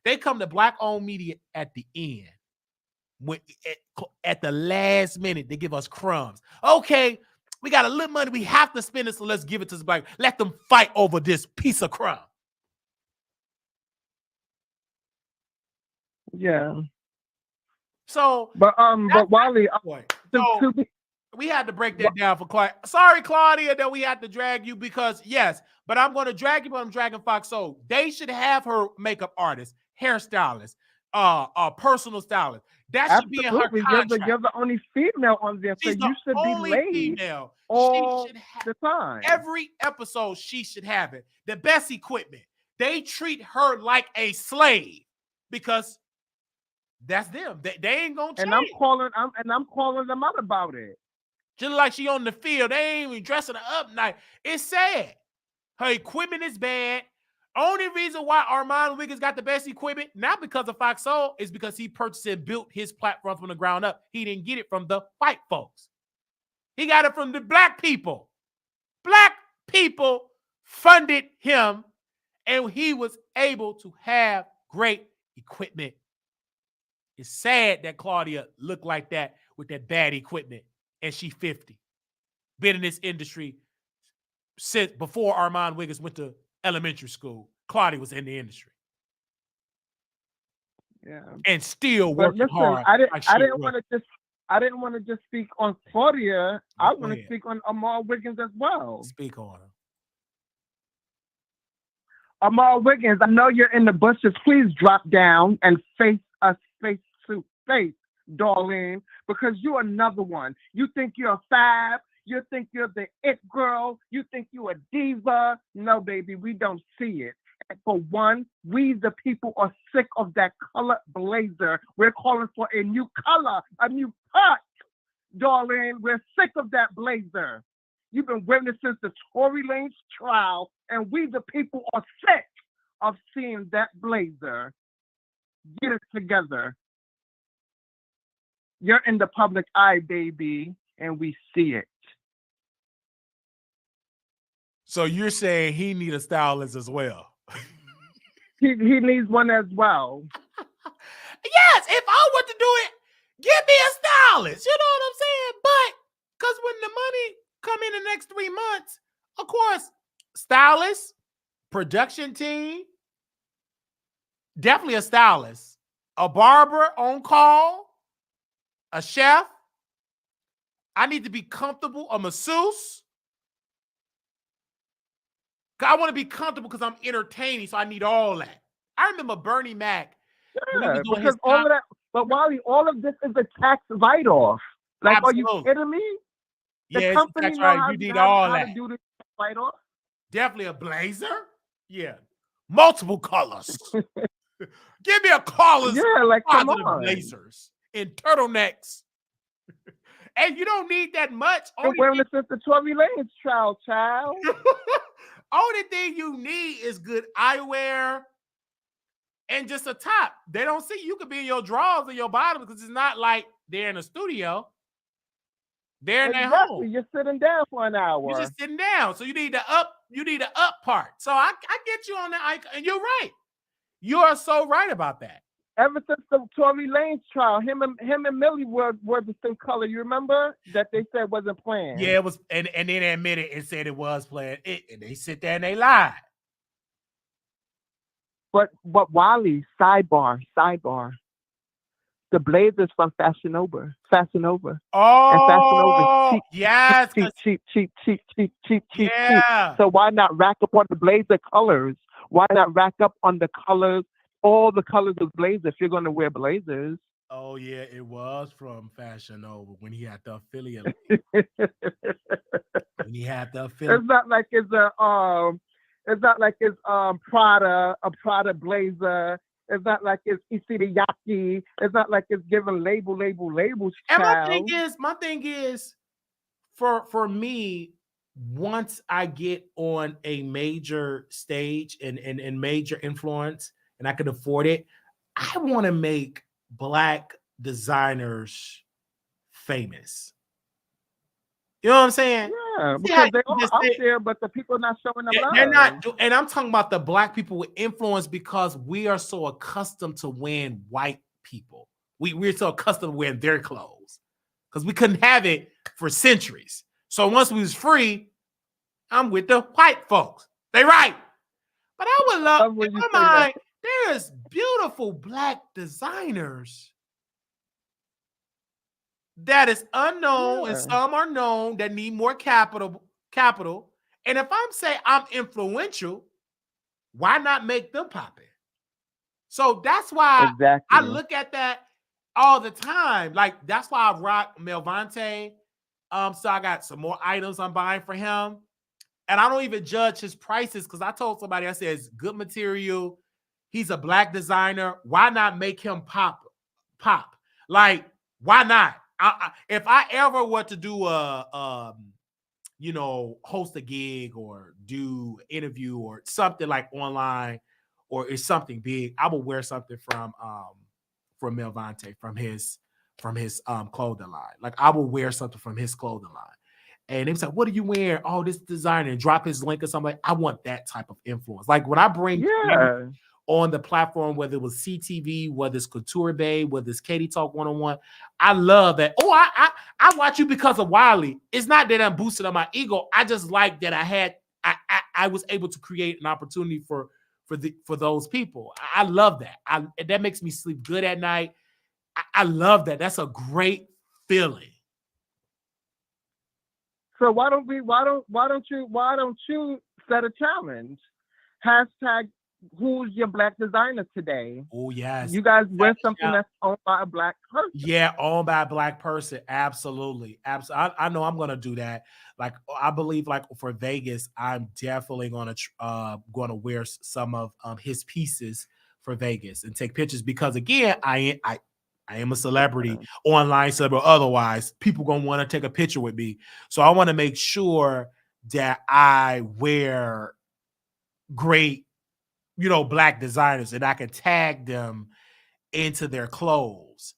they come to Black-owned media at the end. When at the last minute, they give us crumbs. Okay, we got a little money. We have to spend it, so let's give it to the Black. Let them fight over this piece of crumb. Yeah. So, but Wiley, so we had to break that down for Claudia. Sorry, Claudia, that we had to drag you because yes, but I'm going to drag you, but I'm dragging Fox Soul. They should have her makeup artist, hairstylist, personal stylist. That should be in her contract. You're the only female on there, so you should be laid female. all she should have the time. Every episode, she should have it. The best equipment. They treat her like a slave because that's them. They ain't gonna change. And I'm calling them out about it. Just like she on the field, they ain't even dressing her up nice. It's sad. Her equipment is bad. Only reason why Armon Wiggins got the best equipment, not because of Fox Soul, is because he purchased and built his platform from the ground up. He didn't get it from the white folks. He got it from the Black people. Black people funded him, and he was able to have great equipment. It's sad that Claudia looked like that with that bad equipment, and she 50. Been in this industry since before Armon Wiggins went to elementary school. Claudia was in the industry. Yeah. And still working hard. I didn't want to just speak on Claudia. I want to speak on Armon Wiggins as well. Speak on him. Armon Wiggins, I know you're in the bushes. Please drop down and face us face to face, darling, because you're another one. You think you're a fab. You think you're the it girl. You think you're a diva. No, baby, we don't see it. And for one, we the people are sick of that color blazer. We're calling for a new color, a new cut, darling. We're sick of that blazer. You've been wearing it since the Tory Lanez trial, and we the people are sick of seeing that blazer. Get it together. You're in the public eye, baby, and we see it. So you're saying he need a stylist as well? He needs one as well. Yes, if I were to do it, give me a stylist. You know what I'm saying? But because when the money come in the next 3 months, of course, stylist, production team, definitely a stylist, a barber on call, a chef. I need to be comfortable, a masseuse. I want to be comfortable because I'm entertaining, so I need all that. I remember Bernie Mac. Yeah, because all of that, but Wally, all of this is a tax write-off. Like, absolutely. Are you kidding me? The company knows how you need all that. To do this write-off. Definitely a blazer. Yeah, multiple colors. Give me a colors. Yeah, like come on. Blazers and turtlenecks. And you don't need that much. You're wearing it since the Tory Lanez trial, child. Only thing you need is good eyewear and just a top. They don't see you could be in your drawers or your bottom because it's not like they're in a studio. They're in their home. Exactly. You're sitting down for an hour. You're just sitting down. So you need the up part. So I get you on that. And you're right. You are so right about that. Ever since the Tory Lanez trial, him and Millie were the same color. You remember that they said wasn't planned? Yeah, it was, and then they admitted and said it was planned. And they sit there and they lied. But Wally, sidebar. The Blazers from Fashion Nova. Oh, and Fashion Nova yes. Cheap. So why not rack up on the Blazer colors? Why not rack up on the colors, all the colors of Blazers if you're going to wear Blazers? Oh yeah, it was from Fashion Nova when he had the affiliate. When he had the affiliate. It's not like it's Prada, a Prada blazer. It's not like it's Isiriyaki. It's not like it's giving labels. And my thing is, for me, once I get on a major stage and major influence, and I can afford it, I want to make Black designers famous. You know what I'm saying? Yeah, because they are out there, but the people are not showing them love. They're not, and I'm talking about the Black people with influence because we are so accustomed to wearing white people. We're so accustomed to wearing their clothes because we couldn't have it for centuries. So once we was free, I'm with the white folks. They right. But I would love, in my mind, there's beautiful Black designers that is unknown, and some are known that need more capital. And if I'm saying I'm influential, why not make them pop in? So that's why I look at that all the time. Like that's why I rock Melvante. So I got some more items I'm buying for him. And I don't even judge his prices because I told somebody, I said, it's good material. He's a Black designer. Why not make him pop? Like, why not? If I ever were to do host a gig or do an interview or something like online, or it's something big, I will wear something from Melvante, from his clothing line. Like I will wear something from his clothing line. And they say, what are you wearing? Oh, this designer, and drop his link or something. Like, I want that type of influence. Like when I bring on the platform, whether it was CTV, whether it's Couture Bay, whether it's Katie Talk 101, I love that. Oh, I watch you because of Wiley. It's not that I'm boosting on my ego. I just like that I was able to create an opportunity for those people. I love that. That makes me sleep good at night. I love that. That's a great feeling. So why don't you set a challenge? Hashtag who's your Black designer today? Oh yes. You guys wear something that's owned by a Black person. Yeah, owned by a Black person. Absolutely. I know I'm gonna do that. Like I believe, like for Vegas, I'm definitely gonna wear some of his pieces for Vegas and take pictures because again, I am a celebrity, online celebrity, otherwise people gonna want to take a picture with me. So I want to make sure that I wear great, Black designers and I can tag them into their clothes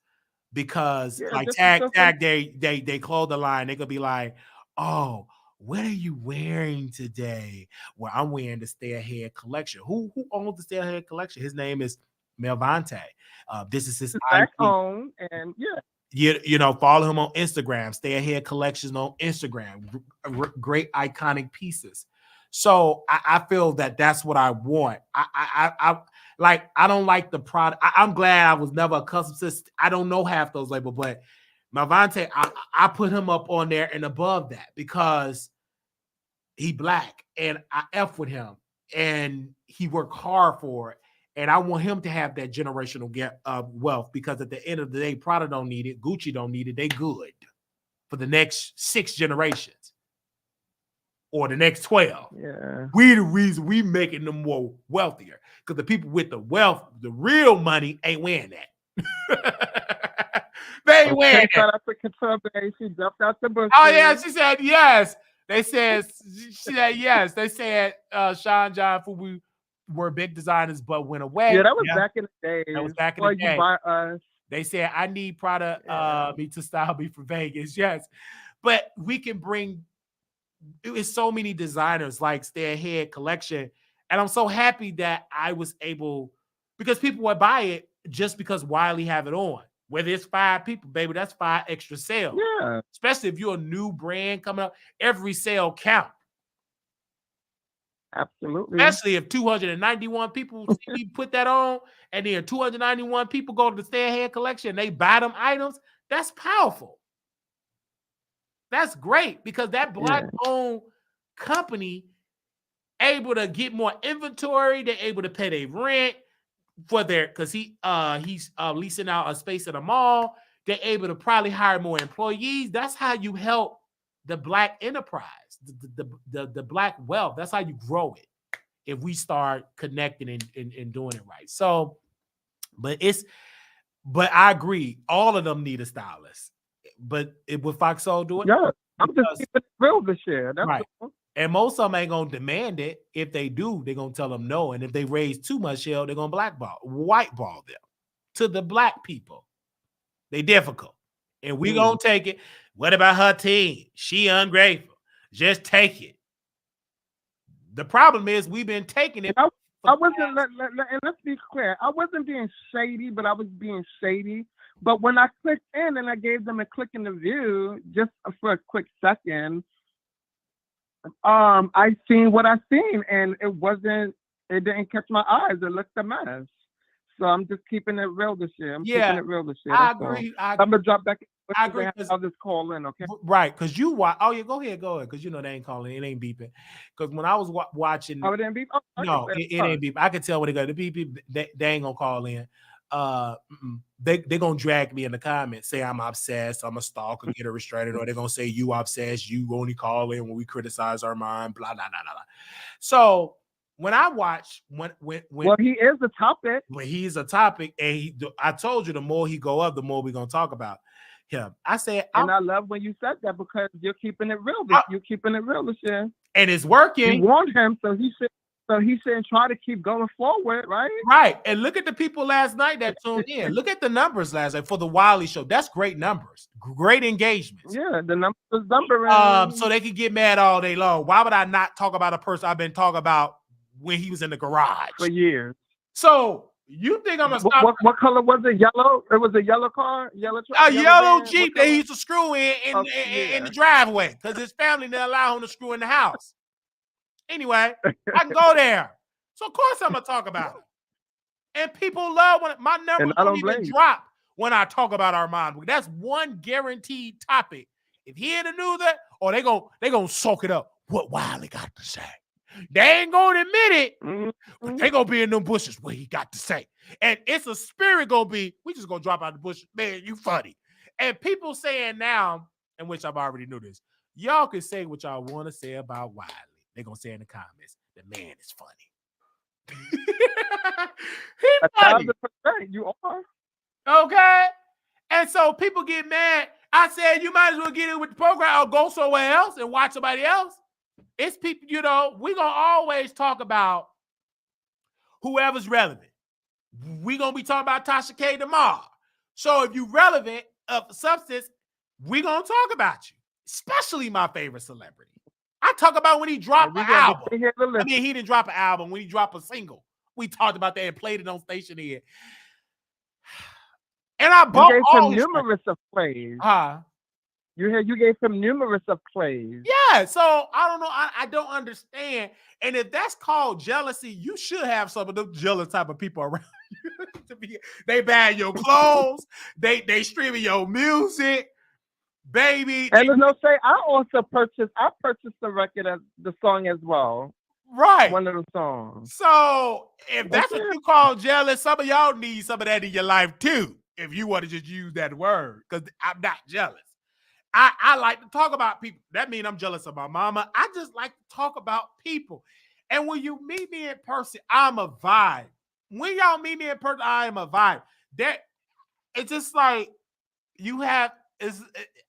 because tag they clothes the line. They could be like, oh, what are you wearing today? Well, I'm wearing the Stay Ahead collection. Who owns the Stay Ahead collection? His name is Melvante. This is his own, and follow him on Instagram. Stay Ahead Collections on Instagram. Great iconic pieces. So I feel that that's what I want. I don't like the product. I'm glad I was never accustomed to. I don't know half those labels, but Melvante, I put him up on there and above that because he Black and I F with him and he worked hard for it. And I want him to have that generational wealth because at the end of the day, Prada don't need it. Gucci don't need it. They good for the next 6 generations or the next 12. Yeah. We the reason we making them more wealthier because the people with the wealth, the real money, ain't wearing that. They ain't wearing that. Shout out to Couture Bay. She jumped out the bush. Oh, yeah. She said yes. She said yes. They said Sean John Fubu were big designers, but went away. Yeah, that was back in the day. That was back in the day. You buy us. They said, I need Prada me to style me for Vegas. Yes. But we can bring it's so many designers like Stay Ahead Collection. And I'm so happy that I was able because people would buy it just because Wiley have it on. Whether it's 5 people, baby, that's 5 extra sales. Yeah, Especially if you're a new brand coming up, every sale count. absolutely. Especially if 291 people see me put that on, and then 291 people go to the Stay Ahead Collection, they buy them items. That's powerful. That's great because that Black-owned company able to get more inventory. They're able to pay their rent for their because he's leasing out a space at a mall. They're able to probably hire more employees. That's how you help the Black enterprise, the Black wealth. That's how you grow it. If we start connecting and doing it right. So, but I agree, all of them need a stylist. But would Fox Soul do it? Yeah, I'm just keeping it real this year. That's right. all. And most of them ain't gonna demand it. If they do, they're gonna tell them no. And if they raise too much hell, they're gonna whiteball them to the Black people. They difficult. And we gonna take it. What about her team? She ungrateful. Just take it. The problem is we've been taking it. I wasn't, and let's be clear, I wasn't being shady, but I was being shady. But when I clicked in and I gave them a click in the view, just for a quick second, I seen what I seen, and it didn't catch my eyes. It looked a mess. So I'm just keeping it real this year. Keeping it real this year. I agree. I'm gonna drop back. I agree. I'll just call in, okay? Right, because you watch. Oh yeah, go ahead, because you know they ain't calling. It ain't beeping. Because when I was watching, it didn't beep. Oh, no, it ain't beep. I can tell when they go. The beep, they ain't gonna call in. They gonna drag me in the comments, say I'm obsessed, I'm a stalker, get a restraining, or they're gonna say you obsessed, you only call in when we criticize Armon, blah blah blah blah. So when I watch when he is a topic. When he's a topic, and I told you the more he go up, the more we're gonna talk about him. I said, and I love when you said that because you're keeping it real. You're keeping it real this year, and it's working. You warned him, so he said try to keep going forward, right? Right. And look at the people last night that tuned in. Look at the numbers last night for the Wiley show. That's great numbers, great engagements. Yeah, the numbers numbering. So they can get mad all day long. Why would I not talk about a person I've been talking about when he was in the garage for years? So you think I'm gonna stop? What color was it? Yellow? It was a yellow car, yellow truck. A yellow Jeep that he used to screw in the driveway because his family didn't allow him to screw in the house. Anyway, I can go there. So of course I'm gonna talk about it. And people love when my numbers don't even drop when I talk about Armon. That's one guaranteed topic. If he in the news, or they gonna soak it up. What Wiley got to say. They ain't gonna admit it, but they gonna be in them bushes what he got to say. And it's a spirit gonna be, we just gonna drop out the bush. Man, you funny. And people saying now, in which I've already knew this, y'all can say what y'all want to say about Wiley. They're gonna say in the comments, the man is funny. He's funny. 1,000%, you are. Okay. And so people get mad. I said you might as well get in with the program or go somewhere else and watch somebody else. It's people, we're going to always talk about whoever's relevant. We're going to be talking about Tasha K tomorrow. So if you're relevant of substance, we're going to talk about you, especially my favorite celebrity. I talk about when he dropped an album. I mean, he didn't drop an album. When he dropped a single, we talked about that and played it on station here. And I bought all numerous of plays. You gave him numerous of plays. Yeah, so I don't know. I don't understand. And if that's called jealousy, you should have some of them jealous type of people around you. They buy your clothes. They streaming your music, baby. And there's no say. I purchased the record as the song as well. Right. One of the songs. So if that's what you call jealous, some of y'all need some of that in your life too. If you want to just use that word, because I'm not jealous. I like to talk about people. That means I'm jealous of my mama. I just like to talk about people. And when you meet me in person, I'm a vibe. When y'all meet me in person, I am a vibe. It's just like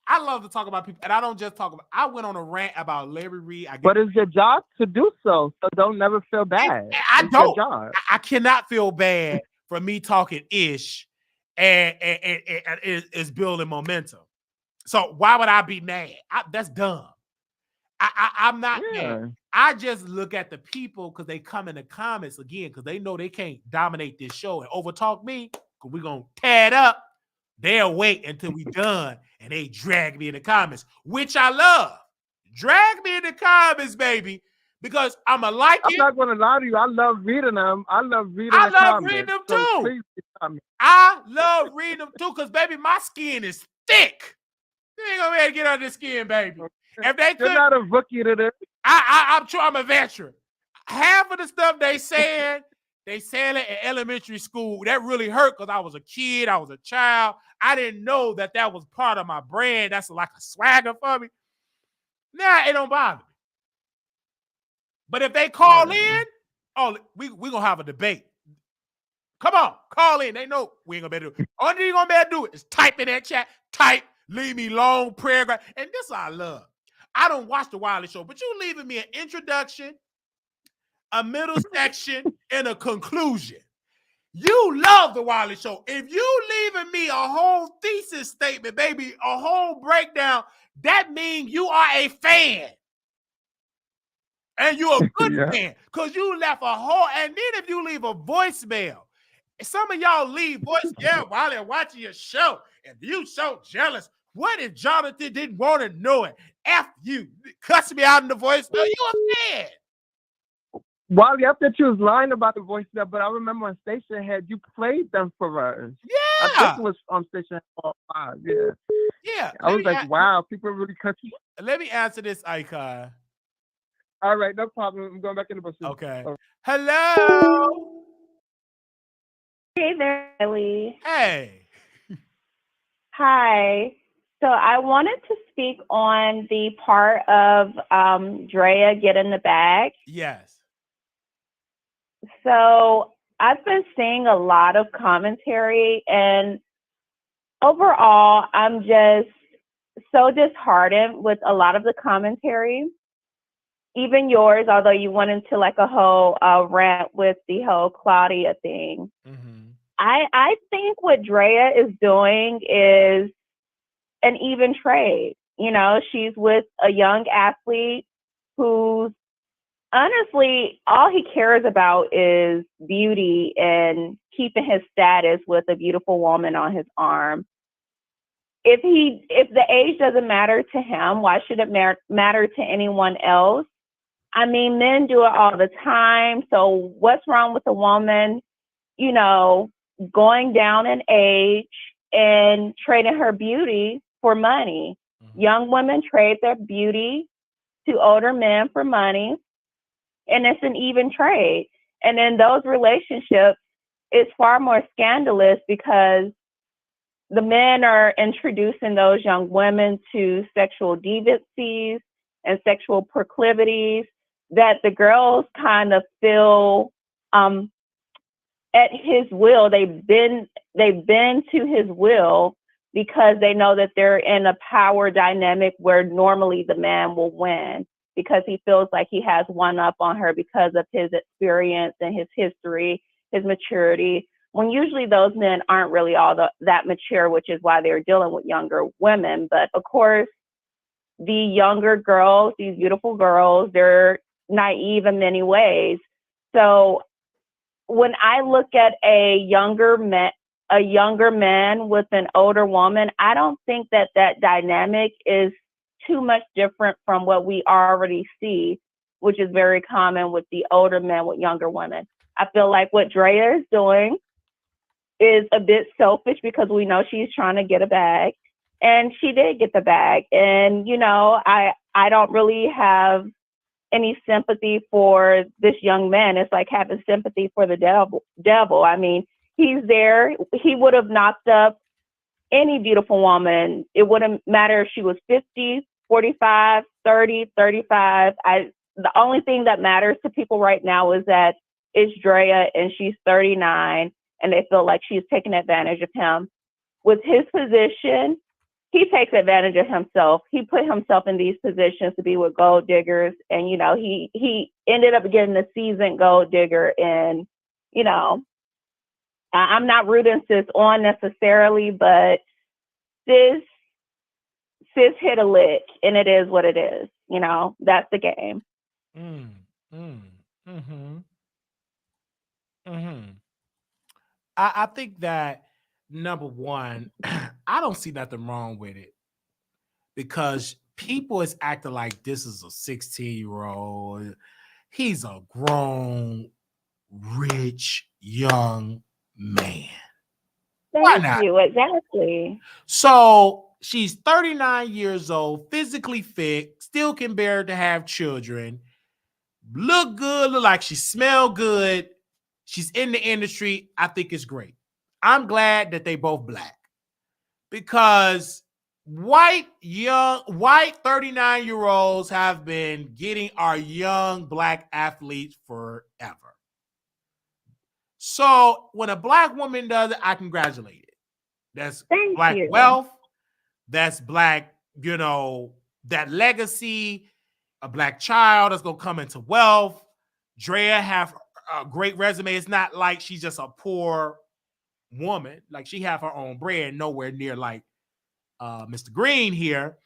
I love to talk about people. And I don't just talk about, I went on a rant about Larry Reed. But it's your job to do so. So don't never feel bad. I cannot feel bad for me talking ish and it's building momentum. So why would I be mad? That's dumb. I'm not mad. I just look at the people because they come in the comments again because they know they can't dominate this show and overtalk me because we're going to tear it up. They'll wait until we done and they drag me in the comments, which I love. Drag me in the comments, baby, because I'm a like it. I'm not going to lie to you. I love reading them. I love reading the comments. Reading them So too. please I love reading them too because, baby, my skin is thick. You ain't going to be able to get under the skin, baby. If they could, you're not a rookie to this. I'm sure I'm a veteran. Half of the stuff they said it in elementary school. That really hurt because I was a kid. I was a child. I didn't know that was part of my brand. That's like a swagger for me. Nah, it don't bother me. But if they call in, we going to have a debate. Come on, call in. They know we ain't going to be able to do it. Only you going to be able to do it is type in that chat. Type, leave me long paragraph. And this I love. I don't watch the Wiley Show, but you leaving me an introduction, a middle section, and a conclusion. You love the Wiley Show. If you leaving me a whole thesis statement, baby, a whole breakdown, that means you are a fan. And you're a good fan because you left a whole, and then if you leave a voicemail, some of y'all leave voicemail while they're watching your show. If you so jealous, what if Jonathan didn't want to know it? F you. Cuss me out in the voicemail. You a fan. Wally, I thought you was lying about the voicemail, but I remember on Station Head, you played them for us. Yeah. I think it was on Station Head 5. Yeah. Yeah. I was like, wow, people really cut you. Let me answer this, Icon. All right, no problem. I'm going back in the bus. Okay. Hello. Hey there, Ellie. Hey. Hi. So I wanted to speak on the part of Draya getting the bag. Yes. So I've been seeing a lot of commentary, and overall, I'm just so disheartened with a lot of the commentary. Even yours, although you went into like a whole rant with the whole Claudia thing. Mm-hmm. I think what Draya is doing is an even trade. You know, she's with a young athlete who's honestly, all he cares about is beauty and keeping his status with a beautiful woman on his arm. If the age doesn't matter to him, why should it matter to anyone else? I mean, men do it all the time. So what's wrong with a woman, you know, going down in age and trading her beauty for money? Mm-hmm. Young women trade their beauty to older men for money, and it's an even trade. And in those relationships, it's far more scandalous because the men are introducing those young women to sexual deviancies and sexual proclivities that the girls kind of feel at his will. They've been to his will because they know that they're in a power dynamic where normally the man will win, because he feels like he has one up on her because of his experience and his history, his maturity, when usually those men aren't really that mature, which is why they're dealing with younger women. But of course, the younger girls, these beautiful girls, they're naive in many ways. So when I look at a younger man with an older woman, I don't think that dynamic is too much different from what we already see, which is very common with the older men with younger women. I feel like what Draya is doing is a bit selfish because we know she's trying to get a bag, and she did get the bag. And, you know, I don't really have any sympathy for this young man. It's like having sympathy for the devil. I mean, he's there. He would have knocked up any beautiful woman. It wouldn't matter if she was 50, 45, 30, 35. The only thing that matters to people right now is that it's Draya and she's 39, and they feel like she's taking advantage of him. With his position, he takes advantage of himself. He put himself in these positions to be with gold diggers, and, you know, he ended up getting a seasoned gold digger. And, you know, I'm not rooting sis on necessarily, but sis sis hit a lick, and it is what it is. You know, that's the game. I think that number one, I don't see nothing wrong with it because people is acting like this is a 16-year-old. He's a grown, rich, young man. Why Thank not? you. Exactly. So she's 39 years old, physically fit, still can bear to have children, look good, look like she smell good. She's in the industry. I think it's great. I'm glad that they both black because white 39-year-olds have been getting our young black athletes forever. So when a black woman does it, I congratulate it. That's Thank black you. wealth. That's black, that legacy, a black child that's gonna come into wealth. Draya have a great resume. It's not like she's just a poor woman. Like she have her own bread, nowhere near like Mr. Green here.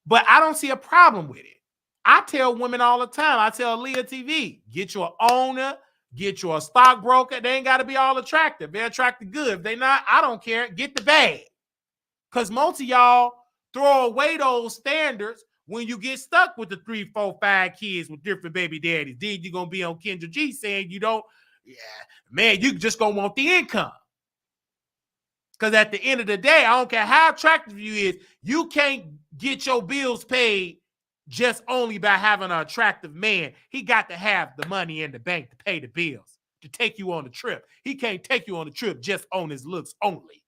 But I don't see a problem with it. I tell women all the time. I tell Leah TV, get you an owner, get you a stockbroker. They ain't got to be all attractive. They're attractive good. If they not, I don't care. Get the bag. Because most of y'all throw away those standards when you get stuck with the 3, 4, 5 kids with different baby daddies. Then you're going to be on Kendra G saying you don't, man, you just going to want the income. Because at the end of the day, I don't care how attractive you is, you can't get your bills paid just only by having an attractive man. He got to have the money in the bank to pay the bills, to take you on the trip. He can't take you on the trip just on his looks only.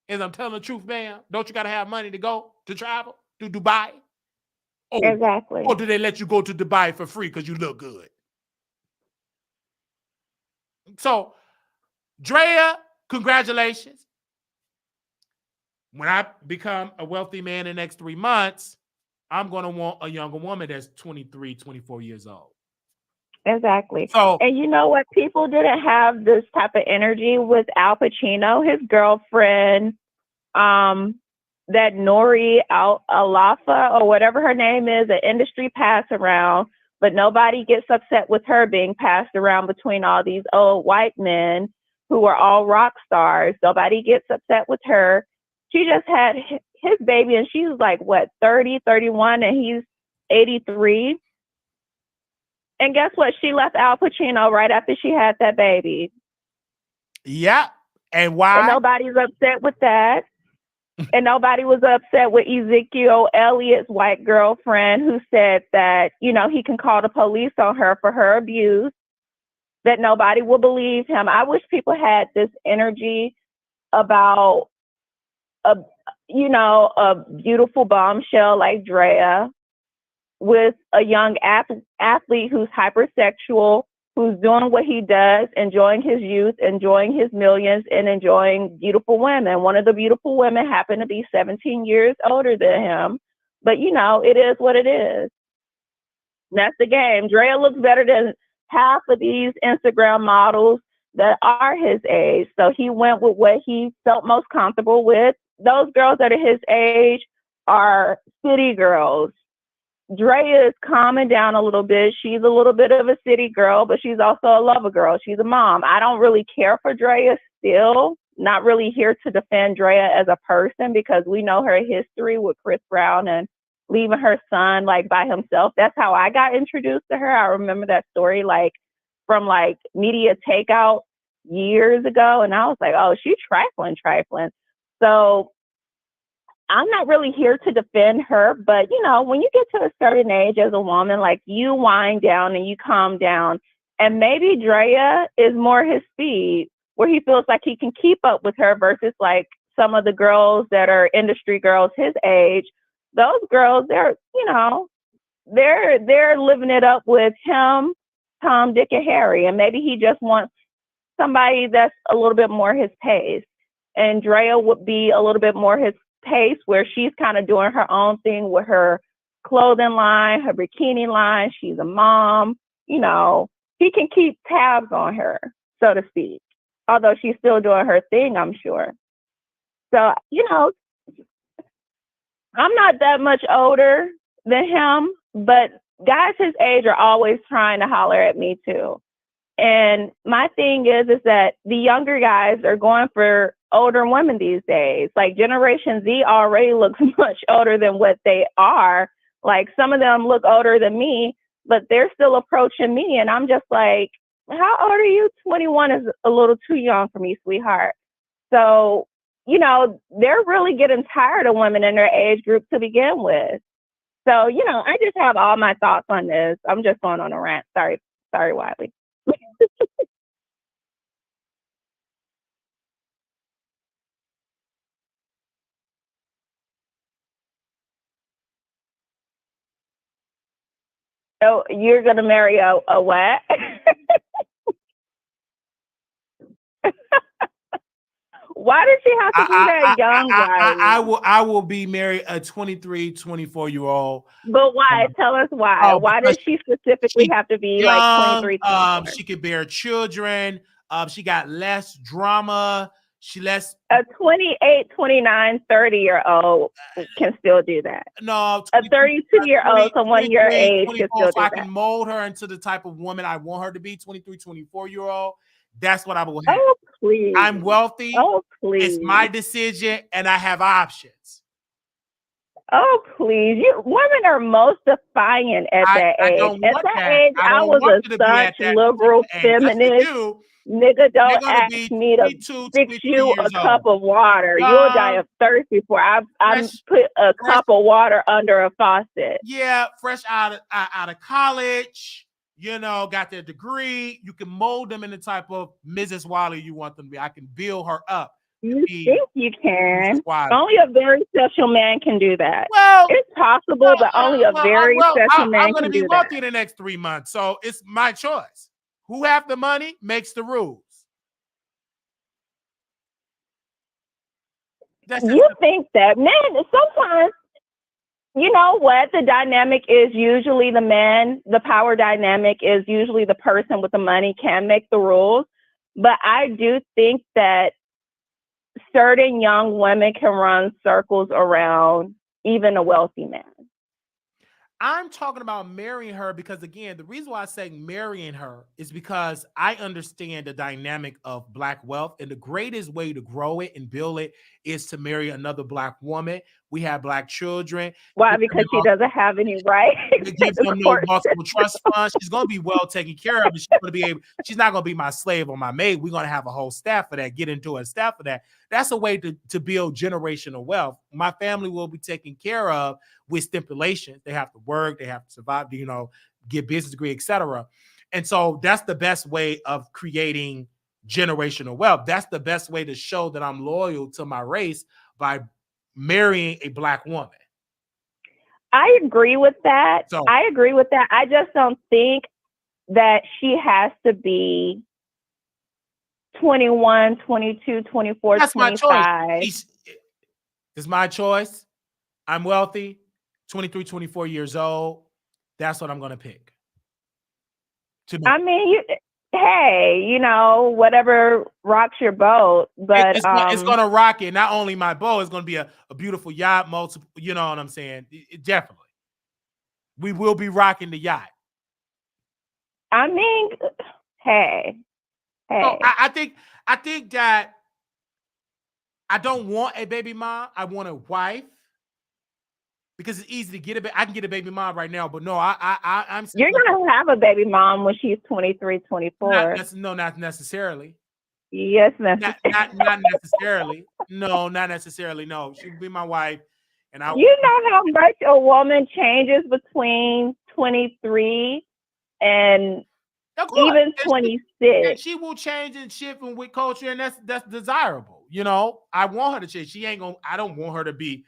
As I'm telling the truth, man, don't you got to have money to go to travel to Dubai? Exactly. Or do they let you go to Dubai for free because you look good? So, Draya, congratulations. When I become a wealthy man in the next 3 months, I'm going to want a younger woman that's 23, 24 years old. Exactly. So, and you know what? People didn't have this type of energy with Al Pacino, his girlfriend, that Nori Alafa or whatever her name is, an industry pass around, but nobody gets upset with her being passed around between all these old white men who are all rock stars. Nobody gets upset with her. She just had his baby and she's like, what, 30, 31, and he's 83. And guess what? She left Al Pacino right after she had that baby. yeah. And why? And nobody's upset with that. And nobody was upset with Ezekiel Elliott's white girlfriend who said that, he can call the police on her for her abuse, that nobody will believe him. I wish people had this energy about a beautiful bombshell like Draya with a young athlete who's hypersexual, who's doing what he does, enjoying his youth, enjoying his millions, and enjoying beautiful women. One of the beautiful women happened to be 17 years older than him. But, it is what it is. And that's the game. Draya looks better than half of these Instagram models that are his age. So he went with what he felt most comfortable with. Those girls that are his age are city girls. Draya is calming down a little bit. She's a little bit of a city girl, but she's also a lover girl. She's a mom. I don't really care for Draya still. Not really here to defend Draya as a person because we know her history with Chris Brown and leaving her son like by himself. That's how I got introduced to her. I remember that story from media takeout years ago. And I was like, oh, she's trifling. So I'm not really here to defend her, but when you get to a certain age as a woman, you wind down and you calm down. And maybe Draya is more his speed, where he feels like he can keep up with her versus some of the girls that are industry girls his age. Those girls, they're living it up with him, Tom, Dick, and Harry. And maybe he just wants somebody that's a little bit more his pace. And Draya would be a little bit more his pace, where she's kind of doing her own thing with her clothing line, her bikini line. She's a mom. He can keep tabs on her, so to speak, although she's still doing her thing, I'm sure. So, I'm not that much older than him, but guys his age are always trying to holler at me too. And my thing is that the younger guys are going for older women these days. Like Generation Z already looks much older than what they are. Like some of them look older than me, but they're still approaching me. And I'm just like, how old are you? 21 is a little too young for me, sweetheart. So, you know, they're really getting tired of women in their age group to begin with. So, you know, I just have all my thoughts on this. I'm just going on a rant. Sorry, Wiley. So you're gonna marry a what? Why does she have to be that young, Wiley? I will be married a 23, 24-year-old. But why? Tell us why. Why does she specifically have to be like young. 23, 24? She can bear children. She got less drama. She less. A 28, 29, 30-year-old can still do that. No, a 32-year-old, someone your age, can still do so I that. can mold her into the type of woman I want her to be. 23, 24-year-old. That's what I will have. Oh, please. I'm wealthy. Oh, please. It's my decision, and I have options. Oh, please. Women are most defiant at that age. At that age, I was a such liberal feminist. Nigga, don't ask me to fix you a cup of water. You'll die of thirst before I put a cup of water under a faucet. Yeah, fresh out of college, you know, got their degree. You can mold them in the type of Mrs. Wiley you want them to be. I can build her up. You think you can? Only a very special man can do that. Well, it's possible, but only a very special man can do that. I'm going to be wealthy in the next 3 months, so it's my choice. Who have the money makes the rules. You think that, man? Sometimes, you know what? The dynamic is usually the man. The power dynamic is usually the person with the money can make the rules. But I do think that certain young women can run circles around even a wealthy man. I'm talking about marrying her because, again, the reason why I say marrying her is because I understand the dynamic of Black wealth, and the greatest way to grow it and build it is to marry another Black woman. We have Black children. Why? Because she doesn't have any rights. Give them no multiple trust funds. She's going to be well taken care of. She's not going to be my slave or my maid. We're going to have a whole staff for that. Get into a staff for that. That's a way to build generational wealth. My family will be taken care of with stipulations. They have to work. They have to survive. You know, get business degree, etc. And so that's the best way of creating generational wealth. That's the best way to show that I'm loyal to my race, by marrying a Black woman. I agree with that. I just don't think that she has to be 21, 22, 24, That's 25. My choice. It's my choice. I'm wealthy, 23, 24 years old. That's what I'm going to pick. I mean, hey, you know, whatever rocks your boat, but it's going to rock it. Not only my boat, it's going to be a beautiful yacht, multiple, you know what I'm saying? Definitely. We will be rocking the yacht. I mean, hey. So I think that I don't want a baby mom. I want a wife. Because it's easy to get I can get a baby mom right now, but no, I'm. You're gonna have a baby mom when she's 23, 24. Not necessarily. Yes, necessarily. Not necessarily. No, not necessarily. No, she will be my wife, and I. You know how much a woman changes between 23 and even 26. And she will change and shift with culture, and that's desirable. You know, I want her to change. She ain't gonna. I don't want her to be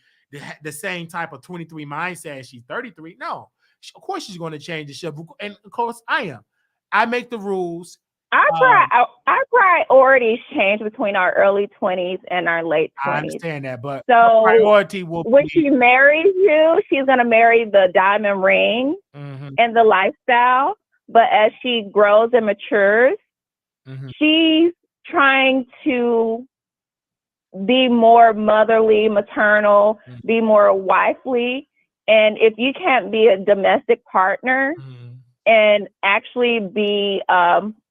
the same type of 23 mindset as she's 33. No, of course she's going to change the shift, and of course I am. I make the rules. Our priorities change between our early 20s and our late 20s. I understand that, but so priority will when she marries you, she's going to marry the diamond ring and the lifestyle. But as she grows and matures, she's trying to be more motherly, maternal, Mhm. be more wifely. And if you can't be a domestic partner Mhm. and actually be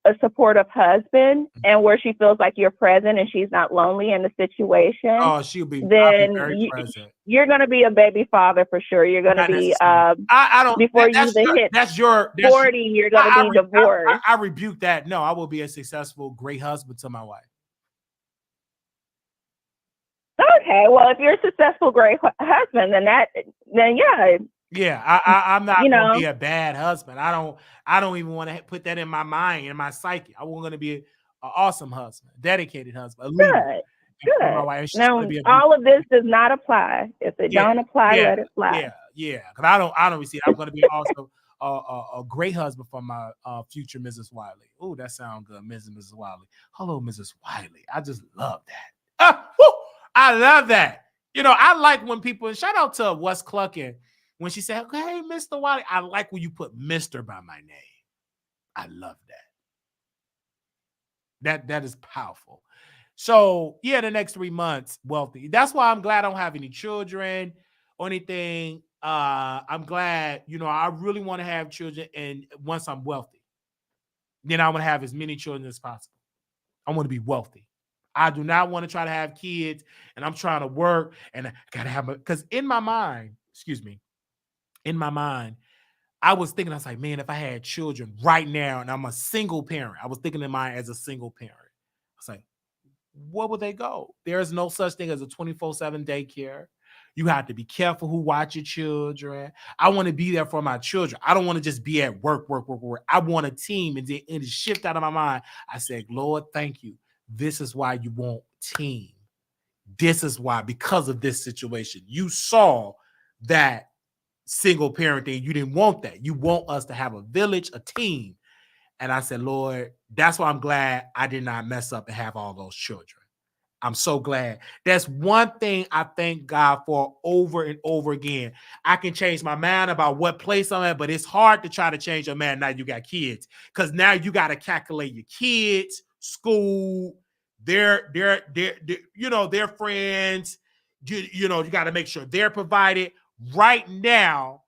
a supportive husband, and where she feels like you're present and she's not lonely in the situation, Oh, I'll be then very present. you're going to be a baby father for sure. You're going to Not be, necessarily. I don't. before you even hit That's your. 40, you're going to be divorced. I rebuke that. No, I will be a successful, great husband to my wife. Okay, well, if you're a successful, great husband, then yeah. Yeah, I'm not You gonna know, be a bad husband. I don't even want to put that in my mind, in my psyche. I'm gonna be an awesome husband, dedicated husband, a leader. good, And for my good. wife, she's Now, gonna be a all beautiful. of this does not apply. If it Yeah, don't apply, yeah, let it fly. yeah. Because I don't see it. I'm gonna be also a great husband for my future Mrs. Wiley. Oh, that sounds good, Mrs. Wiley. Hello, Mrs. Wiley. I just love that. Woo, I love that. I like when people, and shout out to Wes Cluckin when she said, "Hey, Mr. Wiley." I like when you put Mr. by my name. I love that. That is powerful. So yeah, the next 3 months, wealthy. That's why I'm glad I don't have any children or anything. I'm glad, I really want to have children, and once I'm wealthy, then I want to have as many children as possible. I want to be wealthy. I do not want to try to have kids and I'm trying to work and I gotta have because in my mind, I was thinking, I was like, man, if I had children right now and I'm a single parent, I was thinking in mind as a single parent. I was like, where would they go? There is no such thing as a 24/7 daycare. You have to be careful who watch your children. I want to be there for my children. I don't want to just be at work. I want a team. And then it shift out of my mind. I said, Lord, thank you. This is why you want team. This is why, because of this situation. You saw that single parent thing. You didn't want that. You want us to have a village, a team. And I said, Lord, that's why I'm glad I did not mess up and have all those children. I'm so glad. That's one thing I thank God for over and over again. I can change my mind about what place I'm at, but it's hard to try to change your mind now you got kids, because now you got to calculate your kids, school, their their friends. You got to make sure they're provided. Right now,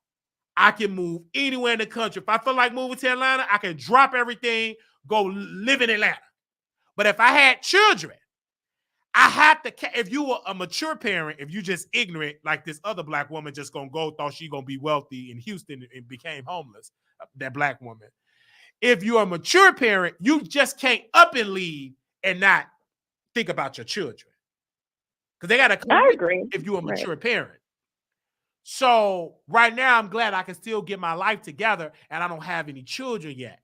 I can move anywhere in the country. If I feel like moving to Atlanta, I can drop everything, go live in Atlanta. But if I had children, I have to, if you were a mature parent, if you just ignorant, like this other black woman just gonna go, thought she gonna be wealthy in Houston and became homeless, that black woman. If you're a mature parent, you just can't up and leave and not think about your children. Because they gotta come I with agree. you if you're a Right. mature parent. So right now, I'm glad I can still get my life together and I don't have any children yet.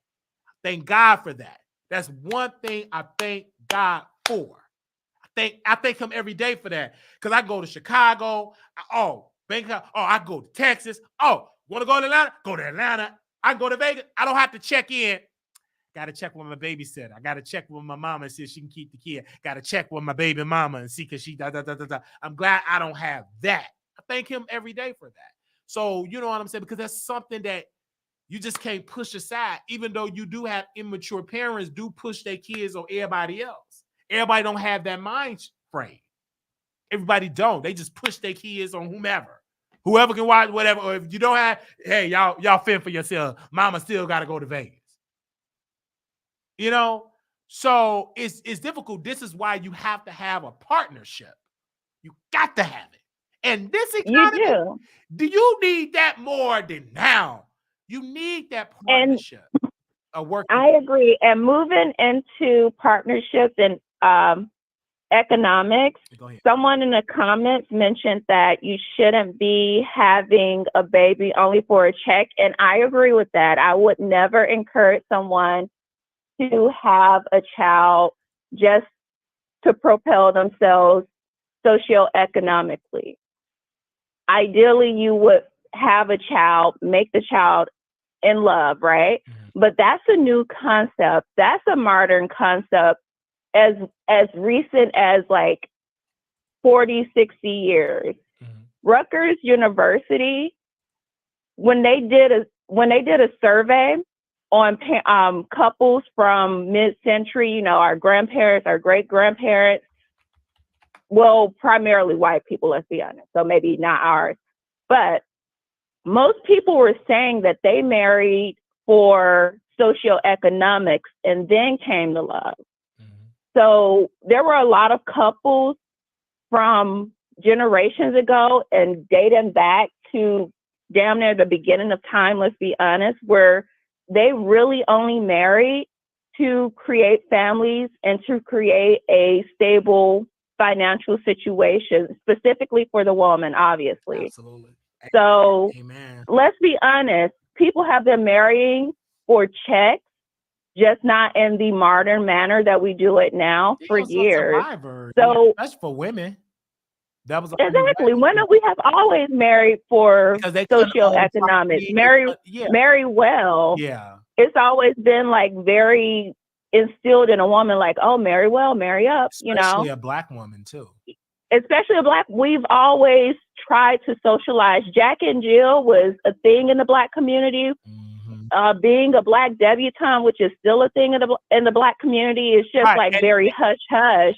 Thank God for that. That's one thing I thank God for. I thank him every day for that. Because I go to Chicago. Bangkok. Oh, I go to Texas. Oh, want to go to Atlanta? Go to Atlanta. I go to Vegas. I don't have to check in. Got to check with my babysitter. I got to check with my mama and see if she can keep the kid. Got to check with my baby mama and see because she I'm glad I don't have that. I thank him every day for that. So you know what I'm saying? Because that's something that you just can't push aside, even though you do have immature parents do push their kids on everybody else. Everybody don't have that mind frame. Everybody don't. They just push their kids on whomever. Whoever can watch whatever. Or if you don't have, hey, y'all fend for yourself. Mama still got to go to Vegas. So it's difficult. This is why you have to have a partnership. You got to have it. And this You economy, do you need that more than now? You need that partnership. I agree. And moving into partnerships and economics, someone in the comments mentioned that you shouldn't be having a baby only for a check. And I agree with that. I would never encourage someone to have a child just to propel themselves socioeconomically. Ideally, you would have a child, make the child in love, right? Mm-hmm. But that's a new concept. That's a modern concept as recent as like 40, 60 years. Mm-hmm. Rutgers University, when they did a survey on couples from mid-century, our grandparents, our great-grandparents, well, primarily white people, let's be honest. So maybe not ours. But most people were saying that they married for socioeconomics and then came to love. Mm-hmm. So there were a lot of couples from generations ago and dating back to damn near the beginning of time, let's be honest, where they really only married to create families and to create a stable financial situation, specifically for the woman, obviously. Absolutely. So Amen. Let's be honest, people have been marrying for checks, just not in the modern manner that we do it now for years. So that's for women. That was exactly. Women, we have always married for socioeconomics. Marry well. Yeah. It's always been like very instilled in a woman, like, oh, marry well, marry up, Especially a Black woman too. Especially a Black, we've always tried to socialize. Jack and Jill was a thing in the Black community. Mm-hmm. Being a Black debutante, which is still a thing in the Black community, is just like very hush hush,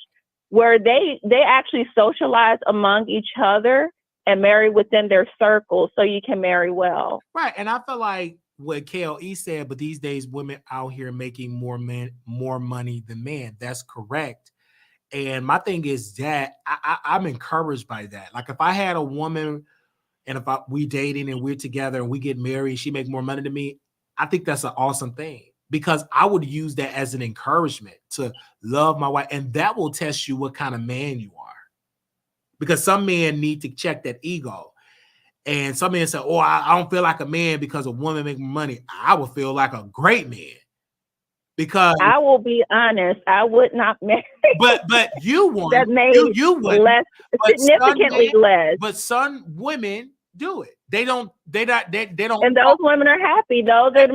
where they actually socialize among each other and marry within their circle, so you can marry well. Right, and I feel like what KLE said, but these days women out here making more money than men. That's correct. And my thing is that I'm encouraged by that. Like if I had a woman and if we dating and we're together and we get married, she make more money than me, I think that's an awesome thing, because I would use that as an encouragement to love my wife. And that will test you what kind of man you are, because some men need to check that ego. And some men say, oh, I don't feel like a man because a woman make more money. I would feel like a great man. Because I will be honest, I would not marry. But you want that made you less, significantly less. But some women do it. They don't. And those women are happy. Those are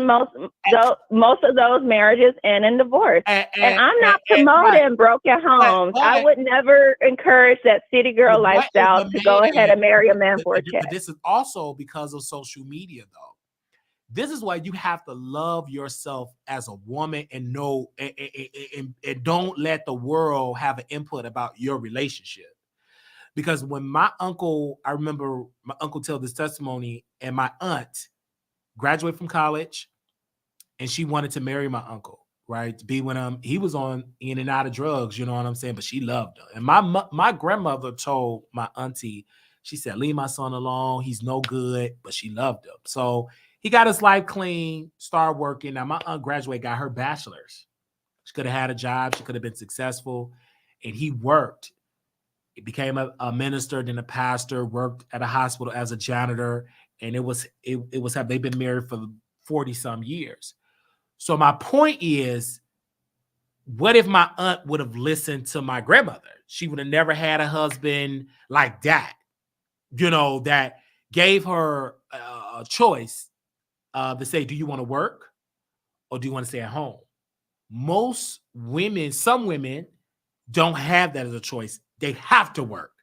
most of those marriages end in divorce. And I'm not promoting broken homes. I would never encourage that city girl lifestyle to go ahead and marry a man for a check. But this is also because of social media, though. This is why you have to love yourself as a woman and know and don't let the world have an input about your relationship. Because when I remember my uncle tell this testimony, and my aunt graduated from college and she wanted to marry my uncle, right? To be with him. He was in and out of drugs, you know what I'm saying? But she loved him. And my grandmother told my auntie, she said, leave my son alone. He's no good, but she loved him. So he got his life clean, started working. Now, my aunt graduated, got her bachelor's. She could have had a job. She could have been successful. And he worked. He became a minister, then a pastor, worked at a hospital as a janitor. And they've been married for 40-some years. So my point is, what if my aunt would have listened to my grandmother? She would have never had a husband like that, that gave her a choice. To say, do you want to work or do you want to stay at home? Some women don't have that as a choice. They have to work.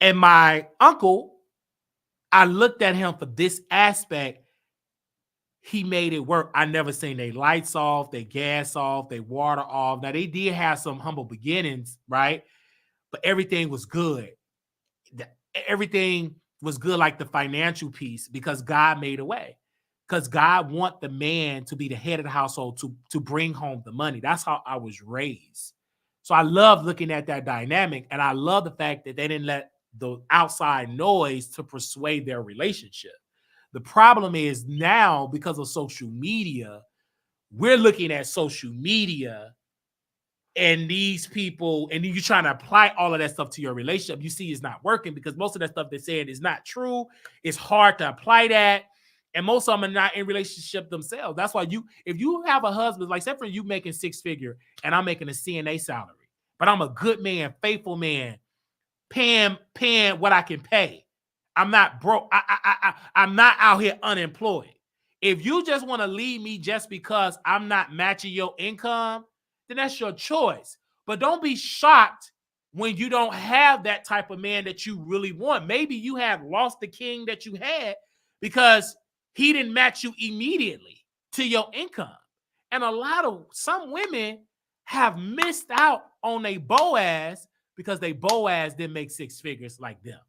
And my uncle, I looked at him for this aspect. He made it work. I never seen their lights off, their gas off, their water off. Now, they did have some humble beginnings, right? But everything was good. Everything was good, like the financial piece, because God made a way. Because God wants the man to be the head of the household, to bring home the money. That's how I was raised. So I love looking at that dynamic. And I love the fact that they didn't let the outside noise to persuade their relationship. The problem is now, because of social media, we're looking at social media and these people, and you're trying to apply all of that stuff to your relationship. You see it's not working because most of that stuff they're saying is not true. It's hard to apply that. And most of them are not in relationship themselves. That's why if you have a husband, like say for you making 6-figure and I'm making a CNA salary, but I'm a good man, faithful man, paying what I can pay. I'm not broke. I'm not out here unemployed. If you just want to leave me just because I'm not matching your income, then that's your choice. But don't be shocked when you don't have that type of man that you really want. Maybe you have lost the king that you had because he didn't match you immediately to your income. And some women have missed out on a Boaz because they Boaz didn't make six figures like them.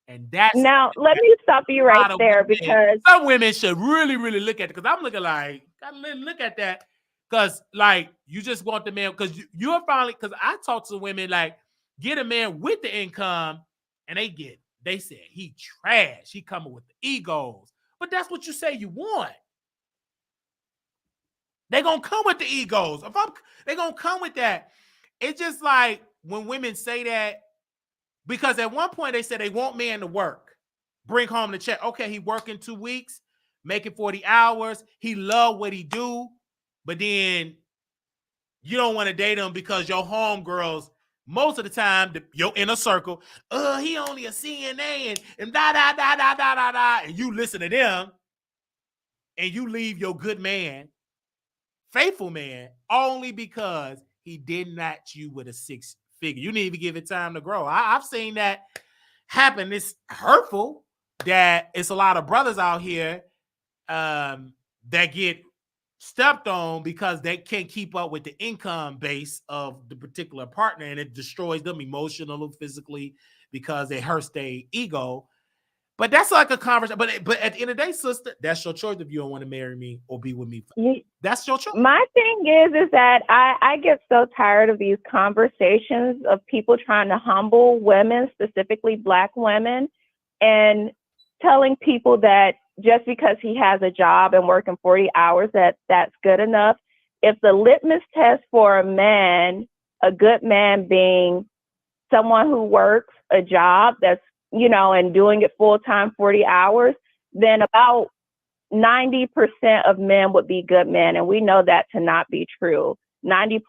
And that's Now, let me stop you right there women, because some women should really, really look at it. Because I'm looking like, gotta look at that. Because like you just want the man, because you're finally, because I talk to women like, get a man with the income, and they said he trash. He coming with the egos. But that's what you say you want. They gonna come with the egos. They gonna come with that. It's just like when women say that, because at one point they said they want man to work, bring home the check. Okay, he working 2 weeks, making 40 hours. He love what he do, but then you don't want to date him because your homegirls, most of the time, your inner circle, he only a CNA and da da da da da da da, and you listen to them, and you leave your good man, faithful man, only because he did not you with a six figure. You need to give it time to grow. I've seen that happen. It's hurtful that it's a lot of brothers out here that get stepped on because they can't keep up with the income base of the particular partner, and it destroys them emotionally, physically, because it hurts their ego. But that's like a conversation. But at the end of the day, sister, that's your choice if you don't want to marry me or be with me. That's your choice. My thing is that I get so tired of these conversations of people trying to humble women, specifically Black women, and telling people that just because he has a job and working 40 hours, that's good enough. If the litmus test for a man, a good man being someone who works a job that's, and doing it full time, 40 hours, then about 90% of men would be good men. And we know that to not be true, 90+%.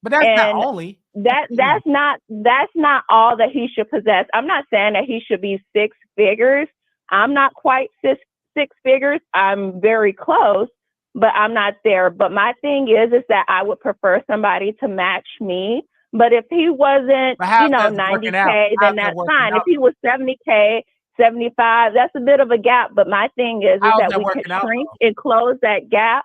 But that's not only. That's not all that he should possess. I'm not saying that he should be six figures. I'm not quite six figures. I'm very close, but I'm not there. But my thing is that I would prefer somebody to match me. But if he wasn't, 90K, then that's fine. If he was 70K, 75, that's a bit of a gap. But my thing is that we could shrink and close that gap.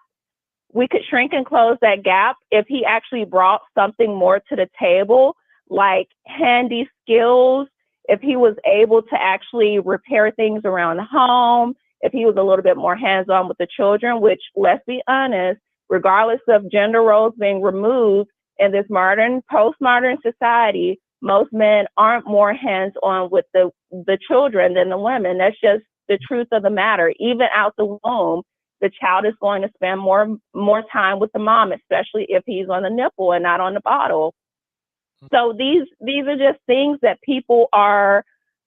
We could shrink and close that gap if he actually brought something more to the table, like handy skills, if he was able to actually repair things around the home, if he was a little bit more hands-on with the children, which, let's be honest, regardless of gender roles being removed in this postmodern society, most men aren't more hands-on with the children than the women. That's just the truth of the matter. Even out the womb, the child is going to spend more time with the mom, especially if he's on the nipple and not on the bottle. So these are just things that people are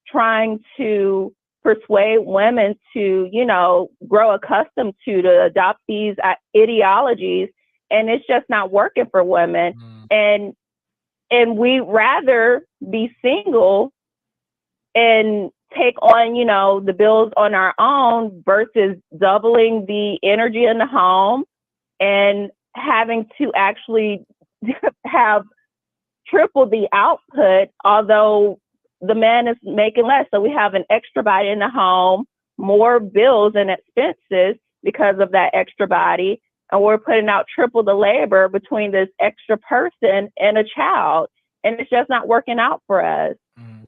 trying to persuade women to, grow accustomed to adopt these ideologies, and it's just not working for women. And we'd rather be single and take on, the bills on our own versus doubling the energy in the home and having to actually have triple the output, although the man is making less. So we have an extra body in the home, more bills and expenses because of that extra body. And we're putting out triple the labor between this extra person and a child. And it's just not working out for us.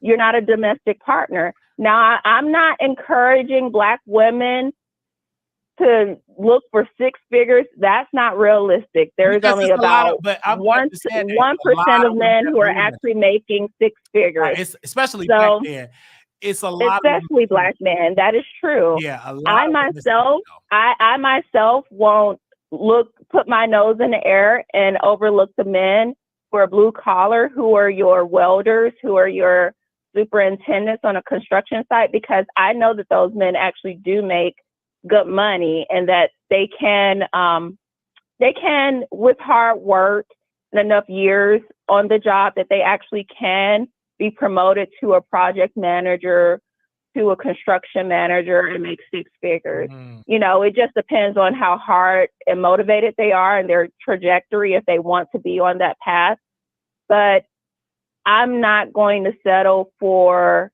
You're not a domestic partner. Now, I'm not encouraging Black women to look for six figures. That's not realistic. There's only about 1% of men who are actually making six figures. It's especially Black men. It's a lot, especially Black men. That is true. Yeah, a lot. I myself won't put my nose in the air and overlook the men who are blue collar, who are your welders, who are your superintendents on a construction site, because I know that those men actually do make good money, and that they can with hard work and enough years on the job that they actually can be promoted to a project manager, to a construction manager, and make six figures. It just depends on how hard and motivated they are and their trajectory, if they want to be on that path. But I'm not going to settle for,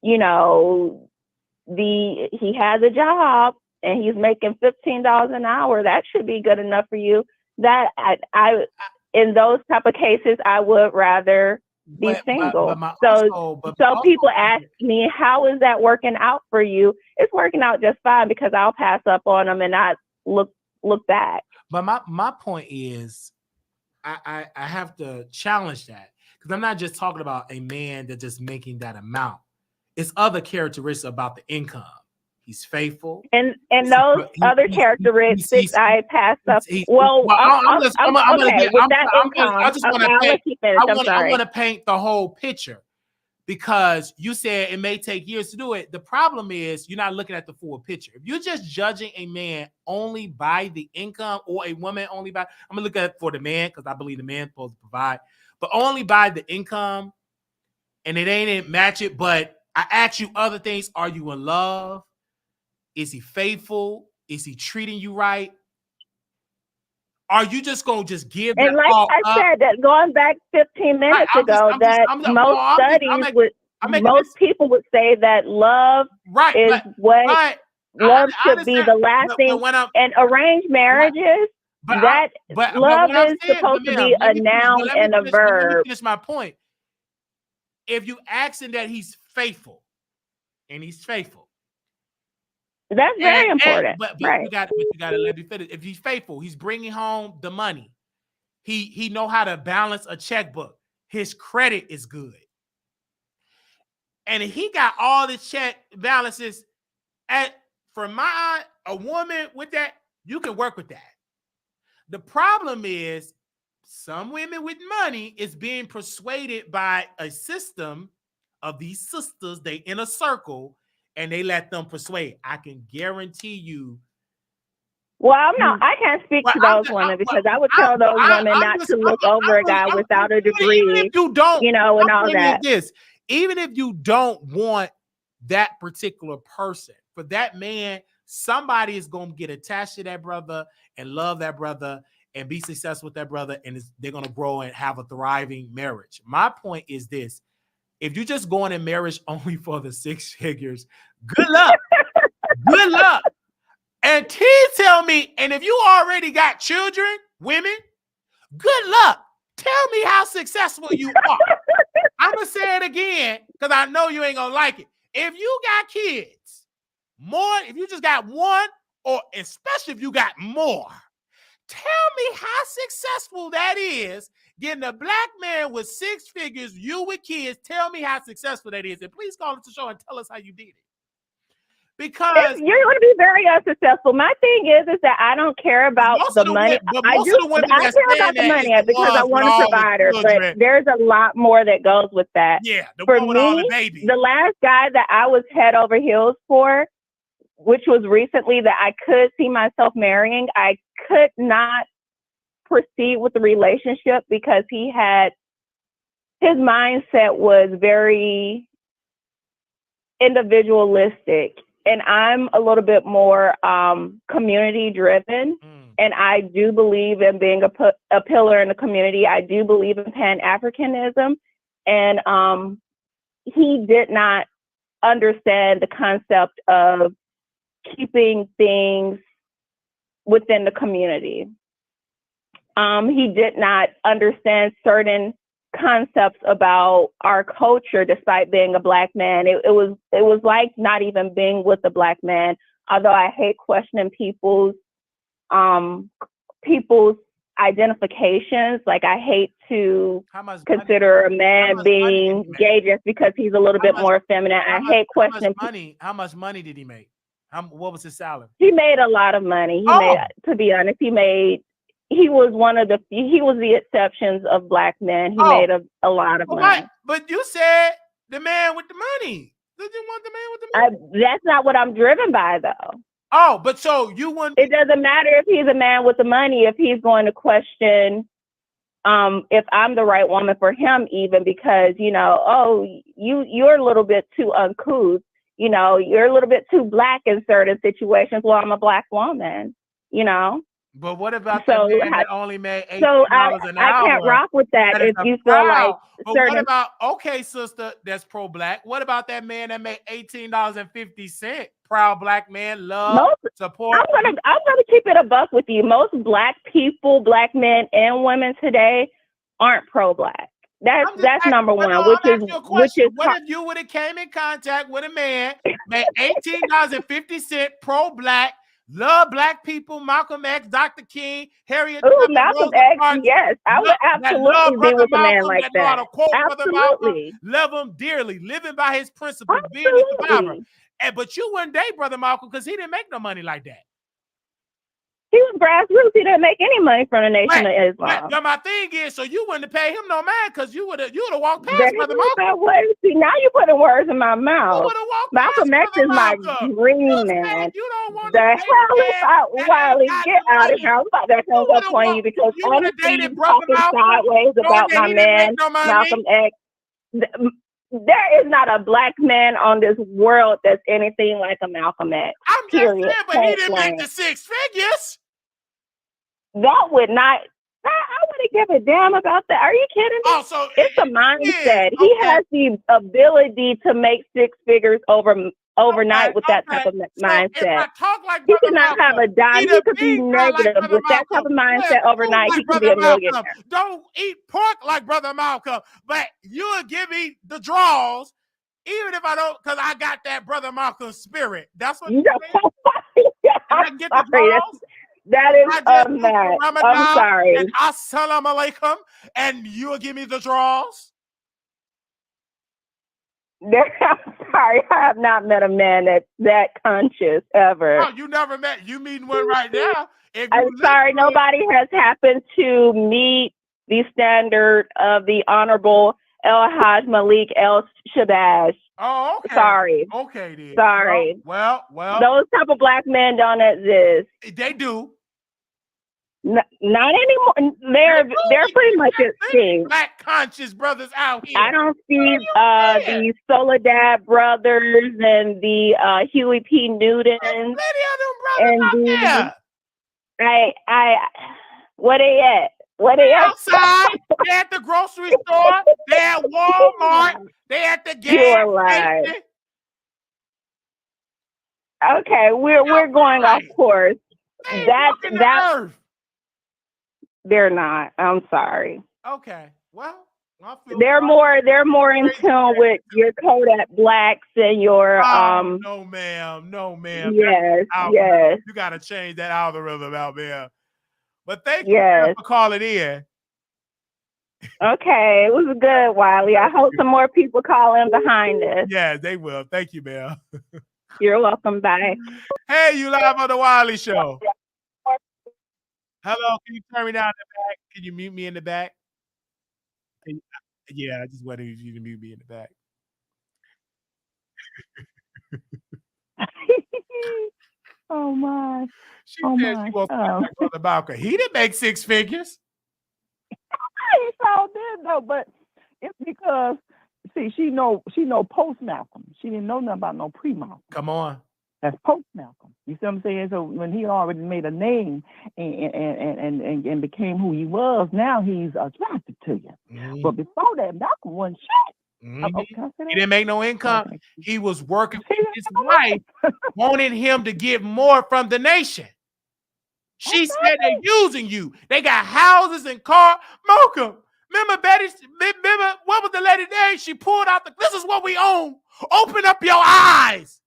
he has a job and he's making $15 an hour. That should be good enough for you. That in those type of cases, I would rather be single. So people ask me, how is that working out for you? It's working out just fine because I'll pass up on them and not look back. But my point is, I have to challenge that, because I'm not just talking about a man that's just making that amount. It's other characteristics about the income. He's faithful, and those other characteristics I pass up. Well, I want to paint the whole picture, because you said it may take years to do it. The problem is you're not looking at the full picture. If you're just judging a man only by the income, or a woman only by, I'm gonna look at it for the man, because I believe the man's supposed to provide, but only by the income, and it ain't match it. But I ask you other things. Are you in love? Is he faithful? Is he treating you right? Are you just gonna just give that? And like I said, that going back 15 minutes ago, most people would say that love is what love should be the last thing. And arranged marriages, love is supposed to be a noun and a verb. Let me finish my point. If you asking that he's faithful, and he's faithful, that's very important. But right. you got to let me finish. If he's faithful, he's bringing home the money. He know how to balance a checkbook. His credit is good, and he got all the check balances. From my eye, a woman with that, you can work with that. The problem is some women with money is being persuaded by a system of these sisters. They in a circle. And they let them persuade. I can guarantee you. Well, I can't speak to those women, because I would tell those women not to look over a guy without a degree. Even if you don't, and all that. Even if you don't want that particular person, for that man, somebody is going to get attached to that brother and love that brother and be successful with that brother, and they're going to grow and have a thriving marriage. My point is this. If you're just going in marriage only for the 6 figures, good luck. Good luck. And tell me, and if you already got children, women, good luck. Tell me how successful you are. I'm going to say it again, because I know you ain't going to like it. If you got kids, if you just got one, or especially if you got more, tell me how successful that is. Getting a black man with 6 figures, you with kids, tell me how successful that is. And please call us to the show and tell us how you did it. Because you're going to be very unsuccessful. My thing is that I don't care about the money. I care about the money because I want to provide her, but there's a lot more that goes with that. Yeah, for me, the last guy that I was head over heels for, which was recently, that I could see myself marrying, I could not proceed with the relationship because his mindset was very individualistic, and I'm a little bit more community driven. And I do believe in being a pillar in the community. I do believe in Pan-Africanism, and he did not understand the concept of keeping things within the community. He did not understand certain concepts about our culture, despite being a black man. It was like not even being with a black man. Although I hate questioning people's identifications. Like, I hate to consider a man being gay just because he's a little bit more feminine. I hate questioning money. How much money did he make? What was his salary? He made a lot of money. To be honest, he was the exceptions of black men. He made a lot of money. But you said the man with the money. Did you want the man with the money? That's not what I'm driven by, though. Oh, but so you wouldn't. It doesn't matter if he's a man with the money if he's going to question if I'm the right woman for him, even because, you're a little bit too uncouth. You're a little bit too black in certain situations. Well, I'm a black woman, But what about that man that only made $18 an hour? I can't rock with that if you feel like certain. What about, sister, that's pro-black, what about that man that made $18.50 proud black men love, Most, support. I'm gonna keep it a buck with you. Most black people, black men and women today aren't pro-black. That's number one, I'm which asking you a question. is What if you would have came in contact with a man, made $18.50 pro-black, love black people, Malcolm X, Dr. King, Harriet Tubman, Malcolm Rosa X? Parks, Yes, I would that love absolutely be Brother with a man Malcolm, like that know how that. to quote Brother Malcolm, Absolutely, love him dearly, living by his principles, being a survivor. But you wouldn't date Brother Malcolm because he didn't make no money like that. He was grassroots. He didn't make any money from the Nation of Islam. But my thing is, so you wouldn't have paid him no mind because you would have walked past Brother Malcolm. See, now you're putting words in my mouth. You would have walked Malcolm past X Brother is my Malcolm. dream man. You don't want The to hell is out, Wiley? Get out of here! I'm about to hang up on you because you would have honestly, dated you Brother talking Malcolm, sideways about that my he didn't make man, no money. Malcolm X. There is not a black man on this world that's anything like a Malcolm X. I'm just saying, but he didn't make the 6 figures. That would not. I wouldn't give a damn about that. Are you kidding me? Oh, so it's a mindset. Okay. He has the ability to make 6 figures overnight with that type of mindset. If I talk like he Brother cannot Malcolm, have a dime. He could be negative like with that type of mindset overnight. He could be a millionaire. Don't eat pork like Brother Malcolm, but you'll give me the draws. Even if I don't, because I got that Brother Malcolm spirit. That's what you're saying. I can get the draws. That is unmatched. I'm sorry. And assalamu alaikum, and you'll give me the draws. I'm sorry, I have not met a man that's that conscious ever. Oh, you never met? You meeting one right now? I'm sorry, nobody has happened to meet the standard of the Honorable El Haj Malik El Shabazz. Oh, okay. Sorry. Okay, then. Sorry. Well. Those type of black men don't exist. They do. Not anymore. They're pretty much extinct. Black conscious brothers out here. I don't see the Soledad brothers and the Huey P. Newtons. Plenty of them brothers out there. Where they at? Where they at? Outside. They at the grocery store. They at Walmart. They at the gas station. Okay, we're going off course. They're not. I'm sorry. Okay. Well, they're more in tune with your Kodak Blacks and your No ma'am. Yes. You gotta change that algorithm out there. But thank you for calling in. Okay, it was good, Wiley. I hope some more people call in behind this. Yeah, they will. Thank you, ma'am. You're welcome. Bye. Hey, you live on the Wiley Show. Hello, can you turn me down in the back? Can you mute me in the back? Yeah, I just wanted you to mute me in the back. Oh my. She said she won't Brother Malcolm. He didn't make 6 figures. He sure did though, but it's because she know post Malcolm. She didn't know nothing about no pre Malcolm. Come on. That's post Malcolm. You see what I'm saying? So when he already made a name and became who he was, now he's attracted to you. Mm-hmm. But before that, Malcolm wasn't shit. Mm-hmm. He didn't make no income. Okay. He was working for his wife, wanted him to get more from the nation. She said they're using you. They got houses and cars. Malcolm, remember Betty? Remember what was the lady name? She pulled out this is what we own. Open up your eyes.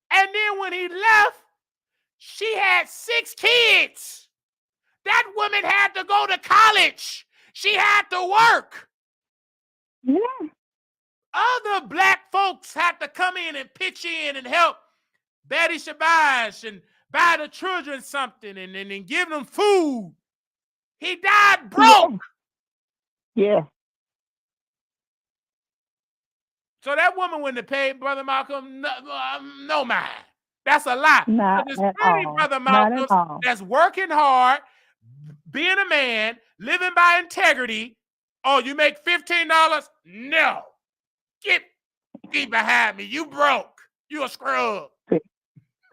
And then when he left, she had 6 kids. That woman had to go to college. She had to work. Yeah. Other black folks had to come in and pitch in and help Betty Shabazz and buy the children something and give them food. He died broke. Yeah. So that woman wouldn't have paid Brother Malcolm no mind. That's a lie. There's plenty Brother Malcolms that's working hard, being a man, living by integrity. Oh, you make $15? No. Get behind me. You broke. You a scrub.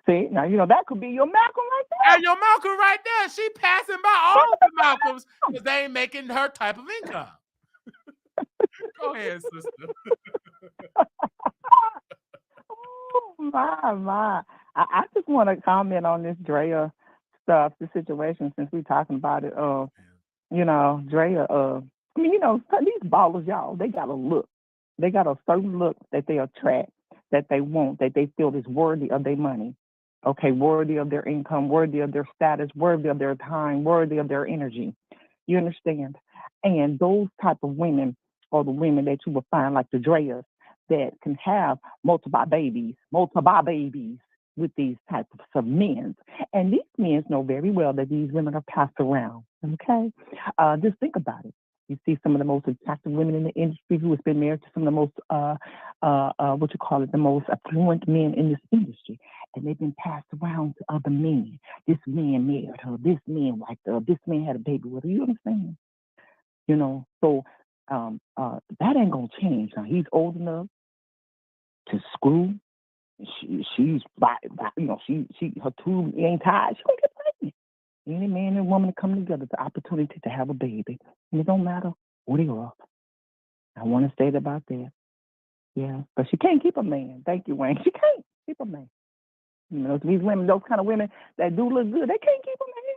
See, now, that could be your Malcolm right there. And your Malcolm right there. She passing by all the Malcolms because they ain't making her type of income. Go ahead, sister. My. I just want to comment on this Draya stuff, the situation, since we're talking about it. Draya, I mean, these ballers, y'all, they got a look. They got a certain look that they attract, that they want, that they feel is worthy of their money. Okay, worthy of their income, worthy of their status, worthy of their time, worthy of their energy. You understand? And those type of women are the women that you will find like the Drayas that can have multiple babies with these types of men. And these men know very well that these women are passed around. Okay? Just think about it. You see some of the most attractive women in the industry who have been married to some of the most, the most affluent men in this industry. And they've been passed around to other men. This man married her. This man liked her. This man had a baby with her. You understand? So that ain't going to change. Now, he's old enough to screw. She's, her tube ain't tied. She's going to get pregnant. Any man and woman come together, the opportunity to have a baby. And it don't matter who they are. I want to say about that. Yeah, but she can't keep a man. Thank you, Wayne. She can't keep a man. These women, those kind of women that do look good, they can't keep a man.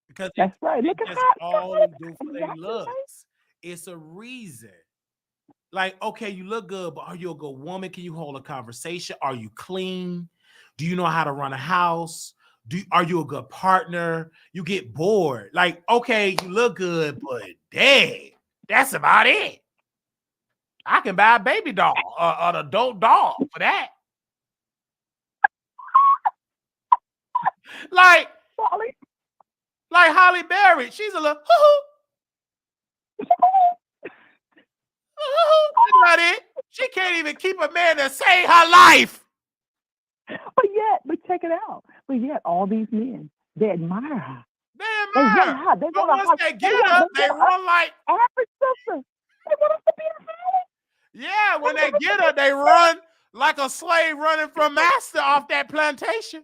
Because that's right. Look at that's how all they do for their exactly looks. right. It's a reason. Like, okay, you look good, but are you a good woman? Can you hold a conversation? Are you clean? Do you know how to run a house? Are you a good partner? You get bored. Like, okay, you look good, but dang, that's about it. I can buy a baby doll or an adult doll for that. Like Holly Berry, she's a little that's not it. She can't even keep a man to save her life. But check it out. But yet, all these men, they admire her. They admire her. But once they get her, they run like average sister. They want us to be a Holly. Yeah, when they get her, they run like a slave running from master off that plantation.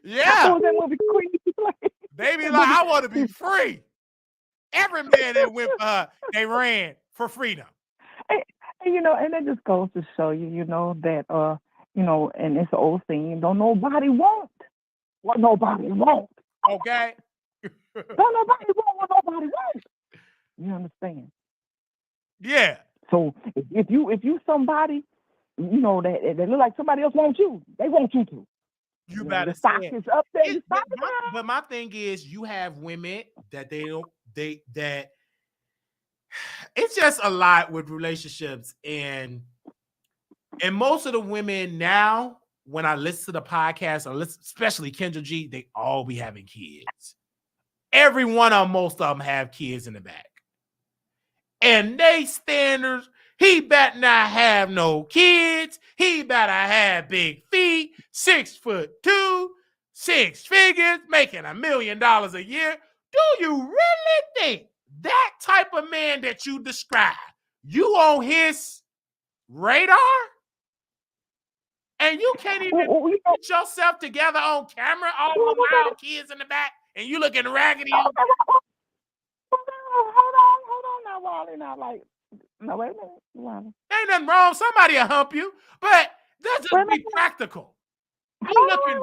Yeah. What was that movie, Queen? They be like, I want to be free. Every man that went for her, they ran for freedom. And that just goes to show you, that, and it's an old saying, don't nobody want what nobody wants. Okay? Don't nobody want what nobody wants. You understand? Yeah. So if you somebody, that look like somebody else wants you, they want you to. You better the stock is up there. But my thing is, you have women that that it's just a lot with relationships, and most of the women now, when I listen to the podcast, especially Kendra G, they all be having kids. Every one of them, most of them have kids in the back. And they standards, he better not have no kids. He better have big feet, 6'2", 6 figures, making $1 million a year. Do you really think that type of man that you describe, you on his radar? And you can't even get yourself together on camera, all the wild kids in the back, and you looking raggedy. Hold on now, Wally. Now, no, wait a minute, Wally. Ain't nothing wrong. Somebody will hump you, but let's just be practical. You looking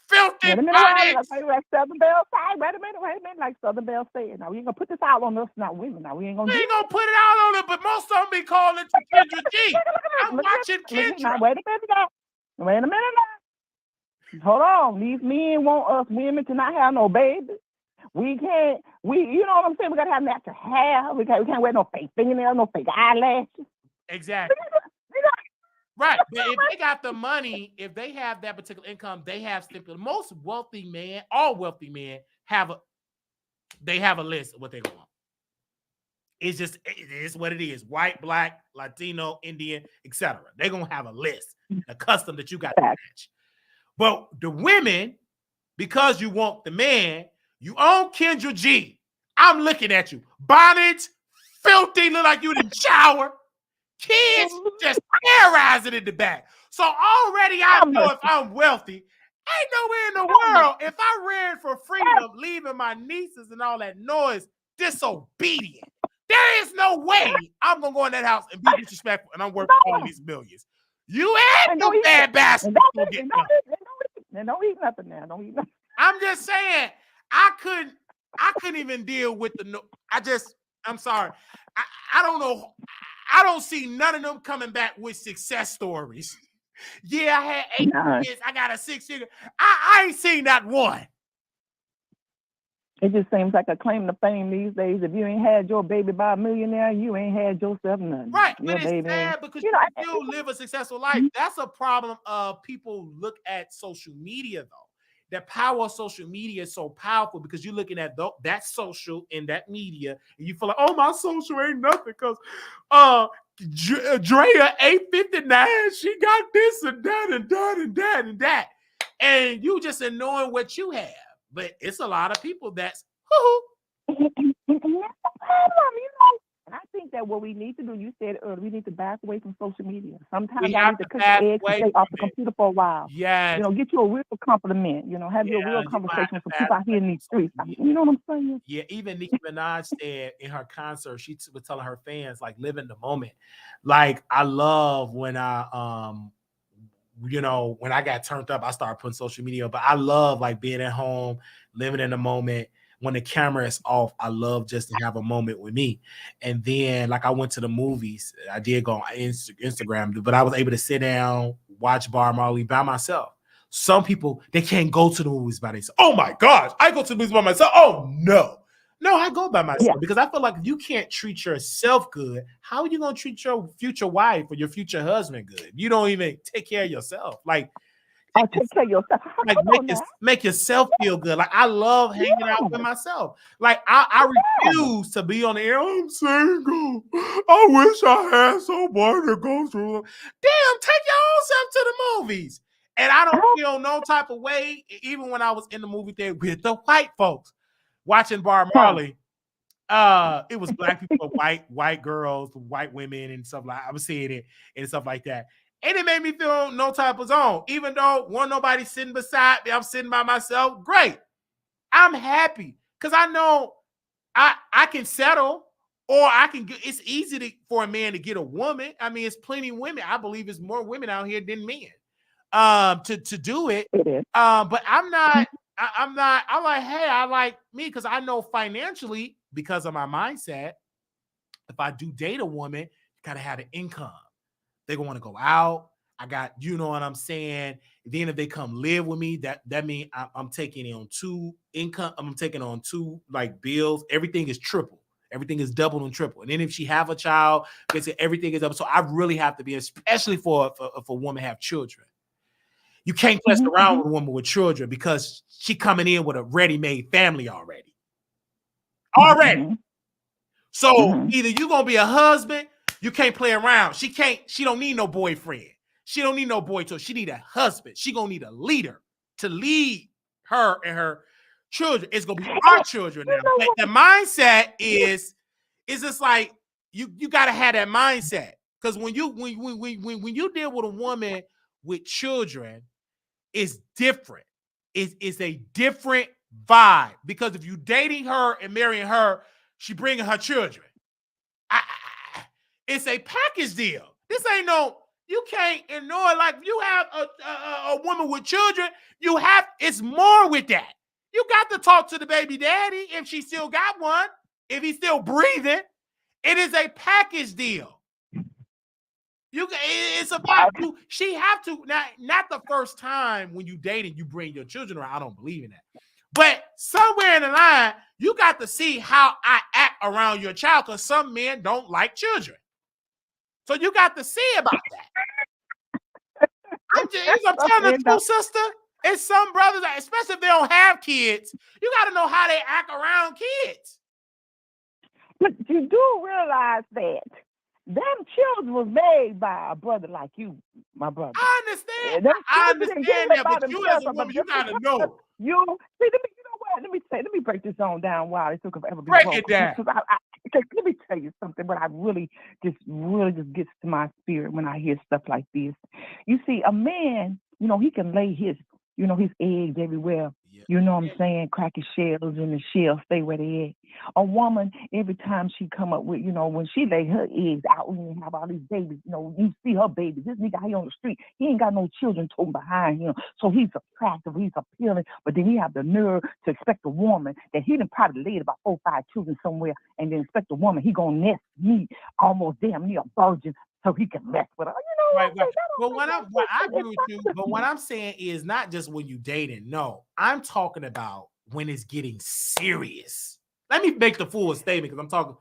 filthy bodies. Like Southern Belle said. Wait a minute. Like Southern Belle said. Now we ain't gonna put this out on us, not women. Now we ain't gonna put it out on it, but most of them be calling it Kendra G. I'm watching Kendra. Now, wait a minute now. Hold on. These men want us women to not have no babies. We can't. You know what I'm saying? We gotta have natural hair. We can't wear no fake fingernails, no fake eyelashes. Exactly. Right, but if they got the money, if they have that particular income, they have stipulated. Most wealthy men, all wealthy men have a list of what they want. It is what it is. White, black, Latino, Indian, etc. They're gonna have a list, a custom that you got to match. But the women, because you want the man, you own Kendra G. I'm looking at you. Bonnet, filthy, look like you didn't shower. Kids just terrorizing in the back. So already I know if I'm wealthy, ain't nowhere in the world. If I ran for freedom, leaving my nieces and all that noise, disobedient, There is no way I'm gonna go in that house and be disrespectful, and I'm worth all these millions. You and don't the eat bad it. bastard And gonna get done. don't eat nothing now. Don't eat nothing. I'm just saying, I couldn't even deal with the no. I'm sorry. I don't know. I don't see none of them coming back with success stories. Yeah, I had 8 Nah. kids. I got a 6-figure. I ain't seen that one. It just seems like a claim to fame these days. If you ain't had your baby by a millionaire, you ain't had yourself nothing. Right, Your but it's baby, sad because you you know, still live a successful life. That's a problem of people look at social media, though. The power of social media is so powerful because you're looking at that social and that media, and you feel like, oh, my social ain't nothing because Draya 859, she got this and that and that and that and that. And you just knowing what you have. But it's a lot of people that's and that's the problem, you know. And I think that what we need to do, you said earlier, we need to back away from social media. Sometimes I need to cook the eggs and stay off the computer for a while. Yes. You know, get you a real compliment. You know, have your real conversation with some people out here in these streets. You know what I'm saying? Yeah, even Nicki Minaj said in her concert, she was telling her fans, like, live in the moment. Like, I love when when I got turned up, I started putting social media, but I love like being at home, living in the moment. When the camera is off, I love just to have a moment with me. And then, like, I went to the movies. I did go on Instagram, but I was able to sit down, watch Bar Marley by myself. Some people, they can't go to the movies by themselves. Oh my gosh, I go to the movies by myself. Oh no. No, I go by myself because I feel like if you can't treat yourself good, how are you going to treat your future wife or your future husband good? You don't even take care of yourself. Like, take care of yourself. Like, make yourself feel good. Like, I love hanging out with myself. Like, I refuse to be on the air. I'm single. I wish I had someone to go through. Damn, take your own self to the movies. And I don't feel no type of way, even when I was in the movie theater with the white folks watching Bar Marley. It was black people, white girls, white women, and stuff like I was seeing it and stuff like that. And it made me feel no type of zone. Even though nobody sitting beside me, I'm sitting by myself. Great. I'm happy because I know I can settle or I can get, it's easy for a man to get a woman. I mean, it's plenty of women. I believe it's more women out here than men to do it. But I'm not, I'm like, hey, I like me because I know financially, because of my mindset, if I do date a woman, you gotta have an income. They're gonna want to go out. I got, you know what I'm saying? Then if they come live with me, that means I'm taking on 2 income. I'm taking on 2 like bills. Everything is triple. Everything is double and triple. And then if she have a child, basically everything is up. So I really have to be, especially for a woman have children. You can't mess around with a woman with children because she coming in with a ready-made family already. So either you gonna be a husband, you can't play around. She don't need no boyfriend. She don't need no boy toy. She need a husband. She gonna need a leader to lead her and her children. It's gonna be our children now. But the mindset is just like you gotta have that mindset. Because when you deal with a woman with children, it's different. It's a different vibe. Because if you dating her and marrying her, she bringing her children. It's a package deal. This ain't no, you can't ignore. Like, if you have a woman with children, it's more with that. You got to talk to the baby daddy if she still got one, if he's still breathing. It is a package deal. It's about you. She have to, not the first time when you dating, you bring your children around. I don't believe in that. But somewhere in the line, you got to see how I act around your child, because some men don't like children. So you got to see about that. I'm telling the truth, sister. It's some brothers, especially if they don't have kids, you got to know how they act around kids. But you do realize that them children was made by a brother like you, my brother. I understand. I understand that, but you as a woman, you got to know. Let me break this on down while it took forever. Break it down. Let me tell you something, but I really just gets to my spirit when I hear stuff like this. You see, a man, he can lay his eggs everywhere. You know what I'm saying? Cracking shells in the shell, stay where they at. A woman, every time she come up with, when she lay her eggs out and have all these babies, you see her babies. This nigga out here on the street, he ain't got no children toting behind him. So he's attractive, he's appealing, but then he have the nerve to expect a woman that he done probably laid about 4 or 5 children somewhere, and then expect a woman, he gonna nest me almost damn near a virgin so he can mess with her. Right. But I agree with you. But what I'm saying is not just when you dating. No, I'm talking about when it's getting serious. Let me make the full statement because I'm talking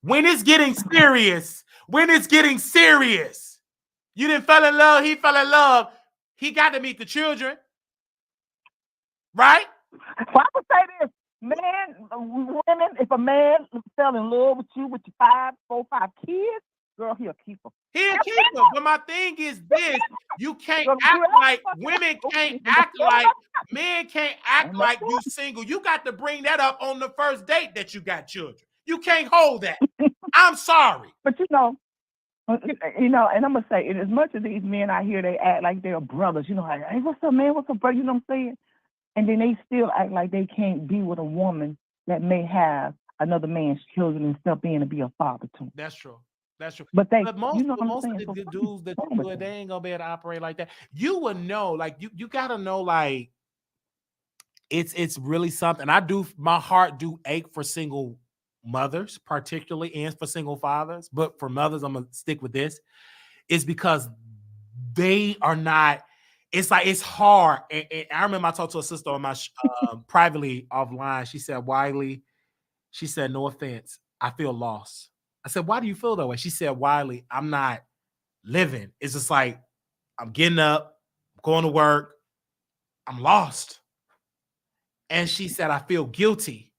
when it's getting serious. When it's getting serious. You didn't fall in love. He fell in love. He got to meet the children. Right? Well, I would say this. Women, if a man fell in love with you with your 4 or 5 kids, girl, he'll keep them. He'll keep them. But my thing is this: you can't act like women can't act like men can't act like you single. You got to bring that up on the first date that you got children. You can't hold that. I'm sorry. But and I'm gonna say, as much as these men out here, they act like they're brothers. Like, hey, what's up, man? What's up, brother? You know what I'm saying? And then they still act like they can't be with a woman that may have another man's children and step in and be a father to them. That's true. That's true. But most of the dudes that do it, they ain't gonna be able to operate like that. You would know, like you gotta know, like it's really something. My heart do ache for single mothers, particularly, and for single fathers. But for mothers, I'm gonna stick with this. It's because they are not. It's like it's hard. And I remember I talked to a sister on my privately offline. She said, Wiley, she said, no offense, I feel lost. I said, why do you feel that way? She said, Wiley, I'm not living. It's just like I'm getting up, going to work, I'm lost. And she said, I feel guilty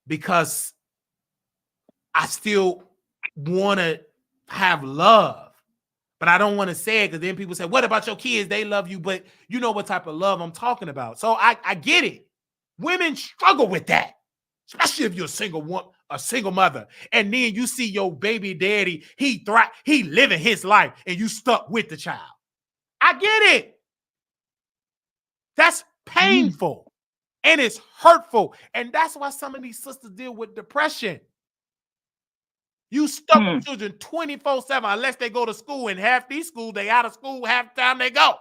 because I still want to have love. But I don't want to say it because then people say, what about your kids? They love you, but you know what type of love I'm talking about. So I get it. Women struggle with that, especially if you're a single mother. And then you see your baby daddy, he living his life and you stuck with the child. I get it. That's painful and it's hurtful. And that's why some of these sisters deal with depression. You stuck with children 24/7 unless they go to school. And half these schools, they out of school half the time they go.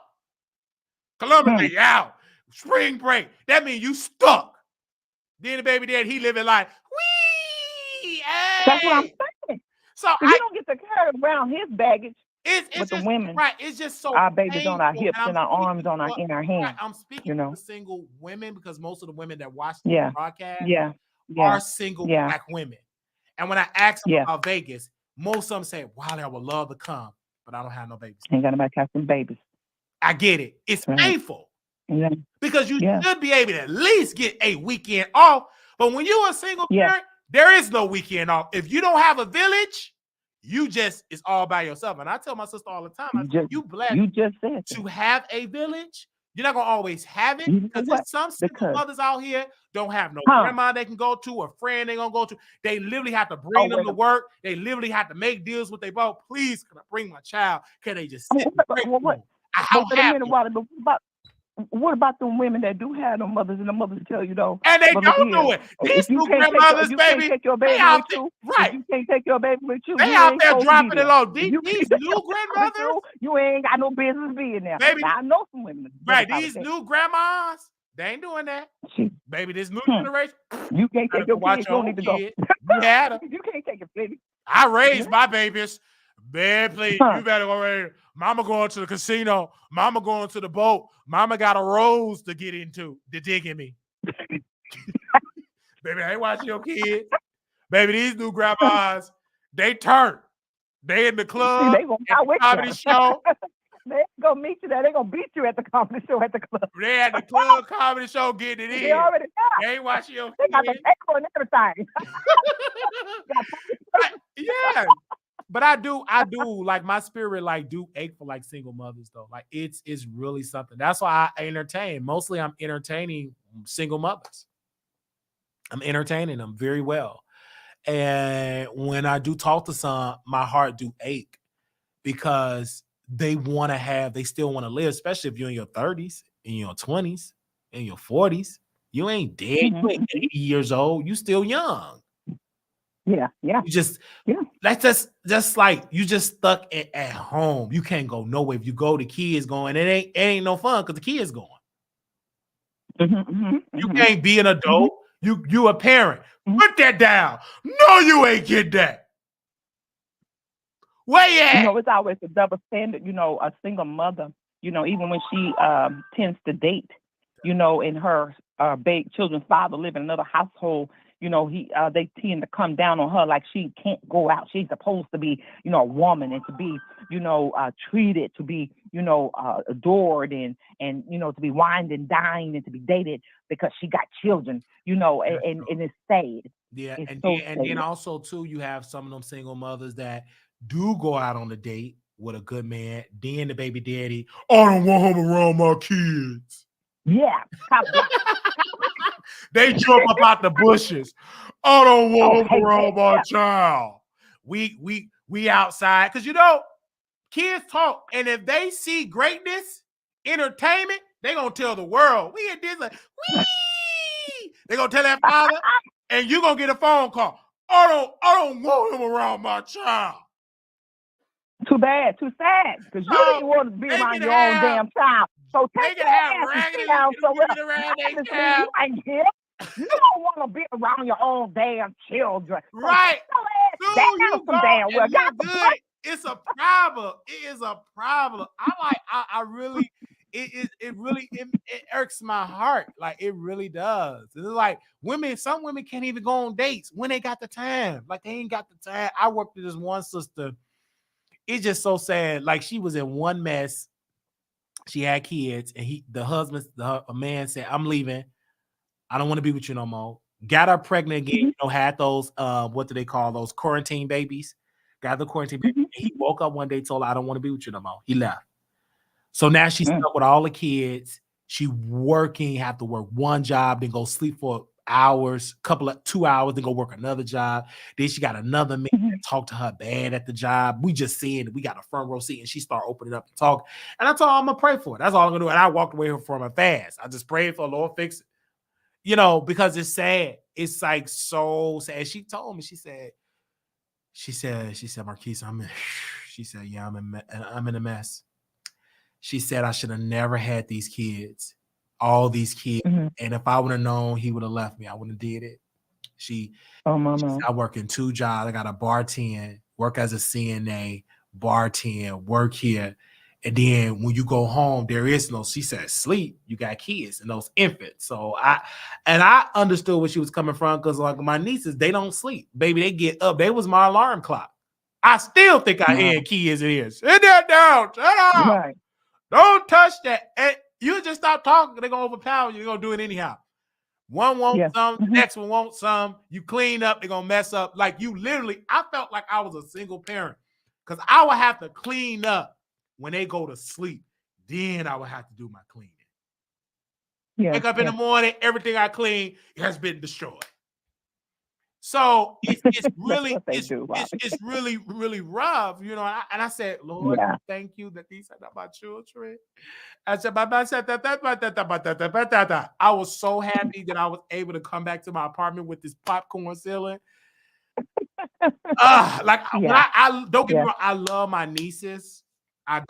Columbus, they out. Spring break. That means you stuck. Then the baby dad, he living life. Wee! Hey! That's what I'm saying. So you don't get to carry around his baggage it's with just, the women. Right. It's just so our babies painful. on our hips and our arms in our hands. Right. I'm speaking to single women because most of the women that watch the broadcast are single Black women. And when I ask them about Vegas, most of them say, wow, I would love to come, but I don't have no babies. Ain't got nobody have some babies. I get it. It's painful. Yeah. Because you should be able to at least get a weekend off. But when you're a single parent, there is no weekend off. If you don't have a village, it's all by yourself. And I tell my sister all the time, you blessed to have a village. You're not going to always have it because there's some single mothers out here don't have no grandma they can go to, or friend they're going to go to. They literally have to bring them to work. They literally have to make deals with their boss. Please, can I bring my child? Can they just sit what about them women that do have them mothers and the mothers tell you though? And they don't do it. These new grandmothers, baby, take your baby with you. Right. You can't take your baby with you. They out there dropping it low. These new grandmothers, you ain't got no business being there. Baby, now, I know some women. Right. These new grandmas, they ain't doing that. Baby, this new generation. You can't take your kids. You don't need to go. You had them. You can't take your baby. I raised my babies. Man, please, you better go ready. Mama going to the casino. Mama going to the boat. Mama got a rose to get into to dig in me. Baby, I ain't watching your kids. Baby, these new grandmas, they turn. They in the club. They gonna comedy show. They gonna meet you there. They gonna beat you at the comedy show at the club. They at the club comedy show getting it in. They already got. They ain't watching your kids. They got the echo and everything. Yeah. But I do like my spirit like do ache for like single mothers though. Like it's really something. That's why I entertain. Mostly I'm entertaining single mothers. I'm entertaining them very well. And when I do talk to some, my heart do ache because they still want to live, especially if you're in your 30s, in your 20s, in your 40s. You ain't dead. You ain't 80 years old. You still young. Yeah. You just that's just like you just stuck at home. You can't go nowhere. If you go, the kids going. It ain't no fun because the kids going. You can't be an adult. You a parent. Put that down. No, you ain't get that. Where you at? You know, it's always a double standard. You know, a single mother, you know, even when she tends to date, you know, and her big children's father live in another household, you know, they tend to come down on her like she can't go out. She's supposed to be, you know, a woman and to be, you know, treated, to be, you know, adored and you know, to be wined and dined and to be dated because she got children, you know, and it's sad. Yeah, It's and so then sad. also too, you have some of them single mothers that do go out on a date with a good man. Then the baby daddy, I don't want him around my kids. Yeah. They jump up out the bushes. I don't want him around my child. We outside because you know kids talk, and if they see greatness, entertainment, they gonna tell the world. We at this like wee. They gonna tell that father, and you gonna get a phone call. I don't want him around my child. Too bad, too sad, because you didn't want to be around your own damn child. So take your ass and sit down somewhere. You ain't here. You don't want to be around your own damn children. So right. Soon you go and look good. It's a problem. It is a problem. I really, it irks my heart. Like it really does. It's like some women can't even go on dates when they got the time. Like they ain't got the time. I worked with this one sister. It's just so sad. Like she was in one mess. She had kids, and a man said, "I'm leaving. I don't want to be with you no more." Got her pregnant again. You know, had those what do they call those quarantine babies? Got the quarantine baby. And he woke up one day, told her, "I don't want to be with you no more." He left. So now she's stuck with all the kids. She working, have to work one job, then go sleep for hours, 2 hours, then go work another job. Then she got another man that talk to her bad at the job. We just seeing it. We got a front row seat, and she start opening up and talk. And I told her I'm gonna pray for it. That's all I'm gonna do. And I walked away from her fast. I just prayed for the Lord fix it. You know, because it's sad. It's like so sad. She told me, she said, Marquise, she said, yeah, I'm in a mess. She said, I should have never had these kids, all these kids. And if I would have known he would have left me, I wouldn't have did it. She said, I work in 2 jobs. I got a bartend, work as a CNA, bartend, work here. And then when you go home, there is no, she said, sleep. You got kids and those infants. So I understood where she was coming from because like my nieces, they don't sleep. Baby, they get up. They was my alarm clock. I still think I had kids in here. Sit that down. Shut up. Right. Don't touch that. And you just stop talking. They're going to overpower you. You're going to do it anyhow. One wants some, the next one wants some. You clean up, they're going to mess up. Like you literally, I felt like I was a single parent because I would have to clean up when they go to sleep. Then I would have to do my cleaning. Wake up in the morning, everything I clean has been destroyed. So it's really it's really, really rough, you know. And I said, Lord, thank you that these are not my children. I said, I was so happy that I was able to come back to my apartment with this popcorn ceiling. I don't get me wrong, I love my nieces. I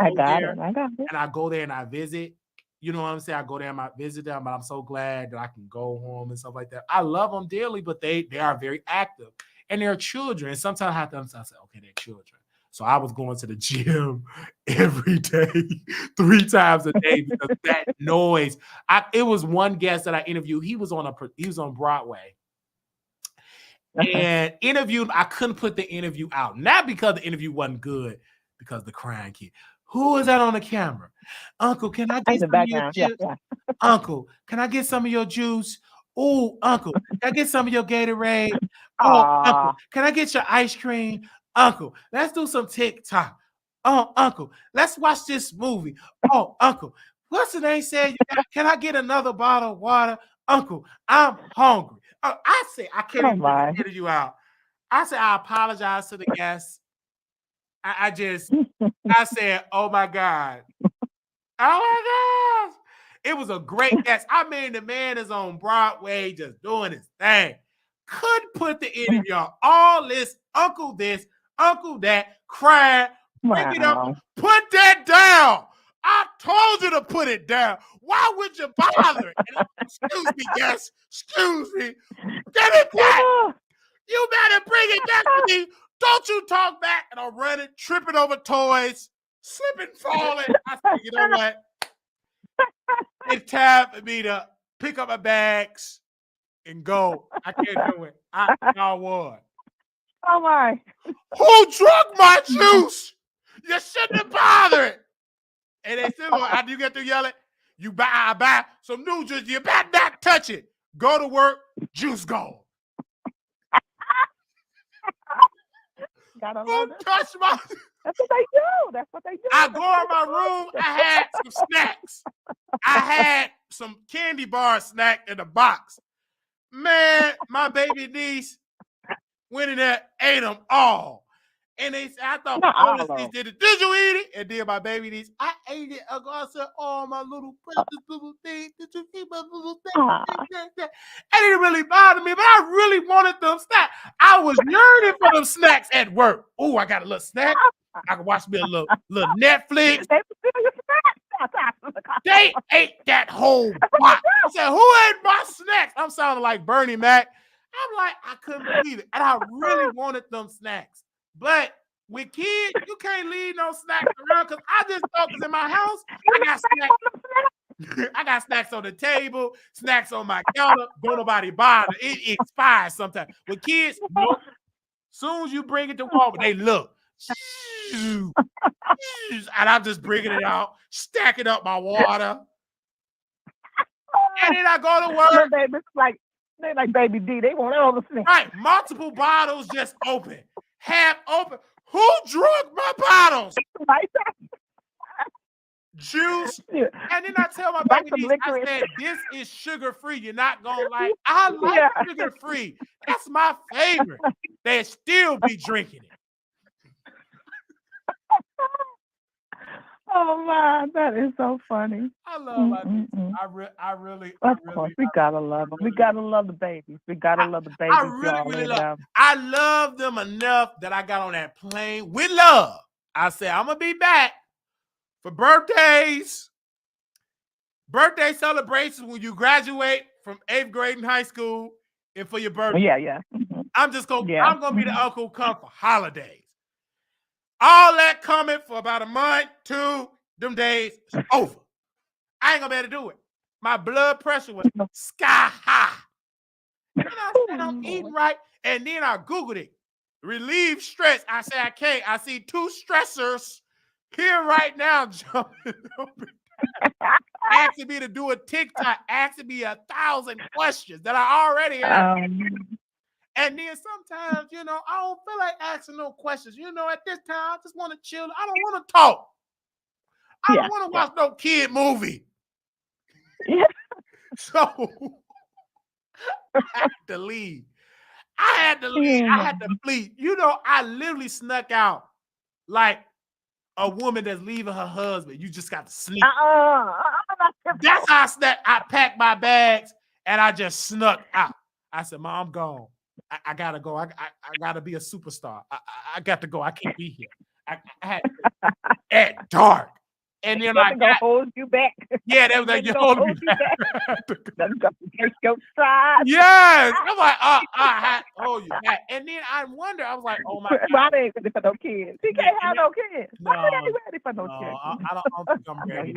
go there and I visit. You know what I'm saying? I go there and I visit them, but I'm so glad that I can go home and stuff like that. I love them dearly, but they are very active and they're children. And sometimes I have to say, okay, they're children. So I was going to the gym every day, 3 times a day because that noise. It was one guest that I interviewed. He was on Broadway. And interviewed, I couldn't put the interview out. Not because the interview wasn't good, because the crying kid. Who is that on the camera? Uncle, can I get some of your juice? Uncle, can I get some of your juice? Oh, Uncle, can I get some of your Gatorade? Oh, Uncle, can I get your ice cream? Uncle, let's do some TikTok. Oh, Uncle, let's watch this movie. Oh, Uncle, what's the name said? Can I get another bottle of water? Uncle, I'm hungry. I say, I can't even get you out. I said, I apologize to the guests. I said, oh my God. Oh my gosh. It was a great guess. I mean, the man is on Broadway just doing his thing. Couldn't put the energy on. All this, uncle that, crying, bring it up, Wow. put that down. I told you to put it down. Why would you bother? Excuse me, yes. Excuse me. Get it back. You better bring it back to me. Don't you talk back. And I'm running, tripping over toys, slipping, falling. I said, you know what? It's time for me to pick up my bags and go. I can't do it. I won. Oh my. Who drunk my juice? You shouldn't have bothered. And they still go, after you get through yelling, I buy some new juice. You better not touch it. Go to work, juice gone. Gotta Who love it. touched my... That's what they do. That's what they do. I go in my room, I had some snacks. I had some candy bar snack in the box. Man, my baby niece went in there, ate them all. And I thought my oldest niece did it. Did you eat it? And then my baby niece, I ate it. I said, oh, my little precious little thing. Did you eat my little thing? It didn't really bother me, but I really wanted them snacks. I was yearning for them snacks at work. Oh, I got a little snack. I can watch me a little Netflix. They ate that whole box. I said, who ate my snacks? I'm sounding like Bernie Mac. I'm like, I couldn't believe it. And I really wanted them snacks. But with kids, you can't leave no snacks around because I just thought because in my house, I got snacks. I got snacks on the table, snacks on my counter. Don't nobody bother. It expires sometimes. With kids, nope. Soon as you bring it to Walmart, they look. And I'm just bringing it out, stacking up my water. And then I go to work. They like Baby D. They want all the snacks. Right. Multiple bottles just open. Half open. Who drunk my bottles? Juice. Yeah. And then I tell my baby niece, I said, this is sugar-free. You're not going to like. I like sugar-free. That's my favorite. They still be drinking it. Oh my, that is so funny. I love my niece. I really. Of course, we gotta love them. We gotta love the babies. We gotta love the babies. I love them enough that I got on that plane with love. I said, I'm gonna be back for birthdays, birthday celebrations when you graduate from 8th grade in high school, and for your birthday. Yeah. I'm gonna be the uncle who come for holidays. All that coming for about a month, 2, them days, it's over. I ain't gonna be able to do it. My blood pressure was sky high. And I said, I'm eating right. And then I Googled it. Relieve stress. I said, I can't. I see 2 stressors here right now jumping over. Asking me to do a TikTok, asking me 1,000 questions that I already have. And then sometimes, I don't feel like asking no questions. At this time, I just want to chill. I don't want to talk. I don't want to watch no kid movie. Yeah. So I had to leave. I had to flee. I literally snuck out like a woman that's leaving her husband. You just got to sneak. That's how I snuck. I packed my bags and I just snuck out. I said, Mom, I'm gone. I gotta go. I gotta be a superstar. I got to go. I can't be here. I had to at dark. And then I got hold you back. Yeah, they was like, you hold me back. Take your stride. Yes. I'm like, I had to hold you back. And then I wonder, I was like, oh my God. Why they ain't ready for no kids? He can't have no kids. Why they ain't ready for no kids? I don't think I'm ready.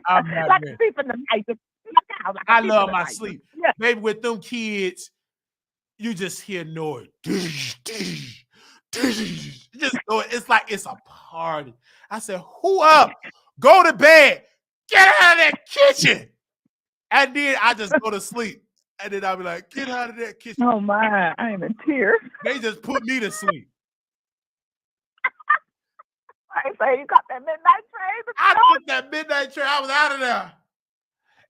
I'm not like ready. Sleep in the night. I love my sleep. Yeah. Maybe with them kids, you just hear noise. Just know it's like it's a party. I said, who up? Go to bed. Get out of that kitchen. And then I just go to sleep. And then I'll be like, get out of that kitchen. Oh my, I am in tears. They just put me to sleep. I say you got that midnight train. I took that midnight train. I was out of there.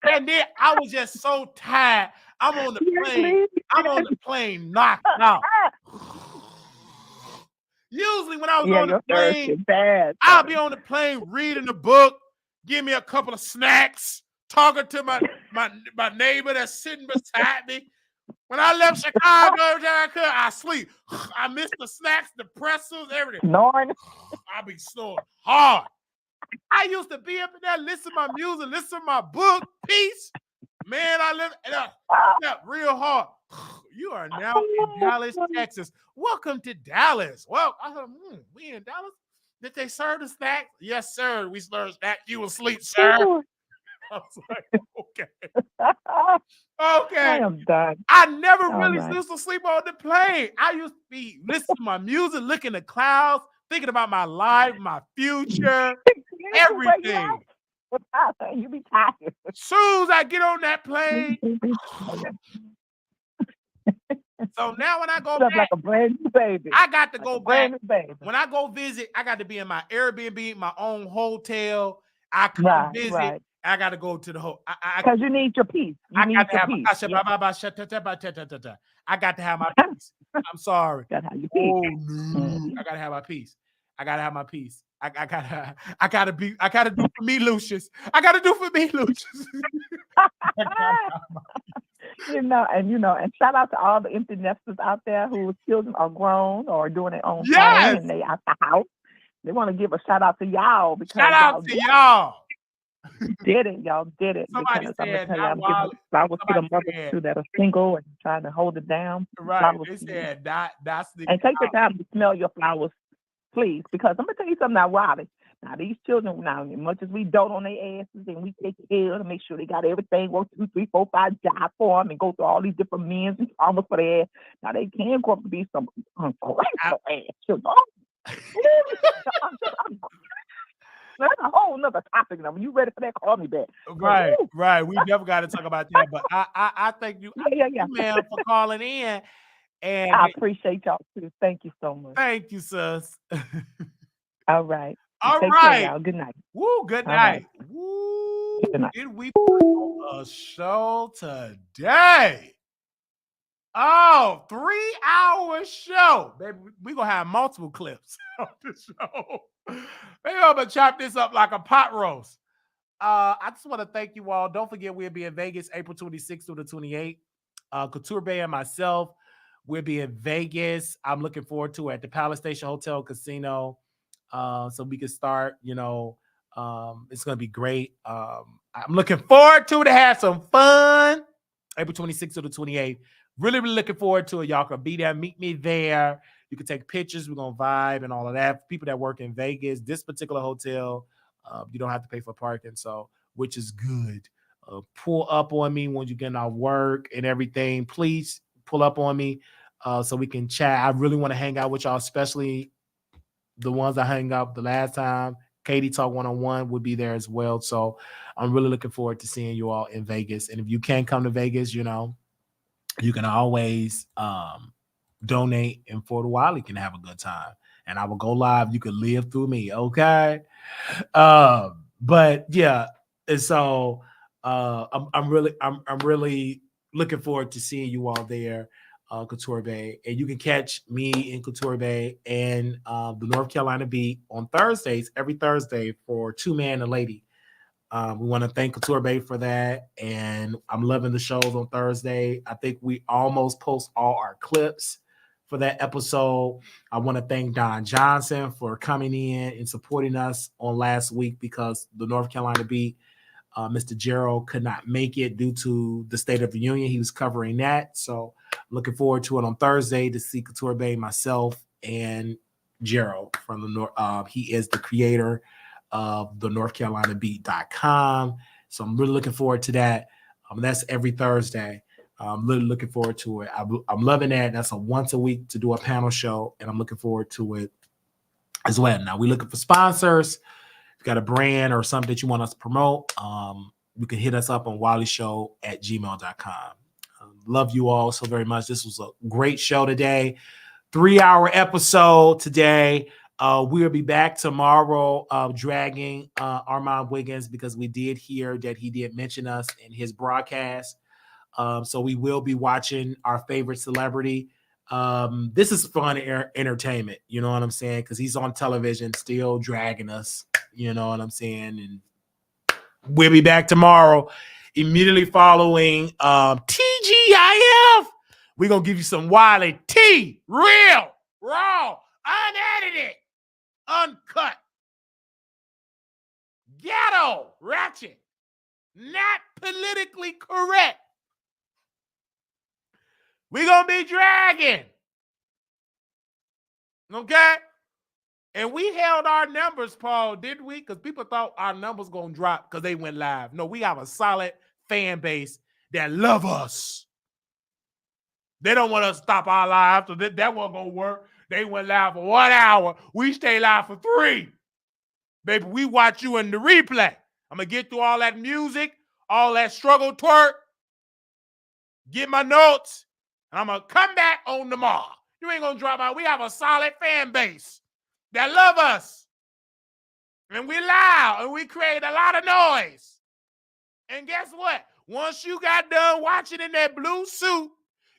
And then I was just so tired. I'm on the plane knocked out. Usually when I was on the plane, I'll be on the plane reading a book, give me a couple of snacks, talking to my neighbor that's sitting beside me. When I left Chicago, I sleep. I miss the snacks, the pretzels, everything. Snoring. I be snoring hard. I used to be up in there, listen to my music, listen to my book, peace. Man, I live real hard. You are now in Dallas, Texas. Welcome to Dallas. Well, I said, we in Dallas? Did they serve the snacks? Yes, sir. We served snacks. You will sleep, sir. I was like, okay. I am done. I never All really right. used to sleep on the plane. I used to be listening to my music, looking at the clouds, thinking about my life, my future, everything. You be tired. Soon as I get on that plane, so now when I go back, like a brand new baby. I got to go back. Baby. When I go visit, I got to be in my Airbnb, my own hotel. I come visit. Right. I got to go to the hotel. Because you need your peace. I got to have I got to have my peace. I'm sorry. Gotta have your peace. Oh no. I gotta have my peace. I gotta have my peace. I gotta do for me, Lucius. I gotta do for me, Lucius. And shout out to all the empty nesters out there whose children are grown or doing their own thing and they out the house. They want to give a shout out to y'all because shout out to y'all. Y'all did it. Somebody because said, I'm giving flowers to the mothers too that are single and trying to hold it down. Right. They said that's the and take the time to smell your flowers, please, because I'm gonna tell you something now, Riley. Now these children, as much as we dote on their asses and we take care of them, make sure they got everything, work 2, 3, 4, 5 jobs for them, and go through all these different men's and traumas for their ass. Now they can grow up to be some ungrateful ass children. That's a whole nother topic now. When you ready for that, call me back. Right. We never got to talk about that. But I thank you, man, for calling in. And I appreciate y'all too. Thank you so much. Thank you, sis. All right. All Take right. care, y'all. Good night. Woo, good night. Right. Woo. Good night. Did we put on a show today? Oh, 3-hour show. Baby, we're going to have multiple clips on the show. Maybe I'm going to chop this up like a pot roast. I just want to thank you all. Don't forget, we'll be in Vegas April 26th through the 28th. Couture Bay and myself, we'll be in Vegas. I'm looking forward to it at the Palace Station Hotel Casino. So we can start, it's going to be great. I'm looking forward to have some fun. April 26th to the 28th. Really, really looking forward to it. Y'all can be there. Meet me there. You can take pictures. We're going to vibe and all of that. People that work in Vegas, this particular hotel, you don't have to pay for parking, so which is good. Pull up on me when you get out work and everything. Please pull up on me so we can chat. I really want to hang out with y'all, especially the ones I hung out the last time. Katie Talk 101 would be there as well. So I'm really looking forward to seeing you all in Vegas. And if you can't come to Vegas, you can always donate, and Fort Wiley can have a good time. And I will go live. You can live through me, okay? But yeah, and so I'm really looking forward to seeing you all there, Couture Bay. And you can catch me in Couture Bay and the North Carolina Beat on Thursdays, every Thursday for Two Man and Lady. We want to thank Couture Bay for that. And I'm loving the shows on Thursday. I think we almost post all our clips for that episode. I want to thank Don Johnson for coming in and supporting us on last week because the North Carolina Beat, Mr. Gerald could not make it due to the State of the Union. He was covering that. So looking forward to it on Thursday to see Couture Bay, myself, and Gerald from the North. He is the creator of the NorthCarolinaBeat.com. So I'm really looking forward to that. That's every Thursday. I'm really looking forward to it. I'm loving that. That's a once a week to do a panel show, and I'm looking forward to it as well. Now, we're looking for sponsors. If you got a brand or something that you want us to promote, you can hit us up on wallyshow@gmail.com. Love you all so very much. This was a great show today. 3-hour episode today. We'll be back tomorrow dragging Armon Wiggins because we did hear that he did mention us in his broadcast. So we will be watching our favorite celebrity. This is fun entertainment, you know what I'm saying? Because he's on television still dragging us, you know what I'm saying? And We'll be back tomorrow, immediately following TGIF. We're going to give you some Wiley T, real, raw, unedited, uncut, ghetto, ratchet, not politically correct. We're going to be dragging. Okay? And we held our numbers, Paul, didn't we? Because people thought our numbers going to drop because they went live. No, we have a solid fan base that love us. They don't want us to stop our live, so that wasn't going to work. They went live for 1 hour. We stay live for 3. Baby, we watch you in the replay. I'm going to get through all that music, all that struggle twerk, get my notes, and I'm going to come back on tomorrow. You ain't going to drop out. We have a solid fan base that love us. And we loud, and we create a lot of noise. And guess what? Once you got done watching in that blue suit,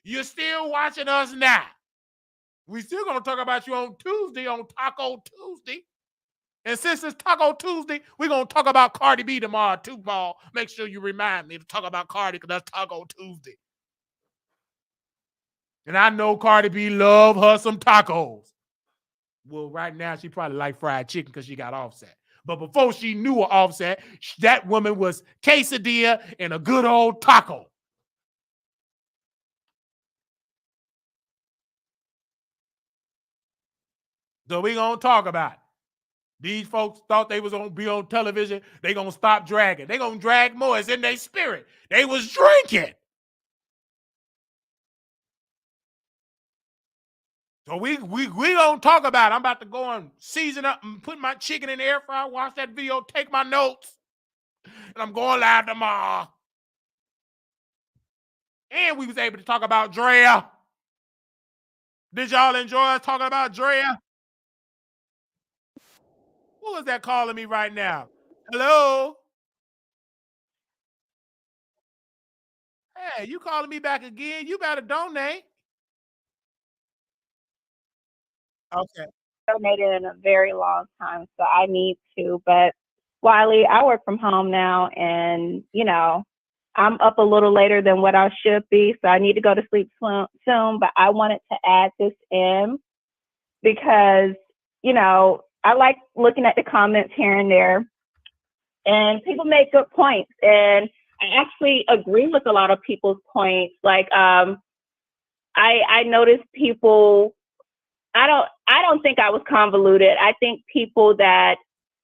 you're still watching us now. We still going to talk about you on Tuesday, on Taco Tuesday. And since it's Taco Tuesday, we're going to talk about Cardi B tomorrow too, Paul. Make sure you remind me to talk about Cardi because that's Taco Tuesday. And I know Cardi B love her some tacos. Well, right now, she probably like fried chicken because she got Offset. But before she knew her Offset, that woman was quesadilla and a good old taco. So we going to talk about it. These folks thought they was going to be on television. They going to stop dragging. They going to drag more. It's in their spirit. They was drinking. So we gonna talk about it. I'm about to go and season up and put my chicken in the air fryer, watch that video, take my notes, and I'm going live tomorrow. And we was able to talk about Draya. Did y'all enjoy us talking about Draya? Who is that calling me right now? Hello? Hey, you calling me back again? You better donate. Okay. Donated in a very long time, so I need to. But Wiley, I work from home now, and I'm up a little later than what I should be, so I need to go to sleep soon. But I wanted to add this in because I like looking at the comments here and there, and people make good points, and I actually agree with a lot of people's points. Like I noticed people. I don't think I was convoluted. I think people that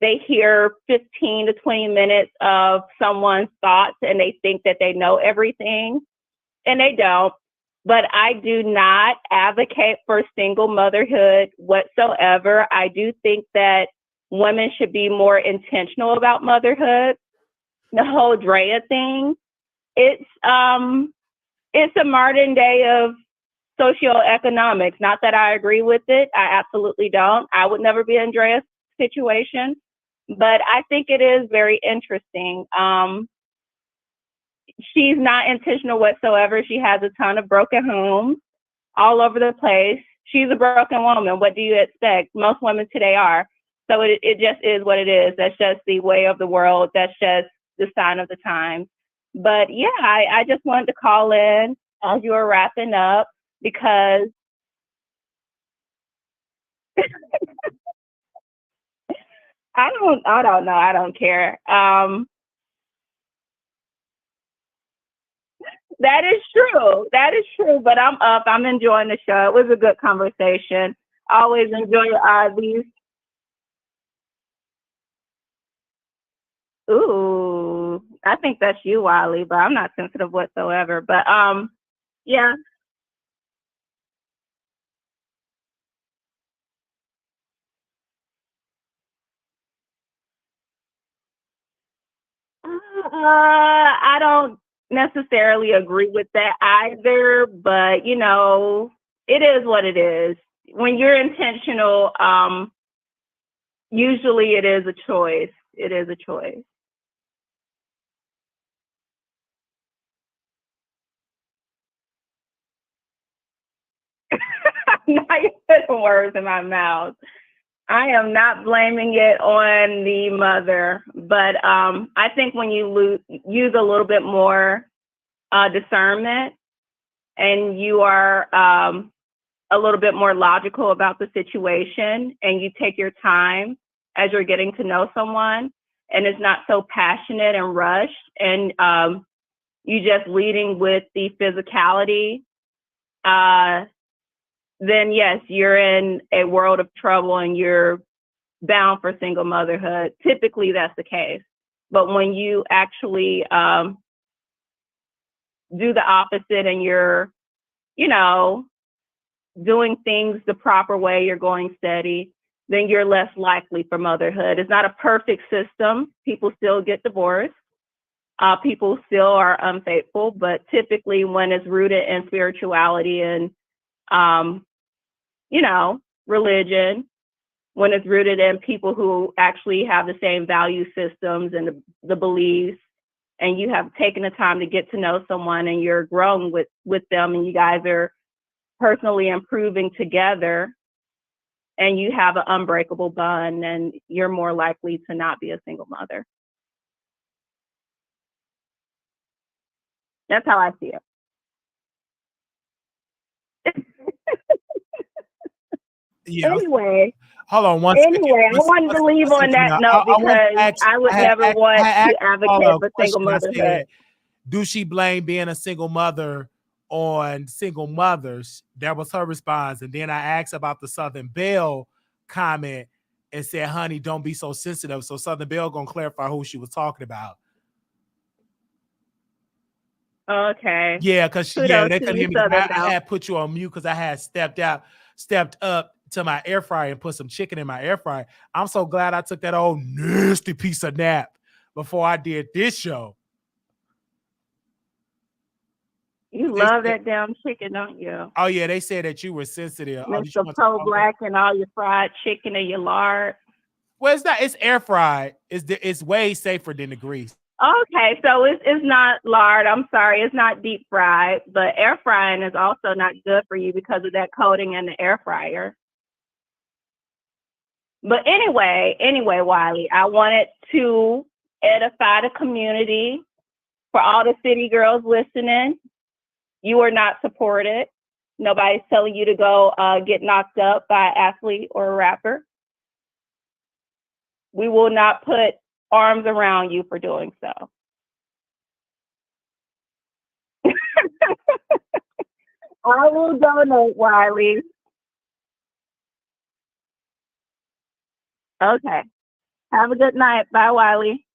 they hear 15 to 20 minutes of someone's thoughts and they think that they know everything, and they don't. But I do not advocate for single motherhood whatsoever. I do think that women should be more intentional about motherhood. The whole Draya thing, it's a modern day of socioeconomics. Not that I agree with it. I absolutely don't. I would never be in Draya's situation, but I think it is very interesting. She's not intentional whatsoever. She has a ton of broken homes all over the place. She's a broken woman. What do you expect? Most women today are. So it just is what it is. That's just the way of the world. That's just the sign of the times. But yeah, I just wanted to call in as you were wrapping up because I don't know. I don't care. That is true. That is true. But I'm up. I'm enjoying the show. It was a good conversation. Always enjoy these. Ooh, I think that's you, Wiley, but I'm not sensitive whatsoever. But yeah. I don't necessarily agree with that either, but it is what it is. When you're intentional, usually it is a choice. It is a choice. Now you're putting words in my mouth. I am not blaming it on the mother, but I think when you use a little bit more discernment and you are a little bit more logical about the situation and you take your time as you're getting to know someone and it's not so passionate and rushed and you just leading with the physicality, then yes, you're in a world of trouble and you're bound for single motherhood. Typically that's the case. But when you actually do the opposite and you're, doing things the proper way, you're going steady, then you're less likely for motherhood. It's not a perfect system. People still get divorced. People still are unfaithful, but typically when it's rooted in spirituality and, religion, when it's rooted in people who actually have the same value systems and the beliefs, and you have taken the time to get to know someone and you're growing with them and you guys are personally improving together and you have an unbreakable bond, and you're more likely to not be a single mother. That's how I see it. Yeah. Anyway, Hold on one second. I wanted to leave on that note because I would never want to advocate for single motherhood. Do she blame being a single mother on single mothers? That was her response. And then I asked about the Southern Belle comment and said, honey, don't be so sensitive. So Southern Belle gonna clarify who she was talking about. Okay. Yeah, because they couldn't hear me. I had put you on mute because I had stepped up to my air fryer and put some chicken in my air fryer. I'm so glad I took that old nasty piece of nap before I did this show. You love that damn chicken, don't you? Oh yeah, they said that you were sensitive. Mr. Pro-Black and all your fried chicken and your lard. Well, it's not. It's air fried. It's way safer than the grease. Okay, so it's not lard. I'm sorry, it's not deep fried, but air frying is also not good for you because of that coating in the air fryer. But anyway, Wiley, I wanted to edify the community. For all the city girls listening, you are not supported. Nobody's telling you to go get knocked up by an athlete or a rapper. We will not put arms around you for doing so. I will donate, Wiley. Okay. Have a good night. Bye, Wiley.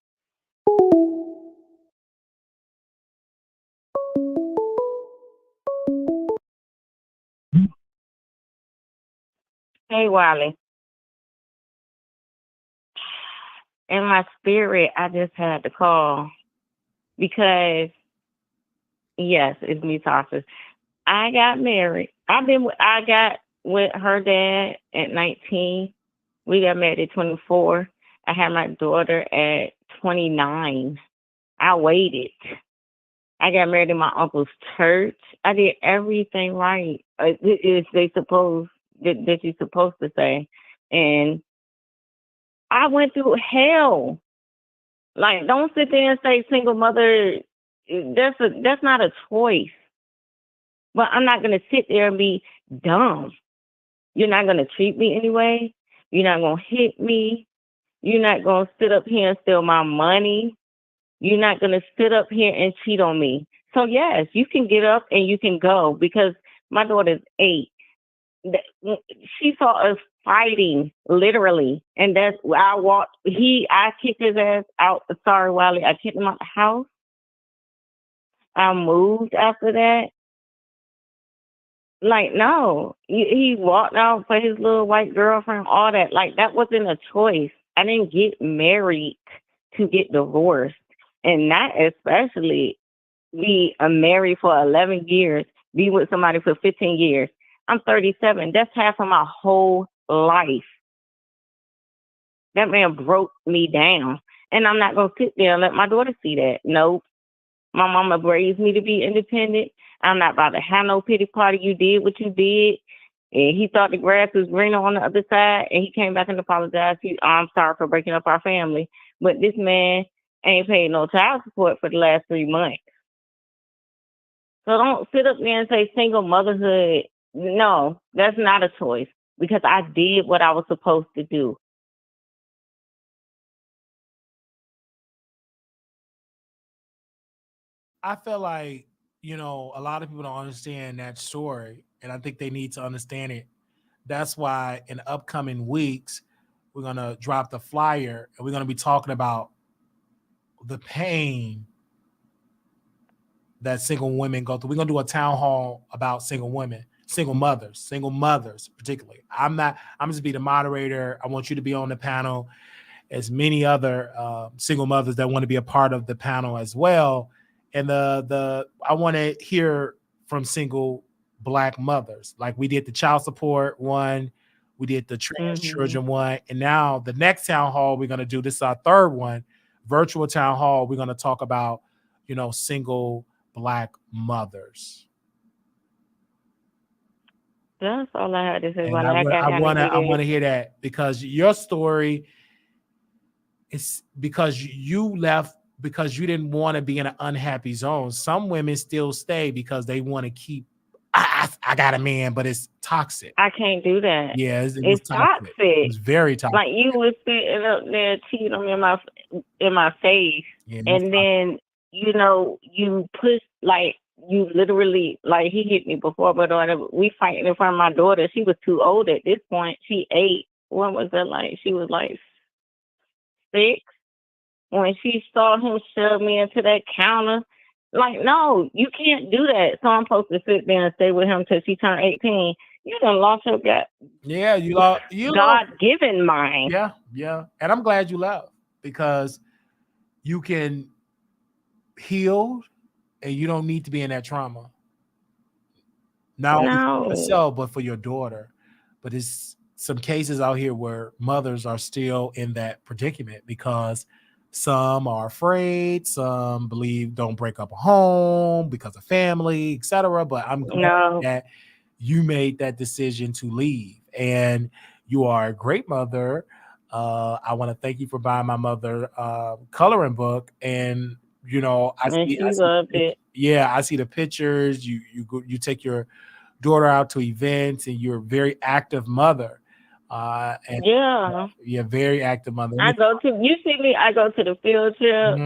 Hey, Wiley. In my spirit, I just had to call because, yes, it's me talking. I got married. I got with her dad at 19. We got married at 24. I had my daughter at 29. I waited. I got married in my uncle's church. I did everything right. That you're supposed to say. And I went through hell. Like, don't sit there and say single mother. That's not a choice. But I'm not gonna sit there and be dumb. You're not gonna treat me anyway. You're not gonna hit me. You're not gonna sit up here and steal my money. You're not gonna sit up here and cheat on me. So yes, you can get up and you can go because my daughter's 8. She saw us fighting literally, and that's I kicked his ass out. Sorry, Wiley, I kicked him out the house. I moved after that. Like, no, he walked out for his little white girlfriend, all that. Like, that wasn't a choice. I didn't get married to get divorced, and not especially be married for 11 years, be with somebody for 15 years. I'm 37. That's half of my whole life. That man broke me down. And I'm not going to sit there and let my daughter see that. Nope. My mama raised me to be independent. I'm not about to have no pity party. You did what you did. And he thought the grass was greener on the other side, and he came back and apologized. I'm sorry for breaking up our family, but this man ain't paid no child support for the last 3 months. So don't sit up there and say single motherhood. No, that's not a choice because I did what I was supposed to do. I feel like, a lot of people don't understand that story, and I think they need to understand it. That's why in upcoming weeks, we're going to drop the flyer and we're going to be talking about the pain that single women go through. We're going to do a town hall about single women, single mothers particularly. I'm just be the moderator. I want you to be on the panel, as many other single mothers that want to be a part of the panel as well. And I want to hear from single Black mothers. Like we did the child support one, we did the trans children one, and now the next town hall we're going to do, this is our third one, virtual town hall. We're going to talk about, single Black mothers. That's all I had to say. And When I I got down want to to hear that, because your story is because you left because you didn't want to be in an unhappy zone. Some women still stay because they want to keep. I got a man, but it's toxic. I can't do that. Yeah, It's toxic. It's very toxic. Like you was sitting up there cheating on me in my face, and then you push, like you literally, like he hit me before, but we fighting in front of my daughter. She was too old at this point. She 8. What was that like? She was like 6 when she saw him shove me into that counter. Like, no, you can't do that. So I'm supposed to sit there and stay with him till she turned 18. You done lost your God-given mind. Yeah. And I'm glad you left, because you can heal and you don't need to be in that trauma. Not only for yourself, but for your daughter. But it's some cases out here where mothers are still in that predicament because some are afraid, some believe don't break up a home because of family, etc. But I'm glad that you made that decision to leave, and you are a great mother. I want to thank you for buying my mother coloring book, and I see it. Yeah, I see the pictures. You take your daughter out to events, and you're a very active mother. Very active mother. I go to the field trip.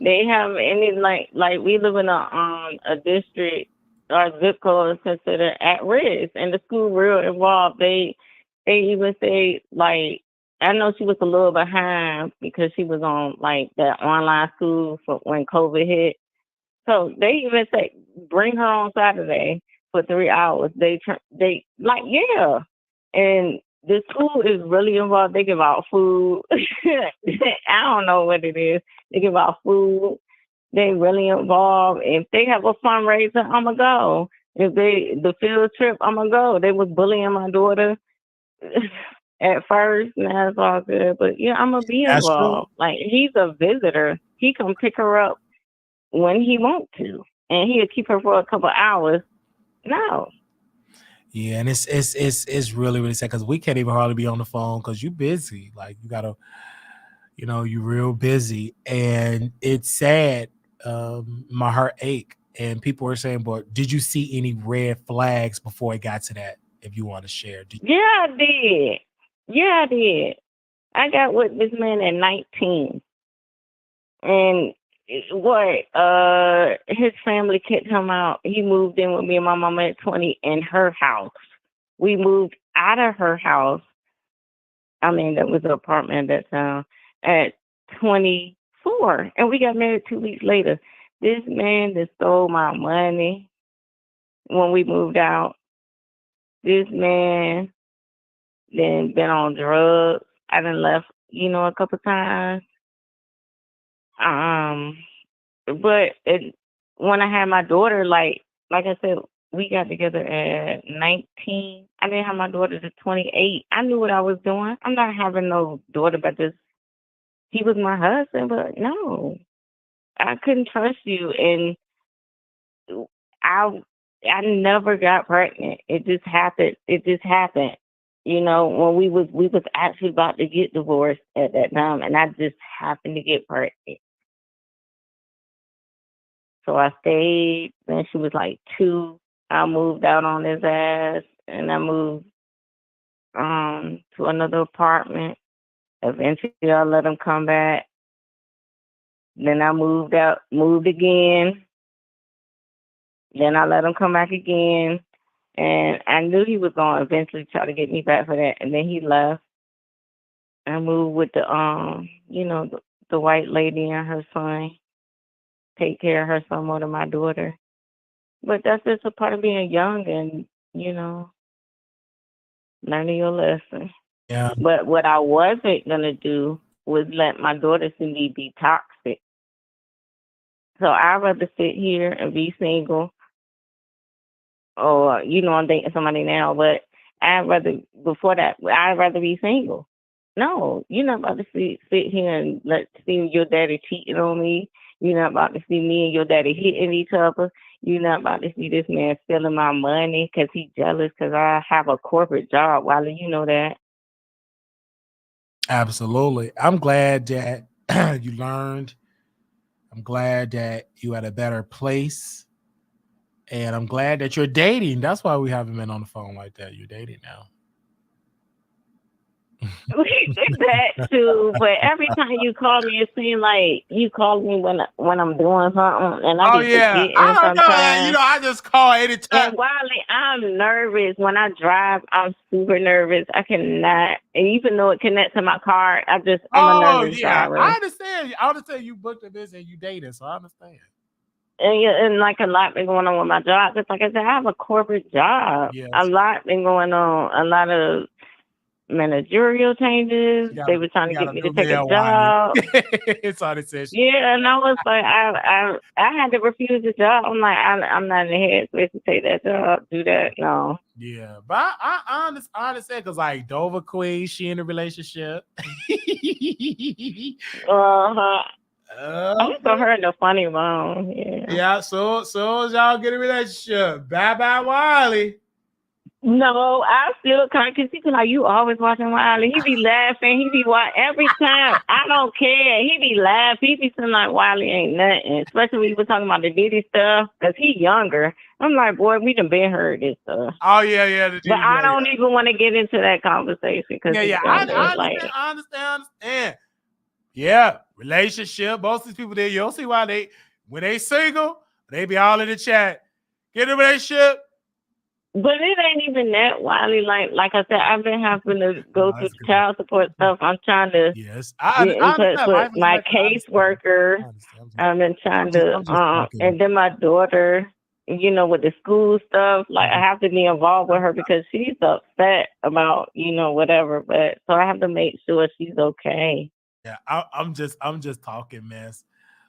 They have any like we live in a district, our zip code is considered at risk, and the school real involved. They even say, like, I know she was a little behind because she was on like that online school for when COVID hit. So they even say bring her on Saturday for 3 hours. They and the school is really involved. They give out food. I don't know what it is. They give out food. They really involved. If they have a fundraiser, I'ma go. If the field trip, I'ma go. They was bullying my daughter at first, now it's all good. But yeah, I'ma be involved. Like, he's a visitor. He come pick her up when he want to, and he'll keep her for a couple hours. No. Yeah, and it's really, really sad because we can't even hardly be on the phone because you're busy. Like, you gotta, you're real busy, and it's sad. My heart ache, and people are saying, "But did you see any red flags before it got to that?" If you want to share, I did. Yeah, I did. I got with this man at 19, and his family kicked him out. He moved in with me and my mama at 20 in her house. We moved out of her house. I mean, that was an apartment at that time, at 24. And we got married 2 weeks later. This man that stole my money when we moved out. This man then been on drugs. I done left, a couple times. But when I had my daughter, like I said, we got together at 19. I didn't have my daughter to 28. I knew what I was doing. I'm not having no daughter, but he was my husband, but no, I couldn't trust you. And I never got pregnant. It just happened. You know, when we was actually about to get divorced at that time, and I just happened to get pregnant. So I stayed. Then she was like 2. I moved out on his ass, and I moved to another apartment. Eventually, I let him come back. Then I moved again. Then I let him come back again. And I knew he was going to eventually try to get me back for that. And then he left. I moved with the white lady and her son. Take care of her son more than my daughter. But that's just a part of being young and, learning your lesson. Yeah. But what I wasn't going to do was let my daughter see me be toxic. So I'd rather sit here and be single. Or, I'm dating somebody now, but before that, I'd rather be single. No, you're not about to sit here and see your daddy cheating on me. You're not about to see me and your daddy hitting each other. You're not about to see this man stealing my money because he's jealous because I have a corporate job. Wiley, you know that. Absolutely. I'm glad that you learned. I'm glad that you at a better place. And I'm glad that you're dating. That's why we haven't been on the phone like that. You're dating now. We did that too, but every time you call me, it seems like you call me when I'm doing something, and I be forgetting I don't know. sometimes. I just call anytime. And Wiley, I'm nervous when I drive. I'm super nervous. I cannot, and even though it connects to my car, I'm a nervous driver. I understand you booked a business and you dating, so I understand. And like a lot been going on with my job. It's like I said, I have a corporate job. Yes. A lot been going on. A lot of managerial changes. They were trying to get me to take a job. It's all it says. Yeah, and I was like, I had to refuse the job. I'm like, I'm not in the headspace to take that job, do that. No. Yeah, but I understand because like Dover Queen, she in a relationship. I'm so her in the funny bone. Yeah. Yeah. So as y'all get a relationship, bye Wiley. No, I still can't because he be like, you always watching Wiley. He be laughing. He be every time. I don't care. He be laughing. He be saying like Wiley ain't nothing. Especially when you were talking about the Diddy stuff because he younger. I'm like, boy, we done been heard this stuff. Oh yeah. But I don't even want to get into that conversation because I understand. Yeah, relationship. Most of these people there, you don't see why when they single, they be all in the chat. Get a relationship. But it ain't even that, Wiley. Like I said, I've been having to go through child support stuff. I'm trying to get in touch with my caseworker. I've been trying to, and then my daughter, with the school stuff. Like I have to be involved with her because she's upset about, whatever. But so I have to make sure she's okay. Yeah, I'm just talking mess.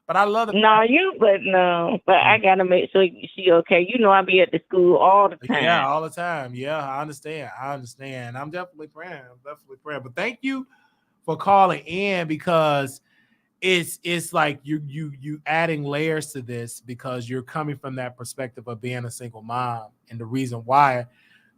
But I love the but I gotta make sure she okay. I be at the school all the time. Yeah, all the time. Yeah, I understand. I'm definitely praying. But thank you for calling in because it's like you adding layers to this because you're coming from that perspective of being a single mom and the reason why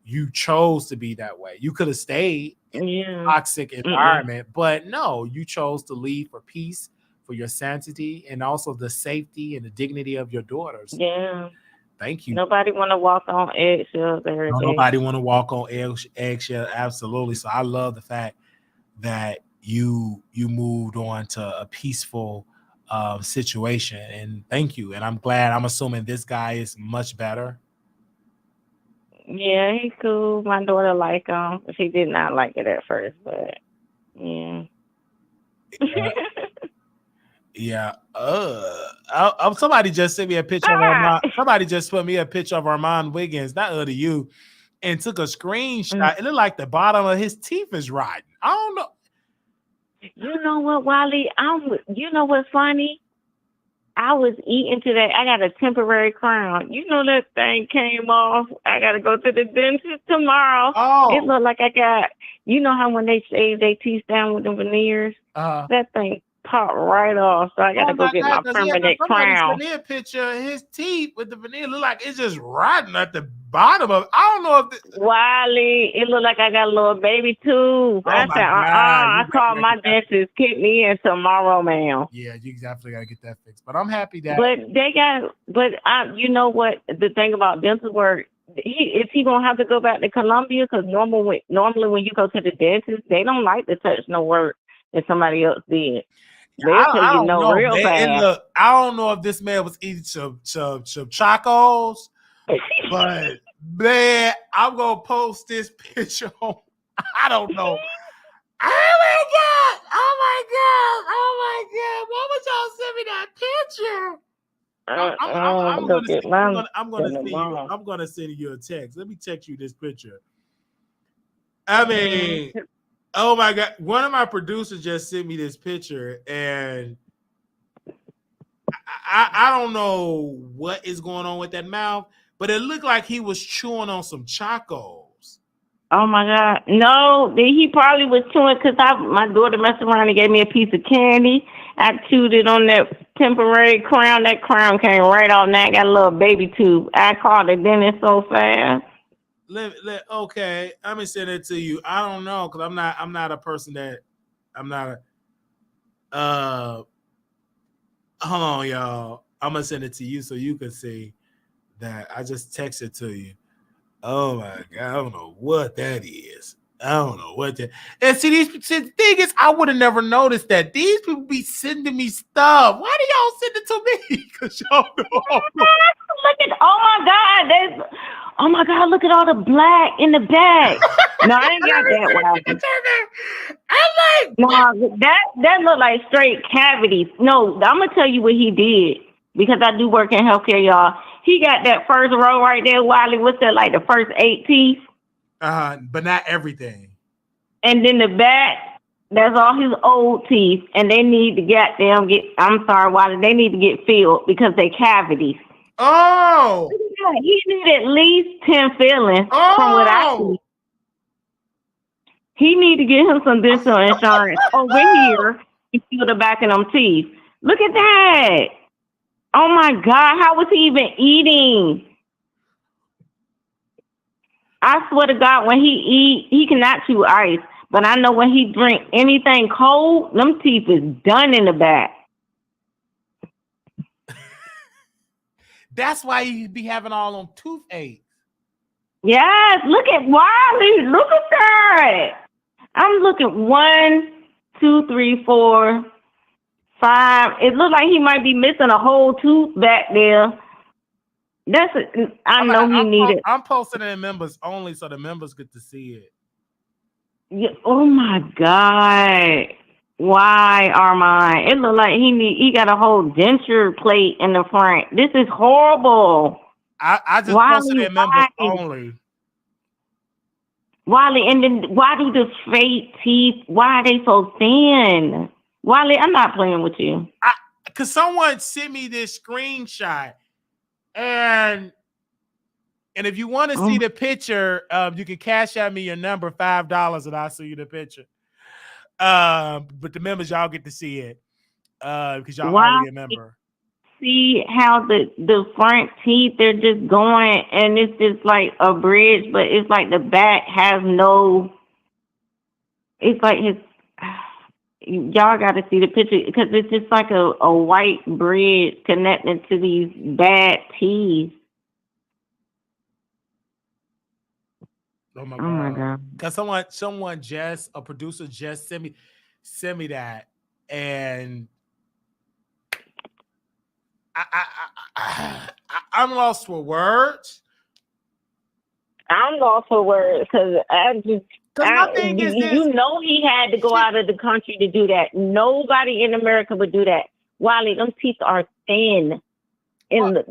you chose to be that way. You could have stayed in a toxic environment, but no, you chose to leave for peace, for your sanity, and also the safety and the dignity of your daughters. Yeah. Thank you. Nobody want to walk on eggshells every day. Nobody want to walk on eggshells. Absolutely. So I love the fact that you moved on to a peaceful situation, and thank you. And I'm glad. I'm assuming this guy is much better. Yeah, he's cool. My daughter like him. She did not like it at first, but yeah. Yeah. Somebody just sent me a picture of Armon. Somebody just put me a picture of Armon Wiggins, not other you, and took a screenshot. It looked like the bottom of his teeth is rotten. I don't know. You know what, Wiley? You know what's funny? I was eating today. I got a temporary crown. That thing came off. I got to go to the dentist tomorrow. Oh. It looked like I got, how when they shave their teeth down with the veneers? That thing popped right off. So I got to Oh go my get God, my because he had permanent somebody crown. sent me a picture of his teeth with the veneer. Look like it's just rotten at the bottom of it. I don't know if Wiley, it looked like I got a little baby tooth. oh I my said, God. I You called definitely my gotta get that. dentist, kick me in tomorrow, ma'am. Yeah, you definitely gotta get that fixed. But I'm happy that You know what? The thing about dental work, is he gonna have to go back to Columbia? Because normally when you go to the dentist, they don't like to touch no work that somebody else did. They'll tell I you don't no know, real man. And fast. look, I don't know if this man was eating some chacos, but man, I'm gonna post this picture on. I don't know. Oh my God! Oh my God! Oh my God! Why would y'all send me that picture? Look at mine. I'm gonna send you a text. Let me text you this picture. I mean, oh my God! One of my producers just sent me this picture, and I don't know what is going on with that mouth, but it looked like he was chewing on some chacos. Oh my God! No, he probably was chewing because my daughter messed around and gave me a piece of candy. I chewed it on that temporary crown. That crown came right off. Now I got a little baby tooth. I called the dentist so fast. Okay, I'm gonna send it to you. I don't know because I'm not a person that I'm not a. Hold on, y'all. I'm gonna send it to you so you can see that I just texted to you. Oh my God, I don't know what that is. I don't know what that. And see, the thing is, I would have never noticed that these people be sending me stuff. Why do y'all send it to me? Because y'all know. Look at oh my God, look at all the black in the back. No, I ain't got that one. I'm like, No, that look like straight cavities. No, I'm gonna tell you what he did because I do work in healthcare, y'all. He got that first row right there, Wiley. What's that, like the first 8 teeth? but not everything. And then the back, that's all his old teeth, and they need to I'm sorry, Wiley, they need to get filled because they cavities. Oh, He need at least 10 fillings from what I see. He need to get him some dental insurance over here to fill the back of them teeth. Look at that. Oh my God, how was he even eating? I swear to God, when he eat, he cannot chew ice. But I know when he drink anything cold, them teeth is done in the back. That's why you be having all them toothaches. Yes, look at Wiley. Look at that. I'm looking 1, 2, 3, 4, 5. It looks like he might be missing a whole tooth back there. I know he needed. I'm posting it in members only so the members get to see it. Yeah, oh my God. Why, Armon? It looked like he got a whole denture plate in the front. This is horrible. I just posted it in members only. Wiley, and then why do the fake teeth, why are they so thin? Wiley, I'm not playing with you. Because someone sent me this screenshot. And if you want to see the picture, you can cash out me your number, $5, and I'll see you the picture. But the members, y'all get to see it because y'all already a member. See how the front teeth, they're just going, and it's just like a bridge, but it's like the back has no. It's like y'all got to see the picture because it's just like a white bridge connecting to these bad teeth. Oh my God! Because a producer just sent me that, and I'm lost for words. I'm lost for words because you know he had to go out of the country to do that. Nobody in America would do that. Wiley, them teeth are thin. And the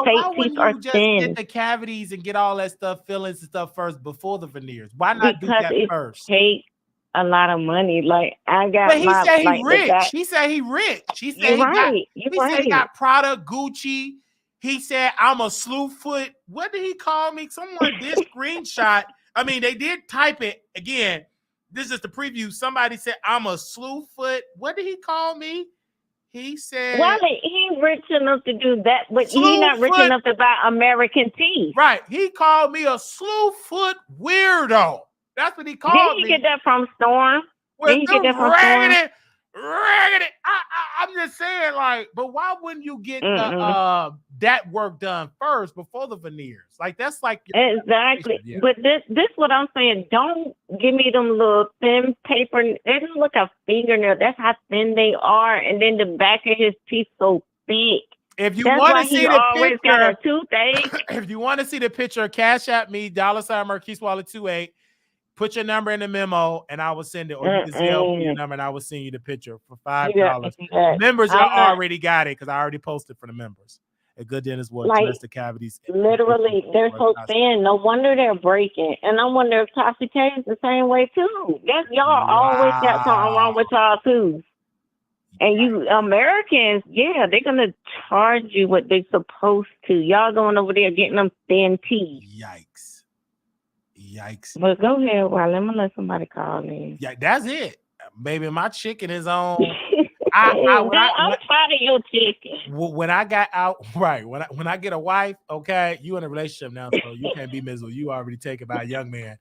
fake teeth are thin. Get the cavities and get all that stuff, fillings and stuff first before the veneers? Why not do that first? It takes a lot of money. Like I got, but he said he rich. He said he rich. He said he got Prada, Gucci. He said I'm a slewfoot. What did he call me? Someone did screenshot. I mean, they did type it again. this is the preview. Somebody said I'm a slew foot. What did he call me? He said, well, he rich enough to do that, but he not rich Slewfoot. enough to buy American teeth. Right. He called me a slew foot weirdo. That's what he called Didn't me. he get that from Storm? With Didn't he get that them from Storm? raggedy. I'm just saying, like, but why wouldn't you get that work done first before the veneers? Like, that's like exactly. Yeah. But this what I'm saying. Don't give me them little thin paper. They don't look a fingernail. That's how thin they are. And then the back of his teeth so thick. If you That's want why to see he the always picture, got a toothache. if you want to see the picture, cash at me, $Marquise Waller 28. Put your number in the memo, and I will send it. Or you can Zelle your number, and I will send you the picture for $5. Members, y'all already got it because I already posted for the members. A good dentist will address the cavities. Literally, they're so thin. No wonder they're breaking. And I wonder if Toxic K is the same way too. That's y'all always got something wrong with y'all too. And you Americans, yeah, they're gonna charge you what they're supposed to. Y'all going over there getting them thin teeth. Yikes. But go ahead, let me let somebody call in. Yeah, that's it. Baby, my chicken is on. I'm tired of your chicken. When I got out, right, when I get a wife, okay, you in a relationship now, so you can't be miserable. You already taken by a young man.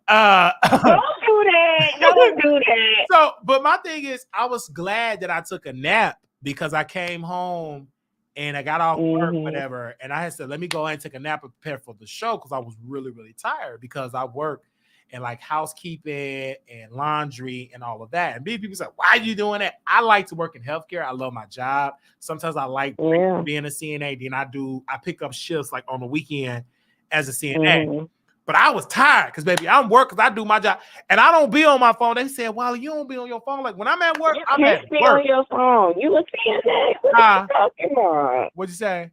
Don't do that. Don't do that. So, but my thing is, I was glad that I took a nap because I came home and I got off work, whatever, and I had said, let me go ahead and take a nap and prepare for the show because I was really, really tired because I work in like housekeeping and laundry and all of that. And people say, why are you doing that? I like to work in healthcare. I love my job. Sometimes I like being a CNA. Then I pick up shifts like on the weekend as a CNA. But I was tired because, baby, I'm working because I do my job. And I don't be on my phone. They said, well, you don't be on your phone. Like, when I'm at work, I'm at work. You can't be on your phone. You a CNA. What are you talking about? What'd you say?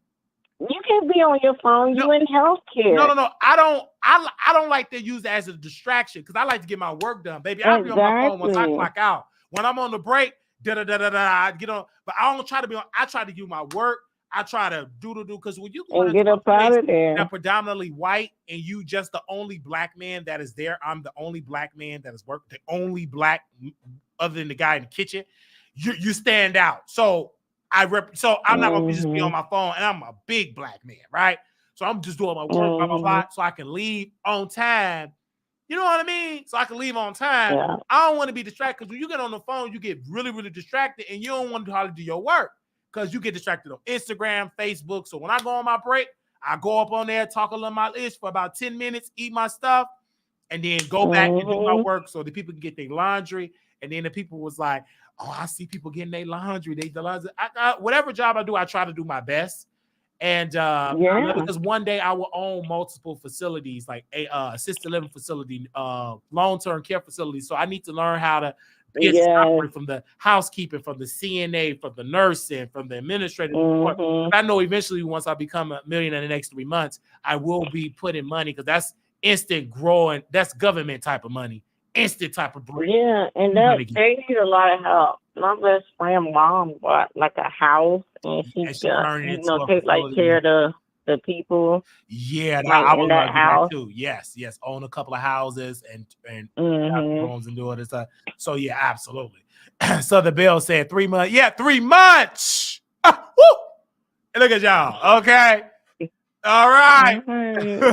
You can't be on your phone. You in healthcare. No. I don't like to use it as a distraction because I like to get my work done, baby. I'll be on my phone once I clock out. When I'm on the break, I get on. But I don't try to be on. I try to do my work. I try to do because when you get up out of there, that predominantly white, and you just the only black man that is there. I'm the only black man that is working. The only black, other than the guy in the kitchen. You stand out. So I'm not gonna just be on my phone, and I'm a big black man, right? So I'm just doing my work, blah, blah, blah, so I can leave on time. You know what I mean? So I can leave on time. Yeah. I don't want to be distracted because when you get on the phone, you get really, really distracted, and you don't want to do your work because you get distracted on Instagram, Facebook. So when I go on my break, I go up on there, talk a little my list for about 10 minutes, eat my stuff, and then go back and do my work so the people can get their laundry. And then the people was like, oh, I see people getting their laundry. Whatever job I do, I try to do my best. And because one day I will own multiple facilities, like a assisted living facility, long-term care facilities. So I need to learn how to operate from the housekeeping, from the CNA, from the nursing, from the administrative support. I know eventually once I become a millionaire in the next 3 months, I will be putting money because that's instant growing. That's government type of money. Instant type of break. Yeah, and they need a lot of help. My best friend mom bought like a house, and she just take like care of the people. Yeah, like I would in that house too. Yes, own a couple of houses and homes and do all this stuff. So yeah, absolutely. So the bill said 3 months. Yeah, 3 months. Woo! And look at y'all. Okay. All right.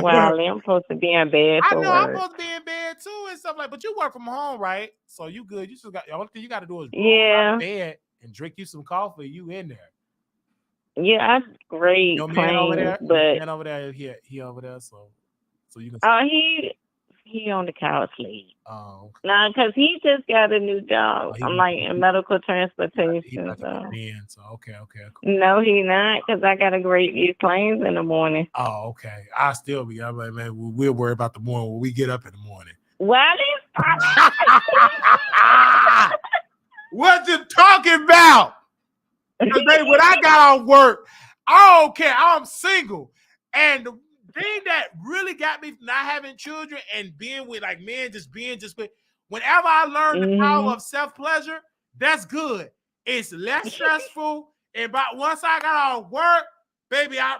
Wow, I'm supposed to be in bed. I know I'm supposed to be in bed too and stuff like. But you work from home, right? So you good. You just got all you got to do is roll out of bed and drink you some coffee. You in there? Yeah, that's great. Your man over there, but man over there, he over there. So you can. He on the couch sleep. Oh. Okay. Nah, because he just got a new job. I'm like in medical transportation. He about to come in, so okay, cool. No, he not, because I got to grade these claims in the morning. Oh, okay. I'll still be. I'm like, man, we'll worry about the morning when we get up in the morning. What What you talking about? Because when I got off work, I don't care. I'm single. And the thing that really got me not having children and being with like men, just with, whenever I learned the power of self-pleasure, that's good. It's less stressful. And once I got off work, baby, I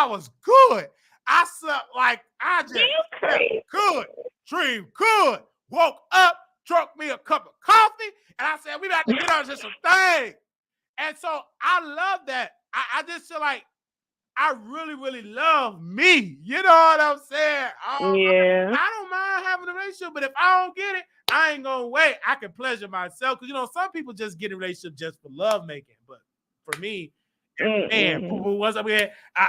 was good. I slept like I just slept good. dreamed good, woke up, drunk me a cup of coffee, and I said, we got to get on to some things. And so I love that. I just feel like I really, really love me. You know what I'm saying? Yeah. I don't mind having a relationship, but if I don't get it, I ain't gonna wait. I can pleasure myself. Because, some people just get in a relationship just for love making. But for me, man, once I mean, I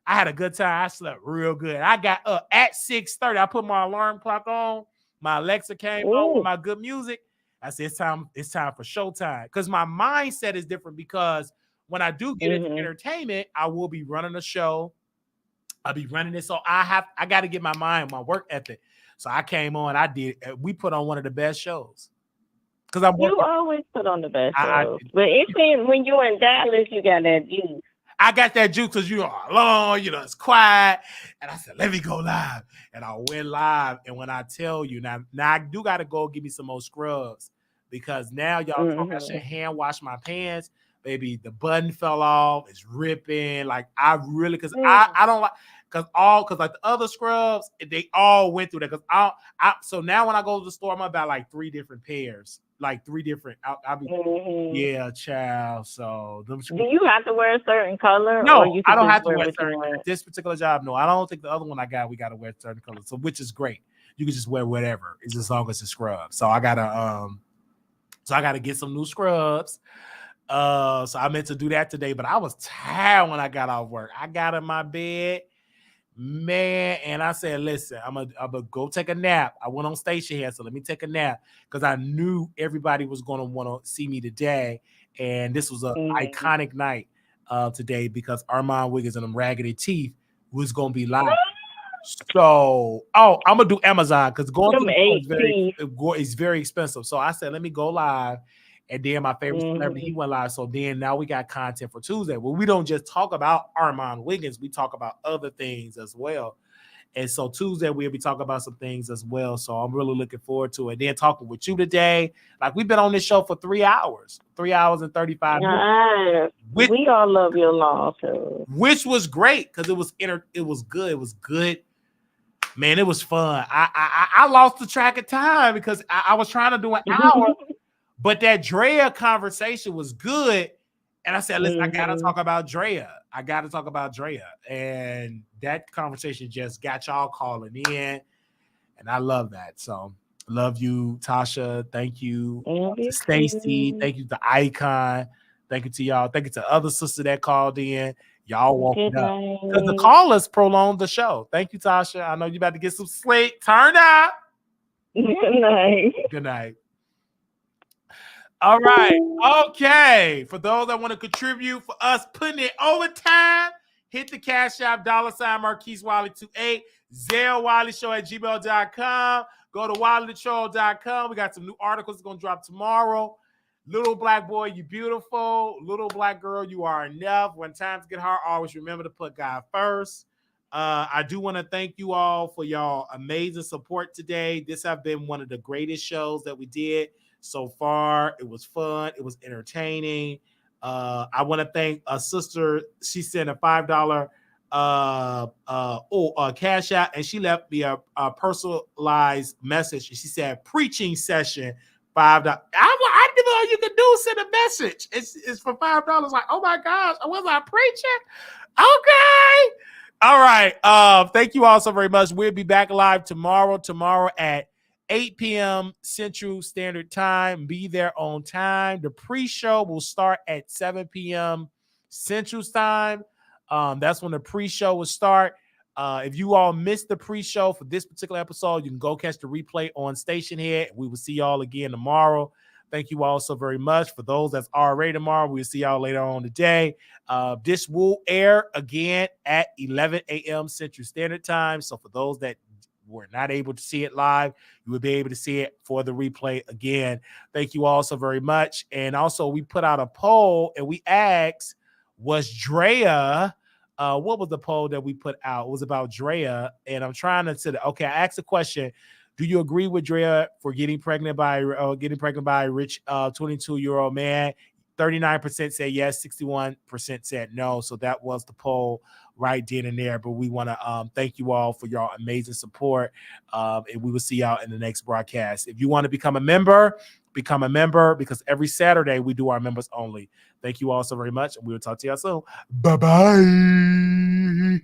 had a good time. I slept real good. I got up at 6:30. I put my alarm clock on. My Alexa came on with my good music. I said, it's time for showtime. Because my mindset is different, because when I do get into entertainment, I will be running a show. I'll be running it. So I got to get my mind, my work ethic. So I came on, we put on one of the best shows. Because You always put on the best shows. But it seems when you're in Dallas, you got that juice. I got that juice because you are alone, it's quiet. And I said, let me go live. And I went live. And when I tell you, now I do got to go give me some more scrubs, because now y'all talking, I should hand wash my pants. Baby, the button fell off. It's ripping. Like, I really, because I don't like, because like the other scrubs, they all went through that. Because so now when I go to the store, I'm about like 3 different pairs. Like 3 different. I'll be, yeah, child. So do you have to wear a certain color? No, or you I don't have to wear wear certain. This particular job, no. I don't think the other one we got to wear certain colors. So, which is great. You can just wear whatever. It's as long as it's scrubs. So I gotta get some new scrubs. So I meant to do that today, but I was tired when I got off work. I got in my bed, man, and I said, listen, I'm gonna go take a nap. I went on station here, so let me take a nap, because I knew everybody was gonna want to see me today, and this was an iconic night today, because Armon Wiggins and them Raggedy Teeth was gonna be live. So, I'm gonna do Amazon, because going to the is very expensive. So I said, let me go live. And then my favorite celebrity, he went live. So then now we got content for Tuesday. Well, we don't just talk about Armon Wiggins. We talk about other things as well. And so Tuesday, we'll be talking about some things as well. So I'm really looking forward to it. And then talking with you today. Like, we've been on this show for 3 hours. 3 hours and 35 minutes. We all love your law show. Which was great, because it was good. It was good. Man, it was fun. I lost the track of time, because I was trying to do an hour. But that Draya conversation was good. And I said, listen, I got to talk about Draya. And that conversation just got y'all calling in. And I love that. So, love you, Tasha. Thank you to Stacy. Thank you to Icon. Thank you to y'all. Thank you to other sister that called in. Y'all walking up. Because the callers prolonged the show. Thank you, Tasha. I know you about to get some sleep. Turn up. Good night. Good night. All right. Okay. For those that want to contribute for us putting it overtime, hit the Cash App, $ Marquise Wiley 28, Zelle Wiley Show at gmail.com. Go to wileythetroll.com. We got some new articles going to drop tomorrow. Little black boy, you beautiful. Little black girl, you are enough. When times get hard, always remember to put God first. I do want to thank you all for y'all amazing support today. This has been one of the greatest shows that we did so far. It was fun. It was entertaining. I want to thank a sister. She sent a $5 cash out, and she left me a personalized message. She said, preaching session, $5. I didn't know you could send a message. It's for $5. Like, oh my gosh, was I preaching? Okay. All right. Thank you all so very much. We'll be back live tomorrow at 8 p.m. Central Standard Time. Be there on time. The pre-show will start at 7 p.m. Central Time. That's when the pre-show will start. If you all missed the pre-show for this particular episode, you can go catch the replay on Station here. We will see y'all again tomorrow. Thank you all so very much. For those that's already tomorrow, we'll see y'all later on today. This will air again at 11 a.m. Central Standard Time. So for those that were not able to see it live, you will be able to see it for the replay again. Thank you all so very much. And also, we put out a poll and we asked, was Draya, what was the poll that we put out? It was about Draya. And I'm trying to say, okay, I asked a question. Do you agree with Draya for getting pregnant by a rich 22-year-old man? 39% said yes, 61% said no. So that was the poll right then and there. But we want to thank you all for your amazing support. And we will see y'all in the next broadcast. If you want to become a member because every Saturday we do our members only. Thank you all so very much. And we will talk to y'all soon. Bye-bye.